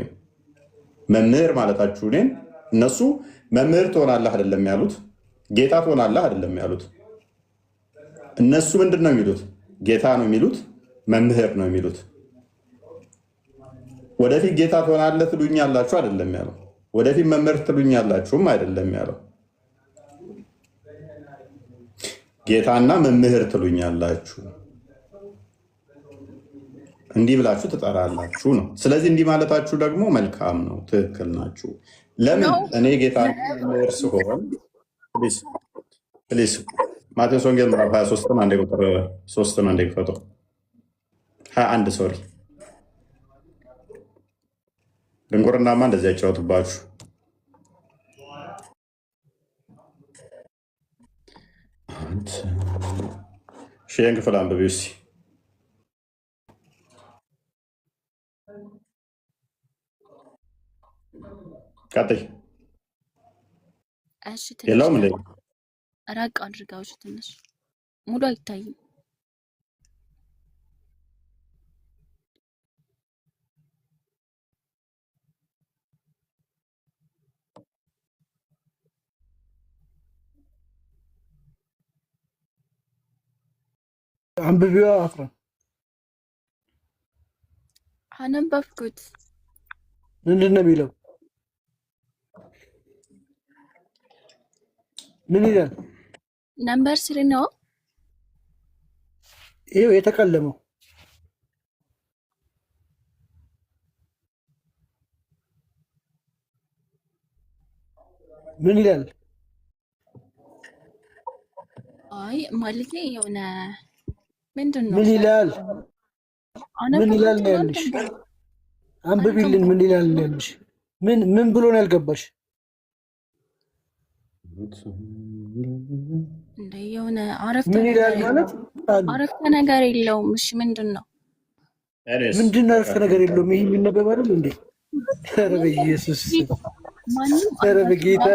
መምህር ማለታችሁ እኔ? እነሱ መምህር ትሆናለህ አይደለም ያሉት፣ ጌታ ትሆናለህ አይደለም ያሉት። እነሱ ምንድን ነው የሚሉት? ጌታ ነው የሚሉት፣ መምህር ነው የሚሉት። ወደፊት ጌታ ትሆናለህ ትሉኛላችሁ አይደለም ያለው። ወደፊት መምህር ትሉኛላችሁም አይደለም ያለው። ጌታና መምህር ትሉኛላችሁ፣ እንዲህ ብላችሁ ትጠራላችሁ ነው። ስለዚህ እንዲህ ማለታችሁ ደግሞ መልካም ነው፣ ትክክል ናችሁ። ለምን እኔ ጌታ መምህር ስሆን ፕሊስ ማቴዎስ ወንጌል ምዕራፍ 23 አንዴ ቁጥር 3 አንዴ ክፈቶ 21 ሶሪ ድንቁርናማ እንደዚህ አይጫወትባችሁ። ሺህን ክፍል አንብቢው እስኪ። ቀጥይ። የለውም እንዴ? ራቅ አድርጋዎች ትንሽ ሙሉ አይታይም። አንብቢዋ አፍራ አነበብኩት። ምንድን ነው የሚለው? ምን ይላል? ነምበር 3 ነው። ይሄው የተቀለመው ምን ይላል? አይ ማለት የሆነ ምንድን ነው? ምን ይላል? ምን ይላል ነው ያልሽ? አንብቢልን። ምን ይላል ነው ያልሽ? ምን ብሎ ነው ያልገባሽ? እንደ የሆነ አረፍተ ምን ይላል ማለት አረፍተ ነገር የለውም። እሺ ምንድን ነው? ምንድን ነው አረፍተ ነገር የለውም? ይሄ የሚነበብ አይደል እንዴ? ኧረ በኢየሱስ ኧረ በጌታ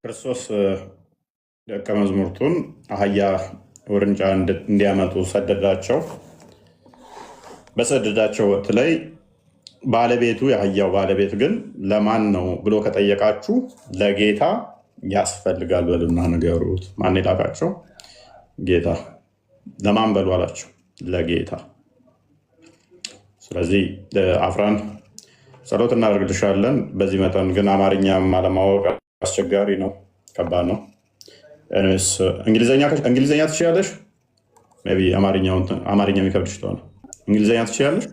ክርስቶስ ደቀ መዝሙርቱን አህያ ውርንጫ እንዲያመጡ ሰደዳቸው። በሰደዳቸው ወቅት ላይ ባለቤቱ የአህያው ባለቤት ግን ለማን ነው ብሎ ከጠየቃችሁ ለጌታ ያስፈልጋል በሉና ንገሩት። ማን የላካቸው? ጌታ። ለማን በሉ አላቸው? ለጌታ። ስለዚህ አፍራን ጸሎት እናደርግልሻለን። በዚህ መጠን ግን አማርኛም አለማወቅ አስቸጋሪ ነው፣ ከባድ ነው። እንግሊዝኛ ትችያለሽ? ቢ አማርኛ የሚከብድሽ ከሆነ እንግሊዝኛ ትችያለሽ?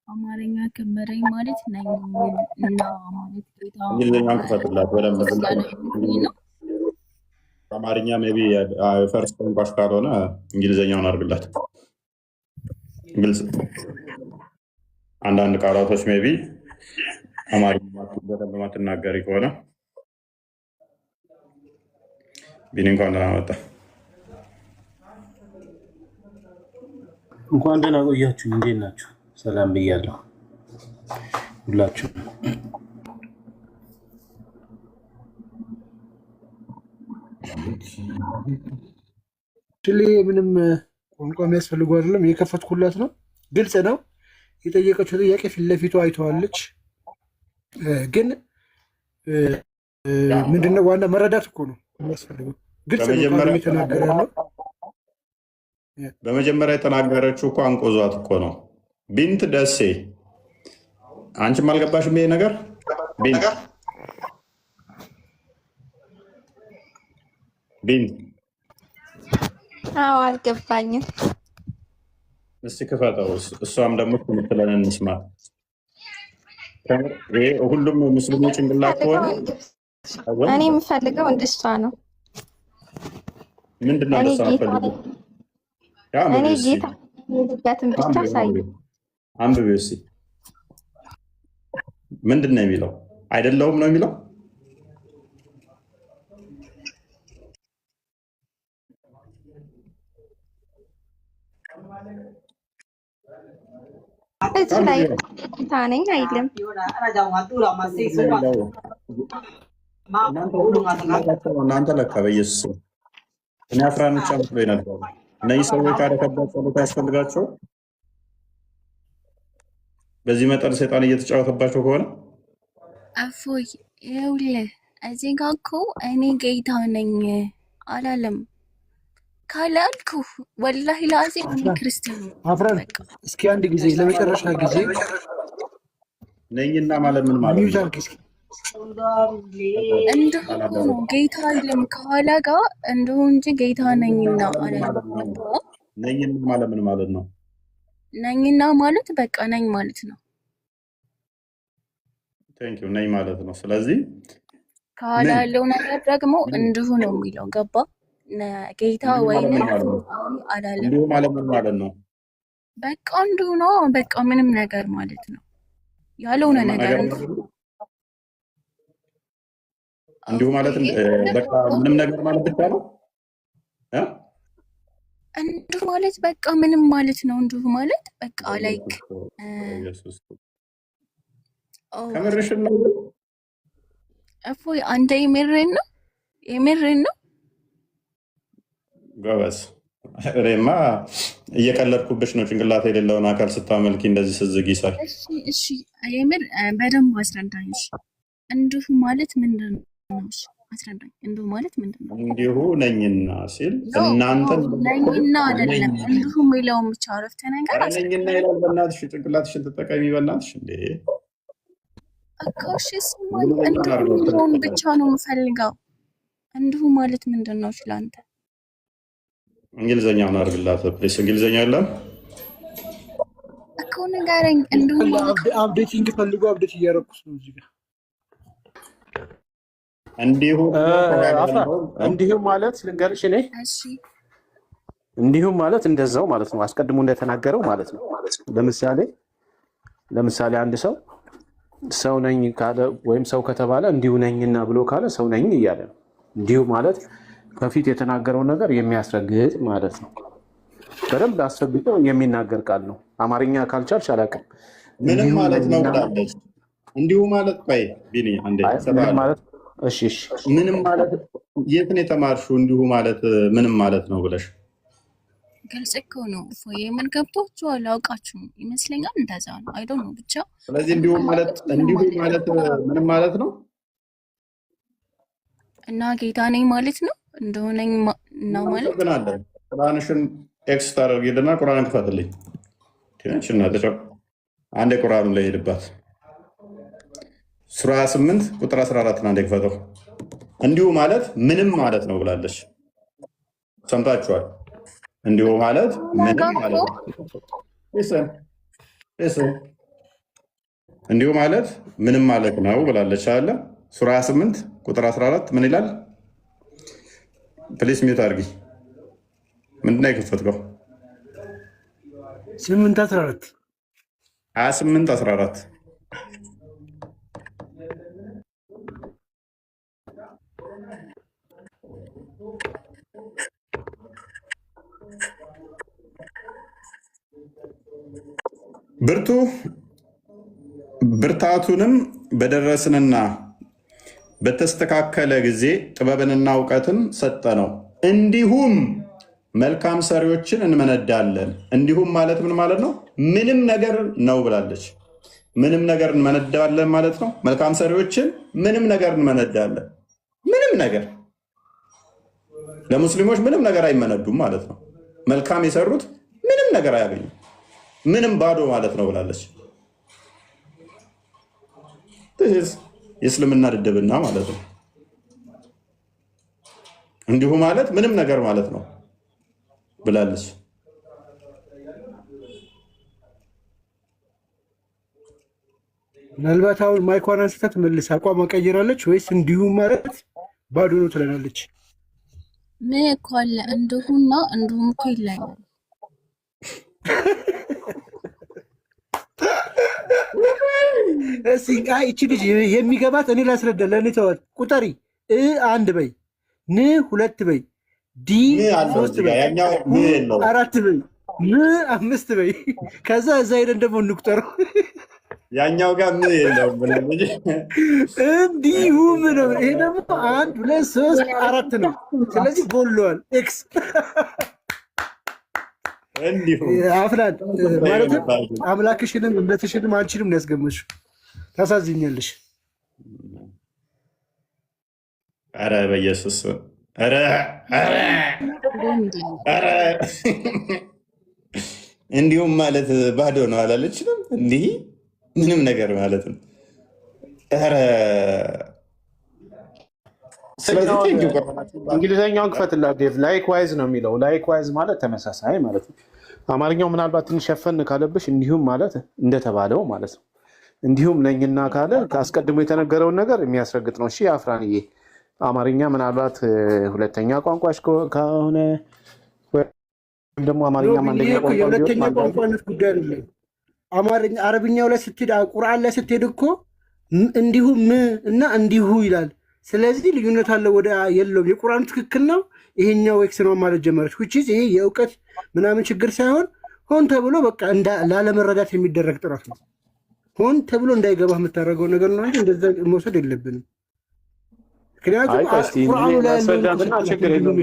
አማርኛ ከበረኝ ማለት ነኝ እና ማለት ጌታ እንግሊዝኛውን ክፈትላት በደንብ። አማርኛ ቢ ፈርስት ቋንቋሽ ካልሆነ እንግሊዝኛውን አድርግላት። ግልጽ አንዳንድ ቃላቶች ቢ አማርኛ በደንብ ማትናገሪ ከሆነ ቢኒ እንኳን ደህና መጣ። እንኳን ደህና ቆያችሁ። እንዴት ናችሁ? ሰላም ብያለሁ ሁላችሁ። ምንም ቋንቋ የሚያስፈልጉ አይደለም። የከፈትኩላት ነው። ግልጽ ነው። የጠየቀችው ጥያቄ ፊት ለፊቱ አይተዋለች። ግን ምንድነው ዋና መረዳት እኮ ነው የሚያስፈልገው። ግልጽ ነው የተናገረ ነው። በመጀመሪያ የተናገረችው እኮ አንቆዟት እኮ ነው። ቢንት ደሴ አንቺም አልገባሽም ይሄ ነገር? ቢንት አዎ አልገባኝም። እስቲ ክፈተው። እሷም ደግሞ ምትለን እንስማ። ሁሉም ሙስሊሞች ጭንቅላት ከሆነ እኔ የምፈልገው እንደሷ ነው። ምንድነው እንደሷ ፈልገው? እኔ ጌታ የልበትን ብቻ ሳይ አንብቤ እስኪ ምንድን ነው የሚለው? አይደለሁም ነው የሚለው? እዚህ ላይ ጌታ ነኝ አይልም። እናንተ ለካ በኢየሱስ እኔ አፍራኖች አምጥሎ ነበሩ። እነዚህ ሰዎች ካደከባት ጸሎት ያስፈልጋቸው በዚህ መጠን ሰይጣን እየተጫወተባቸው ከሆነ እፎይ ይኸውልህ፣ እዚህ ጋ እኮ እኔ ጌታ ነኝ አላለም። ካላልኩ ወላሂ ላዚም እኔ ክርስቲያን ነኝ። አፍራን እስኪ አንድ ጊዜ ለመጨረሻ ጊዜ ነኝና ማለት ምን ማለት ነው? እንደው ነው ጌታ አይልም ከኋላ ጋር እንደው እንጂ ጌታ ነኝና አላለም። ነኝና ማለት ምን ማለት ነው? ነኝና ማለት በቃ ነኝ ማለት ነው። ቴንክ ዩ ነኝ ማለት ነው። ስለዚህ ከኋላ ያለው ነገር ደግሞ እንዲሁ ነው የሚለው ገባ? ጌታ ወይንም አላለም። እንዲሁ ማለት ምን ማለት ነው? በቃ እንዲሁ ነው። በቃ ምንም ነገር ማለት ነው። ያልሆነ ነገር እንዲሁ ማለት በቃ ምንም ነገር ማለት ብቻ ነው። እንዲሁ ማለት በቃ ምንም ማለት ነው። እንዲሁ ማለት በቃ ላይክ ከምርሽ ነው። እፎይ አንተ የምሬን ነው? የምሬን ነው? ጎበዝ። እኔማ እየቀለድኩብሽ ነው። ጭንቅላት የሌለውን አካል ስታመልኪ እንደዚህ ስትዝጊ ሳይ። እሺ የምር በደንብ አስረዳኝ። እንዲሁ ማለት ምንድን ነው? አስረዳኝ። እንዲሁ ማለት ምንድን ነው? እንዲሁ ነኝና ሲል እናንተ ነኝና አይደለም እንዲሁ የሚለውን ብቻ አረፍተ ነገር ነኝና ይላል። በእናትሽ ጭንቅላትሽን ተጠቀሚ በእናትሽ። እንዴ እኮ እሺ ስማኝ፣ እንዲሁ የሚለውን ብቻ ነው የምፈልገው። እንዲሁ ማለት ምንድን ነው ስለአንተ? እንግሊዘኛውን አድርግላት ፕሊስ። እንግሊዘኛ የለም እኮ ንገረኝ። እንዲሁ አፕዴቲንግ ፈልጎ አፕዴት እያደረኩት ነው እዚህ ጋር። እንዲሁ ማለት ልንገርሽ እኔ እንዲሁም ማለት እንደዛው ማለት ነው። አስቀድሞ እንደተናገረው ማለት ነው። ለምሳሌ አንድ ሰው ነኝ ካለ ወይም ሰው ከተባለ እንዲሁ ነኝና ብሎ ካለ ሰው ነኝ እያለ ነው። እንዲሁ ማለት ከፊት የተናገረው ነገር የሚያስረግጥ ማለት ነው። በደንብ አስረግጦ የሚናገር ቃል ነው። አማርኛ ካልቻልሽ አላውቅም። ምንም ማለት ነው ብላለች። እንዲሁ ማለት ቆይ ቢኒ አንዴ እሺ እሺ ምንም ማለት የት ነው የተማርሽው? እንዲሁ ማለት ምንም ማለት ነው ብለሽ ግልጽ እኮ ነው። እፎዬ ምን ገብቷችኋል? አውቃችሁ ይመስለኛል እንደዛ ነው። አይ ዶንት ኖ ብቻ። ስለዚህ እንዲሁ ማለት ምንም ማለት ነው እና ጌታ ነኝ ማለት ነው እንደሆነኝ ነው ማለት ግን አለ። ቁርአንሽን ኤክስ ታደርጊልና ቁርአንን ክፈትልኝ ትንሽና ተጨው አንድ ቁርአን ላይ ሄድባት ሱራ 8 ቁጥር 14 እና እንደክፈተው እንዲሁ ማለት ምንም ማለት ነው ብላለች። ሰምታችኋል? እንዲሁ ማለት ምንም ማለት ነው። እንዲሁ ማለት ምንም ማለት ነው ብላለች አለ። ሱራ 8 ቁጥር 14 ምን ይላል? ፕሊስ ሚዩት አድርጊ። ምንድን ነው የከፈትከው? 8:14 28:14 ብርታቱንም በደረስንና በተስተካከለ ጊዜ ጥበብንና እውቀትን ሰጠነው፣ እንዲሁም መልካም ሰሪዎችን እንመነዳለን። እንዲሁም ማለት ምን ማለት ነው? ምንም ነገር ነው ብላለች። ምንም ነገር እንመነዳለን ማለት ነው። መልካም ሰሪዎችን ምንም ነገር እንመነዳለን። ምንም ነገር ለሙስሊሞች ምንም ነገር አይመነዱም ማለት ነው። መልካም የሰሩት ምንም ነገር አያገኙም። ምንም ባዶ ማለት ነው ብላለች። የእስልምና ድድብና ማለት ነው። እንዲሁ ማለት ምንም ነገር ማለት ነው ብላለች። ምናልባት አሁን ማይኳን አንስታት መልስ አቋም ቀይራለች ወይስ እንዲሁ ማለት ባዶ ነው ትለናለች? ምን እኮ አለ እንዲሁና እንዲሁም እኮ ይለያል። እቺ ልጅ የሚገባት እኔ ላስረዳ። ለእኔ ተዋት። ቁጠሪ 1 በይ፣ ን 2 በይ፣ ዲ 3 በይ፣ 4 በይ፣ ም 5 በይ። ከዛ እዛ ሄደን ደግሞ እንቁጠረው። ያኛው ጋር ምን የለውም እንዲሁም ነው። ይሄ ደግሞ 1 2 3 4 ነው። ስለዚህ ጎሏል። ኤክስ አፍላል ማለትም አምላክሽንም እምነትሽንም አንቺንም ነው ያስገመሽው። ታሳዝኛለሽ። ኧረ በኢየሱስ እንዲሁም ማለት ባዶ ነው አላለችንም? እንዲህ ምንም ነገር ማለት ነው። ኧረ እንግሊዝኛውን ክፈትላ ዴቭ። ላይክዋይዝ ነው የሚለው። ላይክዋይዝ ማለት ተመሳሳይ ማለት ነው። አማርኛው ምናልባት ትንሽ ሸፈን ካለብሽ እንዲሁም ማለት እንደተባለው ማለት ነው። እንዲሁም ነኝና ካለ አስቀድሞ የተነገረውን ነገር የሚያስረግጥ ነው። እሺ አፍራንዬ፣ አማርኛ ምናልባት ሁለተኛ ቋንቋሽ ከሆነ ወይም ደግሞ አማርኛ አንደኛ ቋንቋ የሁለተኛ ቋንቋነት ጉዳይ አይደለም። አማርኛ አረብኛው ላይ ስትሄድ ቁርአን ላይ ስትሄድ እኮ እንዲሁም እና እንዲሁ ይላል። ስለዚህ ልዩነት አለ ወደ የለውም። የቁርአኑ ትክክል ነው፣ ይሄኛው ኤክስ ነው ማለት ጀመረች። ይሄ የእውቀት ምናምን ችግር ሳይሆን ሆን ተብሎ በቃ ላለመረዳት የሚደረግ ጥረት ነው። ሆን ተብሎ እንዳይገባ የምታደርገው ነገር ነው እንጂ እንደዛ መውሰድ የለብንም። ምክንያቱም ቁርአኑ ላይ ችግር የለውም።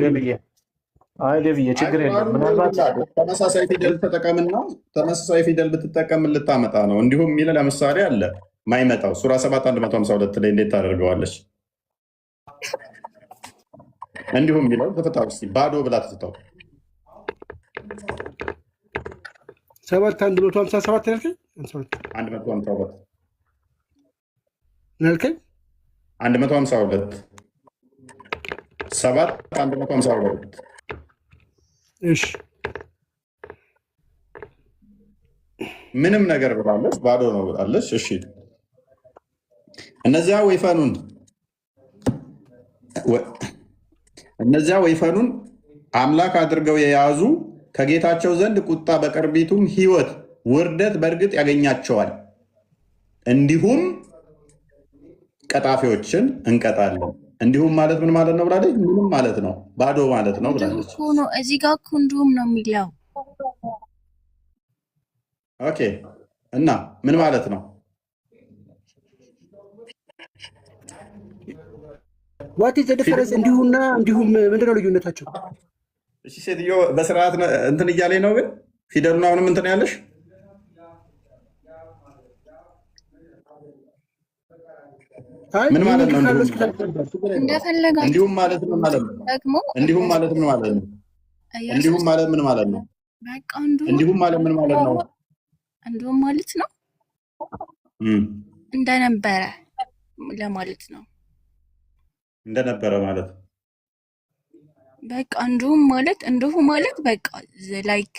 ችግር የለም። ምናልባት ተመሳሳይ ፊደል ተጠቀምና ተመሳሳይ ፊደል ብትጠቀም ልታመጣ ነው። እንዲሁም የሚል ለምሳሌ አለ ማይመጣው ሱራ 7 152 ላይ እንዴት ታደርገዋለች? እንዲሁም የሚለው ተፈታው እስኪ ባዶ ብላ ትተው 7 157 ያልከኝ 152 ያልከኝ 152 7 152 እሺ ምንም ነገር ብላለች፣ ባዶ ነው ብላለች። እሺ እነዚያ ወይፈኑን አምላክ አድርገው የያዙ ከጌታቸው ዘንድ ቁጣ በቅርቢቱም ሕይወት ውርደት በእርግጥ ያገኛቸዋል። እንዲሁም ቀጣፊዎችን እንቀጣለን። እንዲሁም ማለት ምን ማለት ነው ብላለች? ምንም ማለት ነው፣ ባዶ ማለት ነው ብላለች። እዚህ ጋር እኮ እንዲሁም ነው የሚለው። ኦኬ እና ምን ማለት ነው? ዋት ኢዝ ዘ ዲፈረንስ? እንዲሁና እንዲሁም ምንድነው ልዩነታቸው? እሺ ሴትዮ በስርዓት እንትን እያለኝ ነው፣ ግን ፊደሉን አሁንም እንትን ያለሽ ምን ማለት ነው? እንደፈለጋችሁ እንዲሁም ማለት ምን ማለት ነው? ደግሞ እንዲሁም ማለት ምን ማለት ነው? እንዲሁም ማለት ምን ማለት ነው? በቃ እንዲሁም ማለት ምን ማለት ነው? እንዲሁም ማለት ነው እንደነበረ ለማለት ነው። እንደነበረ ማለት በቃ እንዲሁም ማለት በቃ ላይክ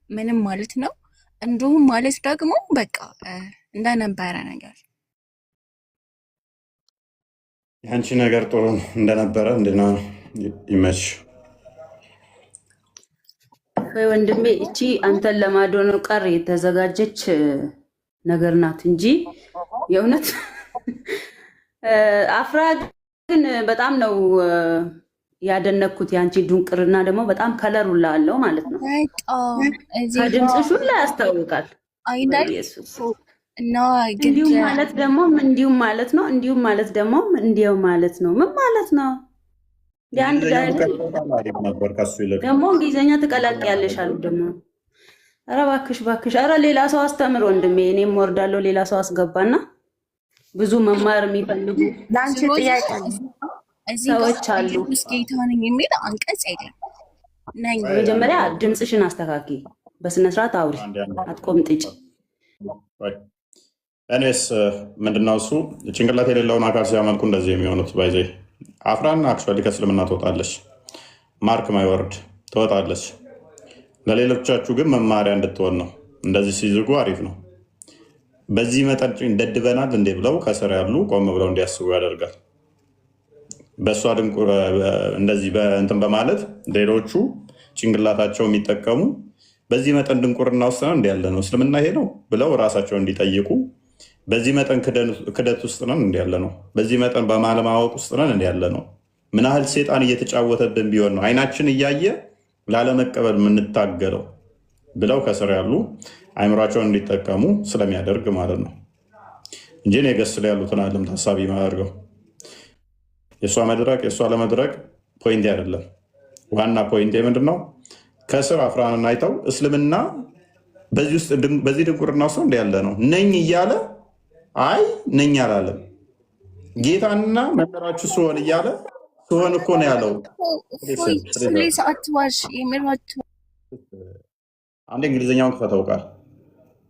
ምንም ማለት ነው። እንዲሁም ማለት ደግሞ በቃ እንደነበረ ነገር ያንቺ ነገር ጥሩ እንደነበረ እንድና ይመች ወይ ወንድሜ። እቺ አንተን ለማዶነው ቀር የተዘጋጀች ነገር ናት እንጂ የእውነት አፍራ ግን በጣም ነው ያደነኩት። ያንቺ ድንቅርና ደግሞ በጣም ከለሩላ አለው ማለት ነው። ከድምፅሽ ሁላ ያስታውቃል አይደል? እና እንዲሁም ማለት ደግሞ እንዲሁም ማለት ነው። እንዲሁም ማለት ደግሞ እንዲያው ማለት ነው። ምን ማለት ነው? የአንድ ደግሞ እንግሊዝኛ ትቀላቅያለሽ አሉ ደግሞ። ኧረ እባክሽ እባክሽ፣ ኧረ ሌላ ሰው አስተምር ወንድሜ። እኔም ወርዳለሁ፣ ሌላ ሰው አስገባና ብዙ መማር የሚፈልጉ ሰዎች አሉ። ጌታ ነኝ የሚል አንቀጽ የለም። መጀመሪያ ድምፅሽን አስተካኪ፣ በስነስርዓት አውሪ፣ አትቆምጥጭ። እኔስ ምንድነው እሱ ጭንቅላት የሌለውን አካል ሲያመልኩ እንደዚህ የሚሆኑት ባይዜ አፍራን አክቹዋሊ ከእስልምና ትወጣለች። ማርክ ማይወርድ ትወጣለች። ለሌሎቻችሁ ግን መማሪያ እንድትሆን ነው። እንደዚህ ሲዝጉ አሪፍ ነው። በዚህ መጠን ደድበናል እንዴ ብለው ከስር ያሉ ቆም ብለው እንዲያስቡ ያደርጋል። በእሷ ድንቁር እንደዚህ እንትን በማለት ሌሎቹ ጭንቅላታቸው የሚጠቀሙ በዚህ መጠን ድንቁርና ውስጥ ነው እንዲያለ ነው እስልምና ይሄ ነው ብለው ራሳቸው እንዲጠይቁ፣ በዚህ መጠን ክደት ውስጥ ነን እንዲያለ ነው፣ በዚህ መጠን በማለማወቅ ውስጥ ነን እንዲያለ ነው። ምን ያህል ሴጣን እየተጫወተብን ቢሆን ነው አይናችን እያየ ላለመቀበል የምንታገለው ብለው ከስር ያሉ አይምሯቸውን እንዲጠቀሙ ስለሚያደርግ ማለት ነው እንጂ እኔ ገስ ላይ ያሉትን አለም ታሳቢ ማደርገው የእሷ መድረቅ የእሷ ለመድረቅ ፖይንት አይደለም። ዋና ፖይንት ምንድን ነው? ከስር አፍራንን አይተው እስልምና በዚህ ድንቁርና ውስጥ እንደ ያለ ነው ነኝ እያለ አይ ነኝ አላለም። ጌታና መምህራችሁ ስሆን እያለ ስሆን እኮ ነው ያለው። አንድ እንግሊዝኛውን ክፈተው ቃል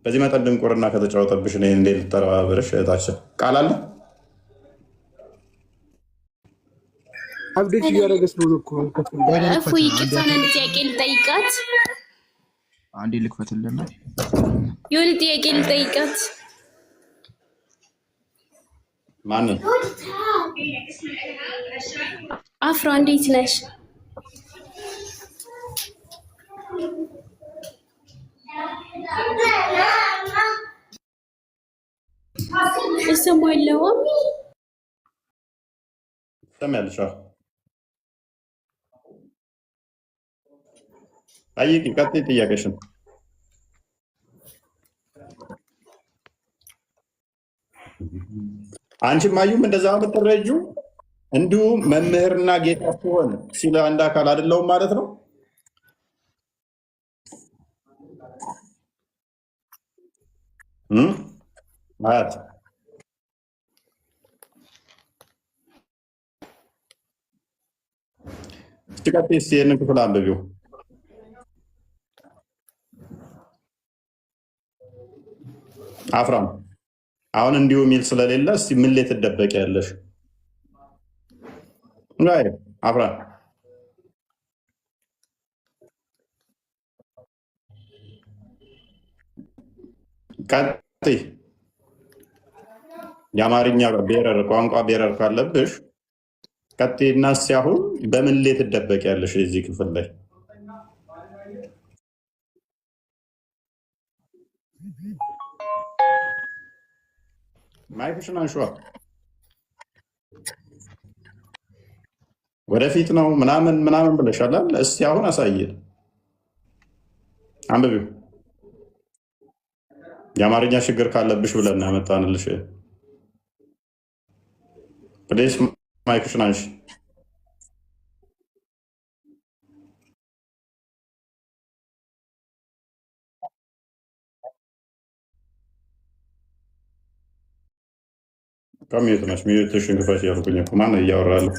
በዚህ መጠን ድንቁርና ከተጫወተብሽ እንዴ ልተረባበርሽ? እህታችን ቃል አለ አብዴት እያደረገ ስለሆነ እኮ እፎይ ይቅርታን አንድ ጥያቄ ልጠይቃት። አንዴ ልክፈትልና የሆነ ጥያቄ ልጠይቃት። ማንን? አፍራ እንዴት ነሽ? እሰማለሁ። ሰማያለሽ? ጠይቂ፣ ቀጥይ ጥያቄሽን። አንቺም አዩም እንደዛ የምትረጁ እንዲሁም መምህርና ጌታ ሲሆን ሲለ አንድ አካል አይደለውም ማለት ነው። ማለት ቀጥይ እስኪ ይህንን ክፍል አንብቢው። አፍራም አሁን እንዲሁ የሚል ስለሌለ እስቲ ምን ላይ ትደበቂ ያለሽ? አፍራም ቀጥይ። የአማርኛ ቤረር ቋንቋ ቤረር ካለብሽ ቀጥይና እስኪ አሁን በምን ላይ ትደበቂ ያለሽ የዚህ ክፍል ላይ? ማይክሽን አንሺዋ። ወደፊት ነው ምናምን ምናምን ብለሻል። እስቲ አሁን አሳየን፣ አንብቢው። የአማርኛ ችግር ካለብሽ ብለን ያመጣንልሽ ፕሌስ ማይክሽን አንሺ። ከሚዩት ነሽ። ሚዩትሽን ክፈሽ ያልኩኝ እኮ ማነው እያወራ ያለው?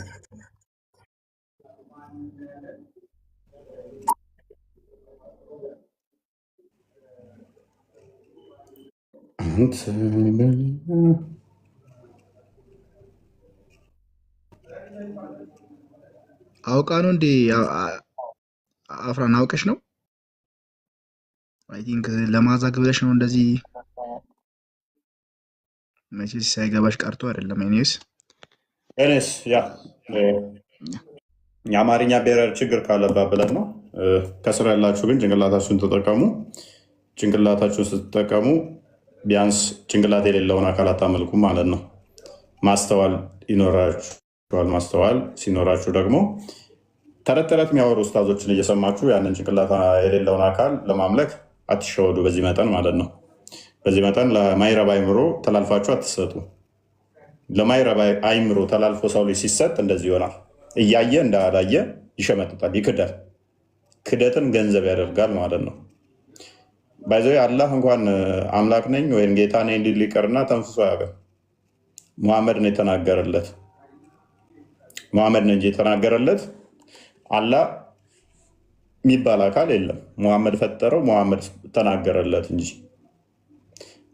አውቃ ነው እንዴ? አፍራን አውቀሽ ነው? አይ ቲንክ ለማዛግ ብለሽ ነው እንደዚህ። መቼስ ሳይገባሽ ቀርቶ አይደለም። እኔስ ያ የአማርኛ ብሔራዊ ችግር ካለባት ብለን ነው። ከስራ ያላችሁ ግን ጭንቅላታችሁን ተጠቀሙ። ጭንቅላታችሁን ስትጠቀሙ ቢያንስ ጭንቅላት የሌለውን አካል አታመልኩም ማለት ነው። ማስተዋል ይኖራችኋል። ማስተዋል ሲኖራችሁ ደግሞ ተረት ተረት የሚያወሩ ኡስታዞችን እየሰማችሁ ያንን ጭንቅላት የሌለውን አካል ለማምለክ አትሸወዱ። በዚህ መጠን ማለት ነው። በዚህ መጠን ለማይረባ አይምሮ ተላልፋችሁ አትሰጡ። ለማይረባ አይምሮ ተላልፎ ሰው ልጅ ሲሰጥ እንደዚህ ይሆናል። እያየ እንዳላየ ይሸመጥጣል፣ ይክዳል። ክደትን ገንዘብ ያደርጋል ማለት ነው። ባይዘ አላህ እንኳን አምላክ ነኝ ወይም ጌታ ነኝ እንዲል ሊቀርና ተንፍሶ አያውቅም። ሙሐመድ ነው የተናገረለት። ሙሐመድ ነው እንጂ የተናገረለት አላህ የሚባል አካል የለም። ሙሐመድ ፈጠረው፣ ሙሐመድ ተናገረለት እንጂ።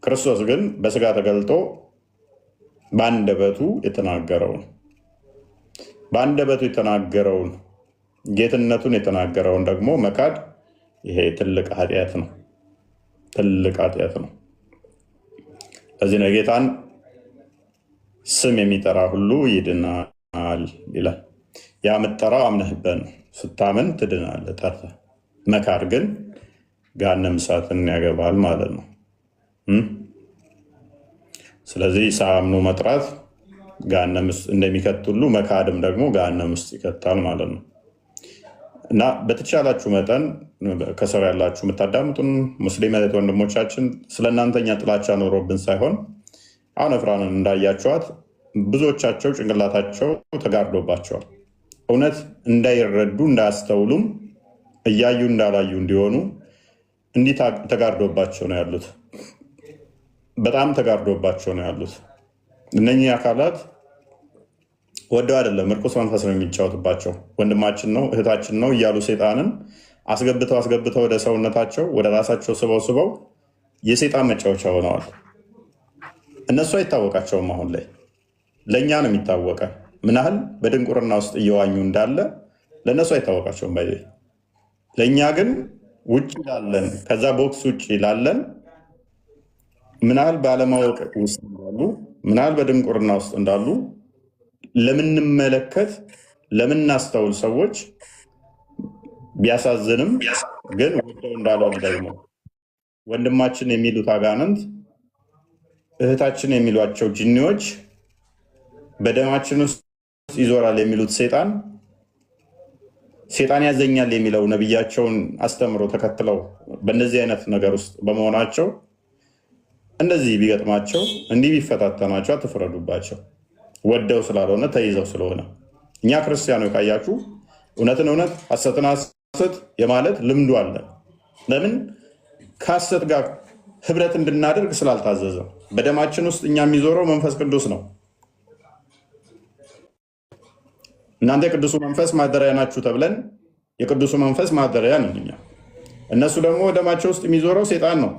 ክርስቶስ ግን በስጋ ተገልጦ በአንደበቱ የተናገረውን ጌትነቱን የተናገረውን ደግሞ መካድ ይሄ ትልቅ ኃጢአት ነው። ትልቅ ኃጢአት ነው። ለዚህ ነው ጌታን ስም የሚጠራ ሁሉ ይድናል ይላል። ያ የምትጠራው አምነህበት ነው። ስታምን ትድናለህ ጠርተህ። መካድ ግን ገሃነመ እሳትን ያገባል ማለት ነው። ስለዚህ ሳያምኑ መጥራት ገሃነም ውስጥ እንደሚከት ሁሉ መካድም ደግሞ ገሃነም ውስጥ ይከታል ማለት ነው። እና በተቻላችሁ መጠን ከስር ያላችሁ የምታዳምጡን ሙስሊም እህት ወንድሞቻችን ስለእናንተኛ ጥላቻ ኖሮብን ሳይሆን አሁን እፍራንን እንዳያቸዋት ብዙዎቻቸው ጭንቅላታቸው ተጋርዶባቸዋል። እውነት እንዳይረዱ እንዳያስተውሉም እያዩ እንዳላዩ እንዲሆኑ እንዲህ ተጋርዶባቸው ነው ያሉት። በጣም ተጋርዶባቸው ነው ያሉት። እነኚህ አካላት ወደው አይደለም፣ እርኩስ መንፈስ ነው የሚጫወትባቸው። ወንድማችን ነው እህታችን ነው እያሉ ሴጣንን አስገብተው ወደ ሰውነታቸው ወደ ራሳቸው ስበው የሴጣን መጫወቻ ሆነዋል። እነሱ አይታወቃቸውም። አሁን ላይ ለእኛ ነው የሚታወቀ ምን ያህል በድንቁርና ውስጥ እየዋኙ እንዳለ ለእነሱ አይታወቃቸውም። ባይ ለእኛ ግን ውጭ ላለን ከዛ ቦክስ ውጭ ላለን ምን ያህል ባለማወቅ ውስጥ እንዳሉ ምን ያህል በድንቁርና ውስጥ እንዳሉ ለምንመለከት ለምናስተውል ሰዎች ቢያሳዝንም ግን ወደው እንዳልሆነ ደግሞ ወንድማችን የሚሉት አጋንንት እህታችን የሚሏቸው ጅኒዎች በደማችን ውስጥ ይዞራል የሚሉት ሴጣን ያዘኛል የሚለው ነቢያቸውን አስተምሮ ተከትለው በእነዚህ አይነት ነገር ውስጥ በመሆናቸው እንደዚህ ቢገጥማቸው እንዲህ ቢፈታተናቸው አትፍረዱባቸው። ወደው ስላልሆነ ተይዘው ስለሆነ እኛ ክርስቲያኖች ካያችሁ እውነትን እውነት ሐሰትን ሐሰት የማለት ልምዱ አለ። ለምን? ከሐሰት ጋር ህብረት እንድናደርግ ስላልታዘዘ። በደማችን ውስጥ እኛ የሚዞረው መንፈስ ቅዱስ ነው። እናንተ የቅዱሱ መንፈስ ማደሪያ ናችሁ ተብለን የቅዱሱ መንፈስ ማደሪያ ነን እኛ። እነሱ ደግሞ ደማቸው ውስጥ የሚዞረው ሴጣን ነው።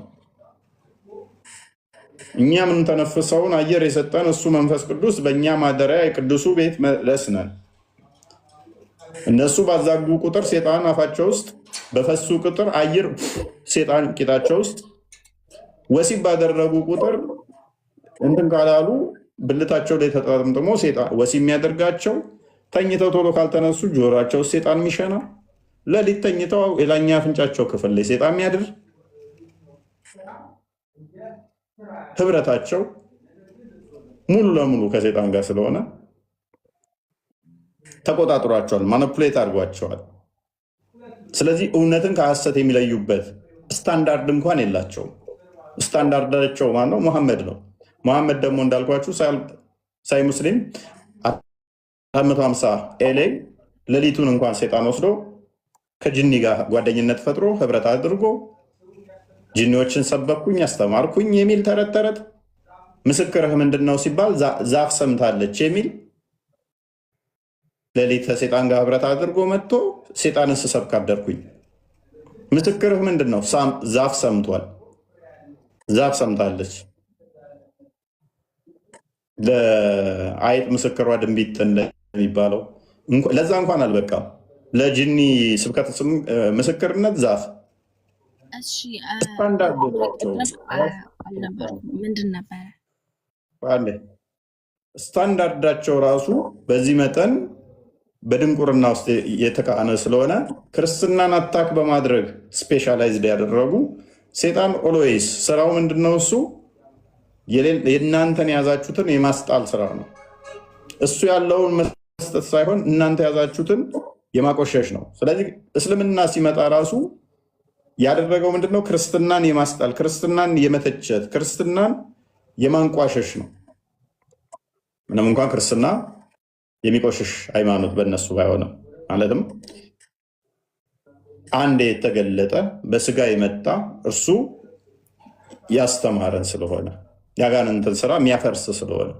እኛ የምንተነፍሰውን አየር የሰጠን እሱ መንፈስ ቅዱስ በእኛ ማደሪያ የቅዱሱ ቤት መቅደስ ነን። እነሱ ባዛጉ ቁጥር ሴጣን አፋቸው ውስጥ በፈሱ ቁጥር አየር ሴጣን ቂጣቸው ውስጥ ወሲብ ባደረጉ ቁጥር እንትን ካላሉ ብልታቸው ላይ ተጠምጥሞ ወሲብ የሚያደርጋቸው ተኝተው ቶሎ ካልተነሱ ጆሯቸው ሴጣን የሚሸና ለሊት ተኝተው የላኛ አፍንጫቸው ክፍል ላይ ሴጣን የሚያድር ህብረታቸው ሙሉ ለሙሉ ከሴጣን ጋር ስለሆነ ተቆጣጥሯቸዋል፣ ማኒፑሌት አድርጓቸዋል። ስለዚህ እውነትን ከሐሰት የሚለዩበት ስታንዳርድ እንኳን የላቸውም። ስታንዳርዳቸው ማነው? መሐመድ ነው። መሐመድ ደግሞ እንዳልኳችሁ ሳይ ሙስሊም 450 ኤሌ ሌሊቱን እንኳን ሰይጣን ወስዶ ከጅኒ ጋር ጓደኝነት ፈጥሮ ህብረት አድርጎ ጅኒዎችን ሰበኩኝ አስተማርኩኝ የሚል ተረት ምስክርህ ምንድነው ሲባል ዛፍ ሰምታለች የሚል ሌሊት ከሰይጣን ጋር ህብረት አድርጎ መጥቶ ሰይጣንን ስሰብክ አደርኩኝ። ምስክርህ ምንድነው? ዛፍ ሰምቷል፣ ዛፍ ሰምታለች። ለአይጥ ምስክሯ ድንቢጥ እንደሚባለው ለዛ እንኳን አልበቃም። ለጅኒ ስብከት ምስክርነት ዛፍ ምንድን ነበረ ስታንዳርዳቸው ራሱ በዚህ መጠን በድንቁርና ውስጥ የተካነ ስለሆነ ክርስትናን አታክ በማድረግ ስፔሻላይዝድ ያደረጉ ሰይጣን ኦልዌይስ ስራው ምንድነው? እሱ የእናንተን የያዛችሁትን የማስጣል ስራ ነው። እሱ ያለውን መስጠት ሳይሆን እናንተ የያዛችሁትን የማቆሸሽ ነው። ስለዚህ እስልምና ሲመጣ ራሱ ያደረገው ምንድነው? ክርስትናን የማስጣል፣ ክርስትናን የመተቸት፣ ክርስትናን የማንቋሸሽ ነው። ምንም እንኳን ክርስትና የሚቆሽሽ ሃይማኖት በእነሱ ባይሆንም ማለትም አንድ የተገለጠ በስጋ የመጣ እርሱ ያስተማረን ስለሆነ ያጋንንትን ስራ የሚያፈርስ ስለሆነ